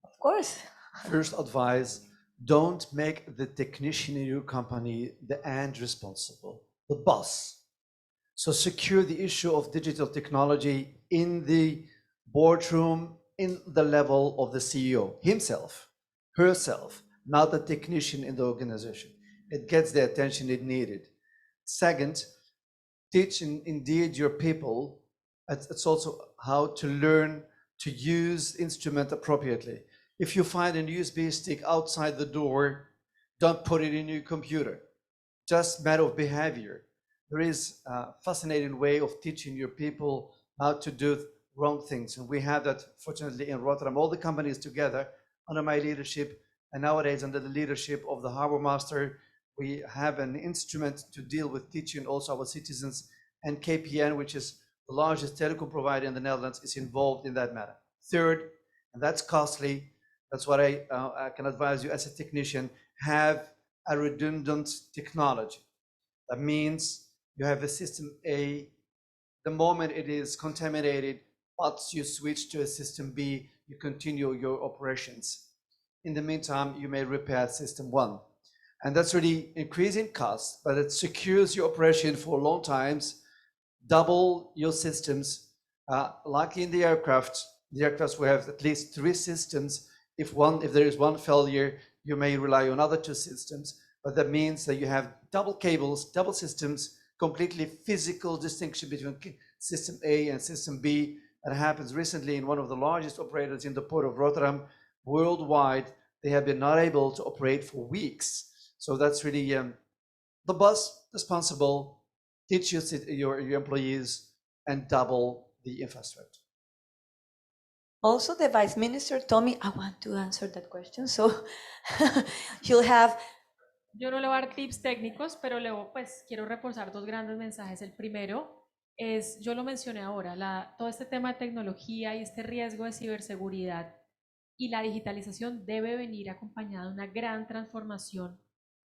S4: Of course.
S5: First advice, don't make the technician in your company the end responsible, the boss. So secure the issue of digital technology in the boardroom, in the level of the CEO, himself, herself, not the technician in the organization. It gets the attention it needed. Second, teach indeed your people. It's also how to learn to use instrument appropriately. If you find a USB stick outside the door, don't put it in your computer. Just matter of behavior. There is a fascinating way of teaching your people how to do wrong things. And we have that, fortunately, in Rotterdam, all the companies together under my leadership, and nowadays under the leadership of the harbor master, we have an instrument to deal with teaching also our citizens, and KPN, which is the largest telecom provider in the Netherlands, is involved in that matter. Third, and that's costly, that's what I can advise you as a technician, have a redundant technology. That means you have a system A, the moment it is contaminated, once you switch to a system B, you continue your operations. In the meantime, you may repair system 1. And that's really increasing costs, but it secures your operation for long times, double your systems. Like in the aircrafts will have at least 3 systems. If there is one failure, you may rely on other 2 systems, but that means that you have double cables, double systems, completely physical distinction between system A and system B. That happens recently in one of the largest operators in the port of Rotterdam. Worldwide, they have been not able to operate for weeks. So that's really the boss responsible, teach your employees, and double the infrastructure.
S4: Also, the Vice Minister told me I want to answer that question, so you'll have.
S16: Yo no le voy a dar tips técnicos, pero pues quiero reforzar 2 grandes mensajes. El primero es, yo lo mencioné ahora, todo este tema de tecnología y este riesgo de ciberseguridad y la digitalización debe venir acompañada de una gran transformación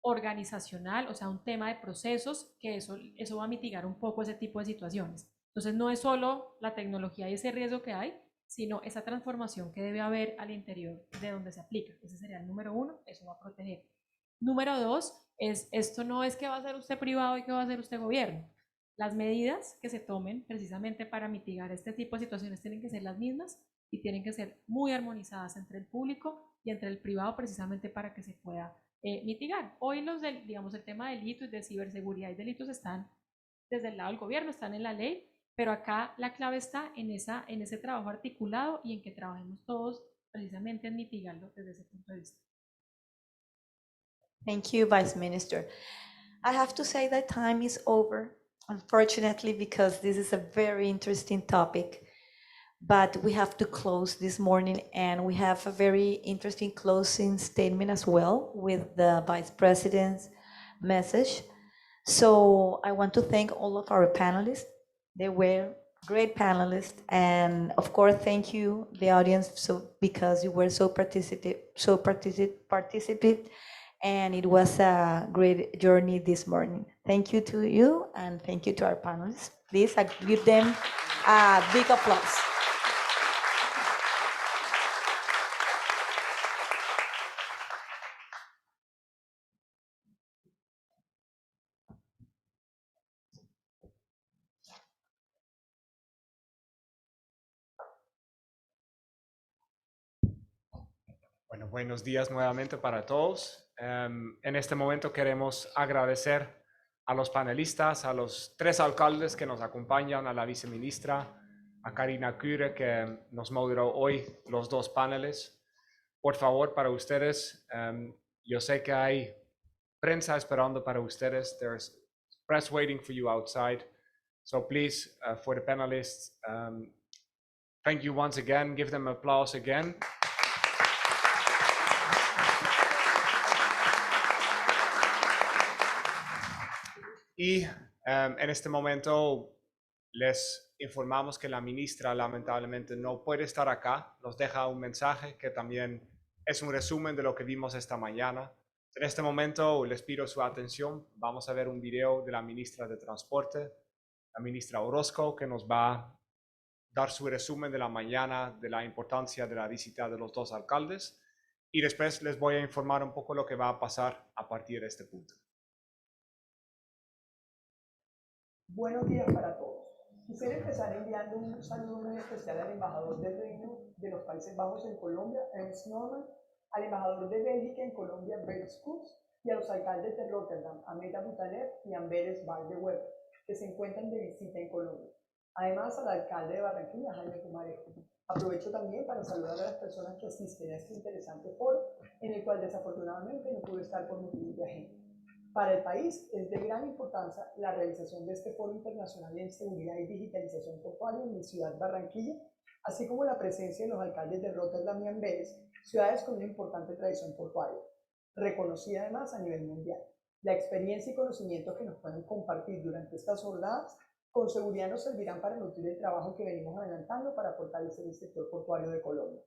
S16: organizacional, o sea, un tema de procesos, que eso va a mitigar un poco ese tipo de situaciones. Entonces, no es solo la tecnología y ese riesgo que hay, sino esa transformación que debe haber al interior de donde se aplica. Ese sería el número 1, eso va a proteger. Número 2, esto no es que va a ser usted privado y que va a ser usted gobierno. Las medidas que se tomen precisamente para mitigar este tipo de situaciones tienen que ser las mismas y tienen que ser muy armonizadas entre el público y entre el privado, precisamente para que se pueda mitigar. Hoy digamos, el tema de delitos, de ciberseguridad y delitos están desde el lado del gobierno, están en la ley, pero acá la clave está en ese trabajo articulado y en que trabajemos todos precisamente en mitigarlo desde ese punto de vista.
S4: Thank you, Vice Minister. I have to say that time is over, unfortunately, because this is a very interesting topic. But we have to close this morning, and we have a very interesting closing statement as well with the Vice President's message. So I want to thank all of our panelists. They were great panelists, and of course, thank you, the audience, because you were so participative, and it was a great journey this morning. Thank you to you, and thank you to our panelists. Please give them a big applause.
S19: Bueno, buenos días nuevamente para todos. En este momento queremos agradecer a los panelistas, a los 3 alcaldes que nos acompañan, a la viceministra, a Karina Küre, que nos moderó hoy los 2 paneles. Por favor, para ustedes, yo sé que hay prensa esperando para ustedes. There's press waiting for you outside. So please, for the panelists, thank you once again. Give them applause again. Y en este momento les informamos que la ministra lamentablemente no puede estar acá. Nos deja un mensaje que también es un resumen de lo que vimos esta mañana. En este momento les pido su atención. Vamos a ver un video de la ministra de Transporte, la ministra Orozco, que nos va a dar su resumen de la mañana de la importancia de la visita de los 2 alcaldes. Y después les voy a informar un poco lo que va a pasar a partir de este punto.
S20: Buenos días para todos. Quisiera empezar enviando un saludo muy especial al embajador del Reino de los Países Bajos en Colombia, Ahmed, al embajador de Bélgica en Colombia, Bart, y a los alcaldes de Róterdam, Ahmed, Aboutaleb y Bart de Wever, que se encuentran de visita en Colombia. Además, al alcalde de Barranquilla, Ahmed. Aprovecho también para saludar a las personas que asisten a este interesante foro, en el cual desafortunadamente no pude estar por motivos de agenda. Para el país es de gran importancia la realización de este Foro Internacional en Seguridad y Digitalización Portuaria en mi ciudad Barranquilla, así como la presencia de los alcaldes de Róterdam y Amberes, ciudades con una importante tradición portuaria, reconocida además a nivel mundial. La experiencia y conocimientos que nos pueden compartir durante estas jornadas con seguridad nos servirán para nutrir el trabajo que venimos adelantando para fortalecer el sector portuario de Colombia.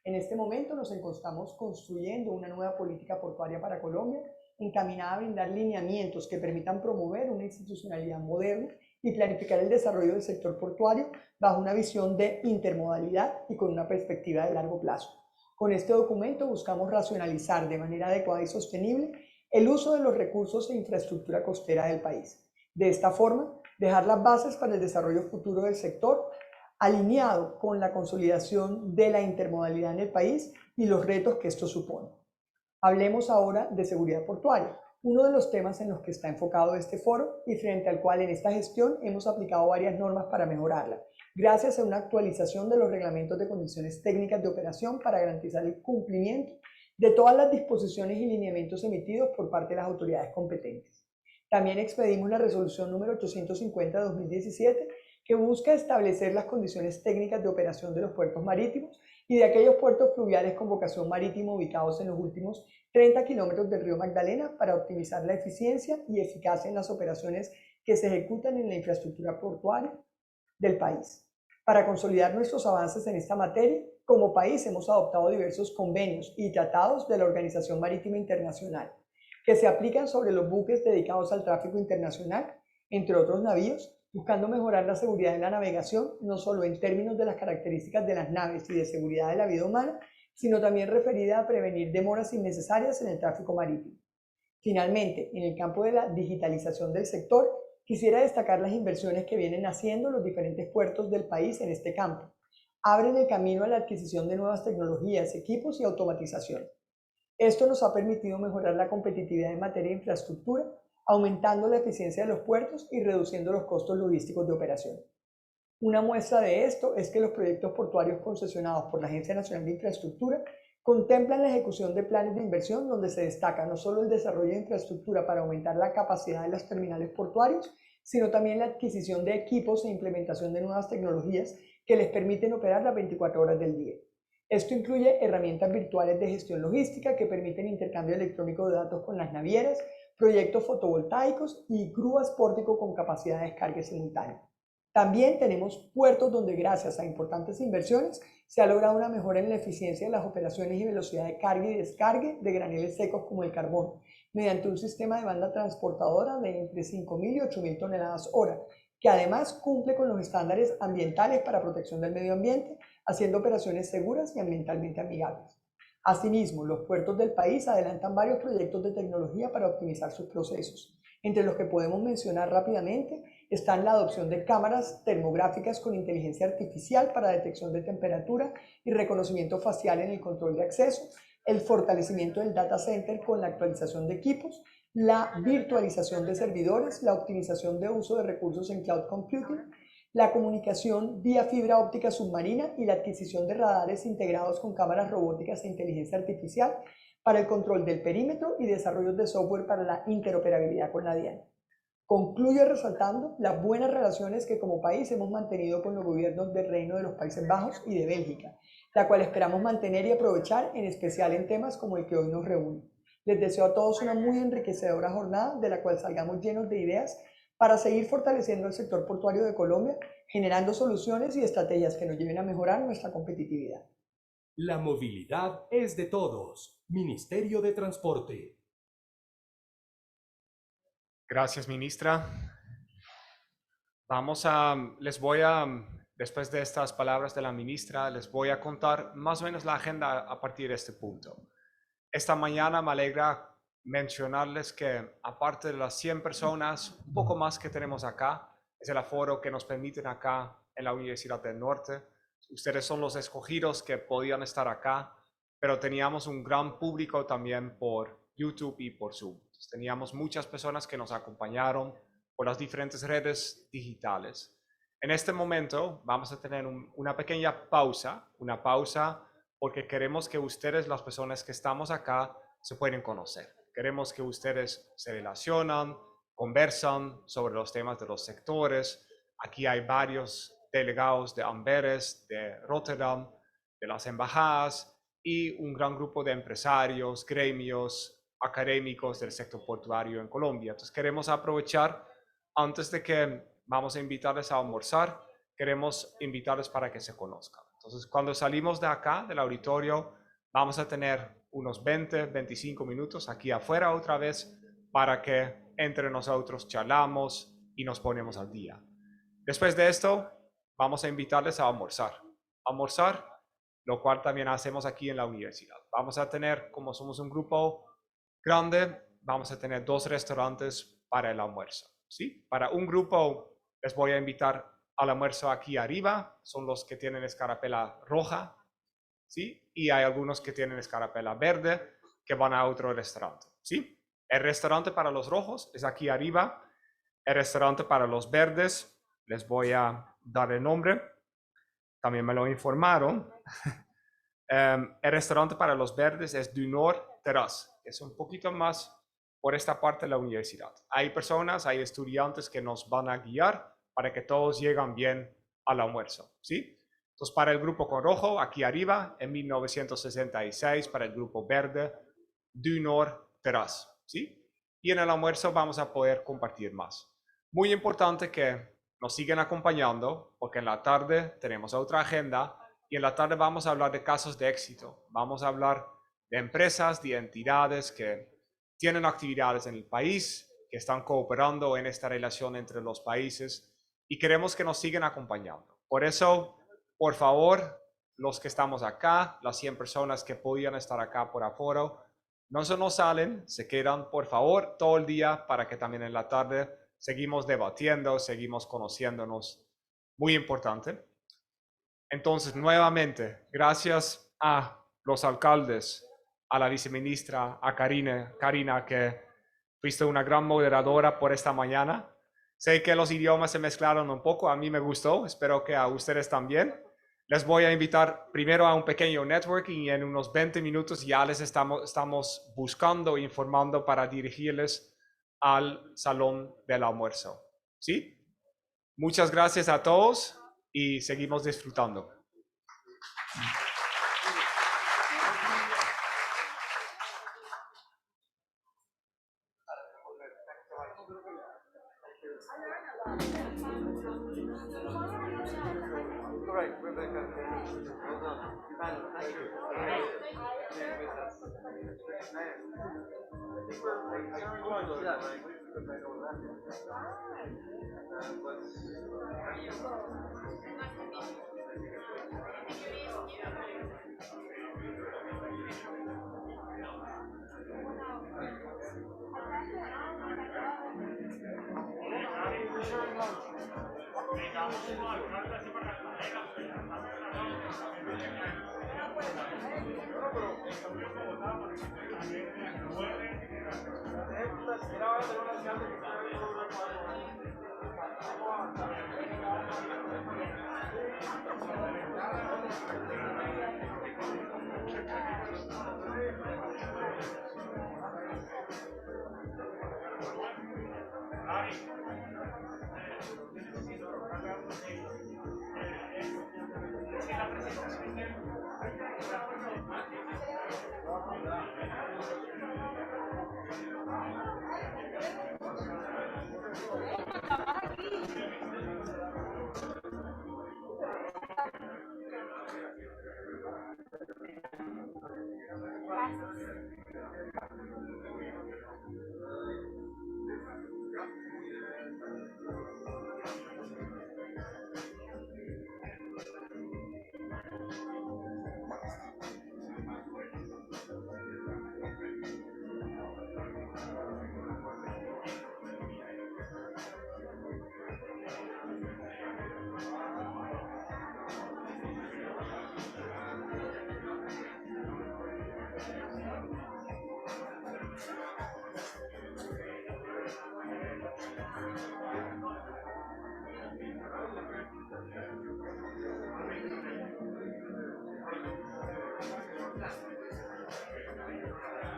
S20: En este momento nos encontramos construyendo una nueva política portuaria para Colombia, encaminada a brindar lineamientos que permitan promover una institucionalidad moderna y planificar el desarrollo del sector portuario bajo una visión de intermodalidad y con una perspectiva de largo plazo. Con este documento buscamos racionalizar de manera adecuada y sostenible el uso de los recursos e infraestructura costera del país. De esta forma, dejar las bases para el desarrollo futuro del sector, alineado con la consolidación de la intermodalidad en el país y los retos que esto supone. Hablemos ahora de seguridad portuaria, uno de los temas en los que está enfocado este foro y frente al cual en esta gestión hemos aplicado varias normas para mejorarla, gracias a una actualización de los reglamentos de condiciones técnicas de operación para garantizar el cumplimiento de todas las disposiciones y lineamientos emitidos por parte de las autoridades competentes. También expedimos la resolución número 850 de 2017, que busca establecer las condiciones técnicas de operación de los puertos marítimos y de aquellos puertos fluviales con vocación marítima ubicados en los últimos 30 kilómetros del río Magdalena para optimizar la eficiencia y eficacia en las operaciones que se ejecutan en la infraestructura portuaria del país. Para consolidar nuestros avances en esta materia, como país hemos adoptado diversos convenios y tratados de la Organización Marítima Internacional,
S21: que se aplican sobre los buques dedicados al tráfico internacional, entre otros navíos, buscando mejorar la seguridad de la navegación, no solo en términos de las características de las naves y de seguridad de la vida humana, sino también referida a prevenir demoras innecesarias en el tráfico marítimo. Finalmente, en el campo de la digitalización del sector, quisiera destacar las inversiones que vienen haciendo los diferentes puertos del país en este campo. Abren el camino a la adquisición de nuevas tecnologías, equipos y automatización. Esto nos ha permitido mejorar la competitividad en materia de infraestructura, aumentando la eficiencia de los puertos y reduciendo los costos logísticos de operación. Una muestra de esto es que los proyectos portuarios concesionados por la Agencia Nacional de Infraestructura contemplan la ejecución de planes de inversión donde se destaca no solo el desarrollo de infraestructura para aumentar la capacidad de los terminales portuarios, sino también la adquisición de equipos e implementación de nuevas tecnologías que les permiten operar las 24 horas del día. Esto incluye herramientas virtuales de gestión logística que permiten intercambio electrónico de datos con las navieras, proyectos fotovoltaicos y grúas pórtico con capacidad de descarga simultánea. También tenemos puertos donde gracias a importantes inversiones se ha logrado una mejora en la eficiencia de las operaciones y velocidad de carga y descargue de graneles secos como el carbón, mediante un sistema de banda transportadora de entre 5.000 y 8.000 toneladas hora, que además cumple con los estándares ambientales para protección del medio ambiente, haciendo operaciones seguras y ambientalmente amigables. Asimismo, los puertos del país adelantan varios proyectos de tecnología para optimizar sus procesos. Entre los que podemos mencionar rápidamente están la adopción de cámaras termográficas con inteligencia artificial para detección de temperatura y reconocimiento facial en el control de acceso, el fortalecimiento del data center con la actualización de equipos, la virtualización de servidores, la optimización de uso de recursos en cloud computing, la comunicación vía fibra óptica submarina y la adquisición de radares integrados con cámaras robóticas e inteligencia artificial para el control del perímetro y desarrollos de software para la interoperabilidad con la DIAN. Concluyo resaltando las buenas relaciones que como país hemos mantenido con los gobiernos del Reino de los Países Bajos y de Bélgica, la cual esperamos mantener y aprovechar, en especial en temas como el que hoy nos reúne. Les deseo a todos una muy enriquecedora jornada de la cual salgamos llenos de ideas para seguir fortaleciendo el sector portuario de Colombia, generando soluciones y estrategias que nos lleven a mejorar nuestra competitividad.
S22: La movilidad es de todos. Ministerio de Transporte.
S19: Gracias, ministra. Después de estas palabras de la ministra, les voy a contar más o menos la agenda a partir de este punto. Esta mañana me alegra mencionarles que aparte de las 100 personas, un poco más que tenemos acá, es el aforo que nos permiten acá en la Universidad del Norte. Ustedes son los escogidos que podían estar acá, pero teníamos un gran público también por YouTube y por Zoom. Entonces, teníamos muchas personas que nos acompañaron por las diferentes redes digitales. En este momento vamos a tener una pequeña pausa, porque queremos que ustedes, las personas que estamos acá, se pueden conocer. Queremos que ustedes se relacionan, conversan sobre los temas de los sectores. Aquí hay varios delegados de Amberes, de Róterdam, de las embajadas y un gran grupo de empresarios, gremios, académicos del sector portuario en Colombia. Entonces queremos aprovechar, antes de que vamos a invitarles a almorzar, queremos invitarles para que se conozcan. Entonces cuando salimos de acá, del auditorio, vamos a tener unos 20, 25 minutos aquí afuera otra vez para que entre nosotros charlamos y nos ponemos al día. Después de esto, vamos a invitarles a almorzar. Lo cual también hacemos aquí en la universidad. Vamos a tener, como somos un grupo grande, vamos a tener 2 restaurantes para el almuerzo, ¿sí? Para un grupo les voy a invitar al almuerzo aquí arriba, son los que tienen escarapela roja, ¿sí? Y hay algunos que tienen escarapela verde que van a otro restaurante, ¿sí? El restaurante para los rojos es aquí arriba. El restaurante para los verdes, les voy a dar el nombre. También me lo informaron. El restaurante para los verdes es du Nord Terrace. Es un poquito más por esta parte de la universidad. Hay estudiantes que nos van a guiar para que todos lleguen bien al almuerzo, ¿sí? Entonces, para el grupo con rojo, aquí arriba, en 1966, para el grupo verde, du Nord Terrace, ¿sí? Y en el almuerzo vamos a poder compartir más. Muy importante que nos sigan acompañando, porque en la tarde tenemos otra agenda y en la tarde vamos a hablar de casos de éxito. Vamos a hablar de empresas, de entidades que tienen actividades en el país, que están cooperando en esta relación entre los países y queremos que nos sigan acompañando. Por eso, por favor, los que estamos acá, las 100 personas que podían estar acá por aforo, no se nos salen, se quedan por favor todo el día para que también en la tarde seguimos debatiendo, seguimos conociéndonos. Muy importante. Entonces, nuevamente, gracias a los alcaldes, a la viceministra, a Karina, que fuiste una gran moderadora por esta mañana. Sé que los idiomas se mezclaron un poco, a mí me gustó, espero que a ustedes también. Les voy a invitar primero a un pequeño networking y en unos 20 minutos ya les estamos buscando, informando para dirigirles al salón del almuerzo. ¿Sí? Muchas gracias a todos y seguimos disfrutando.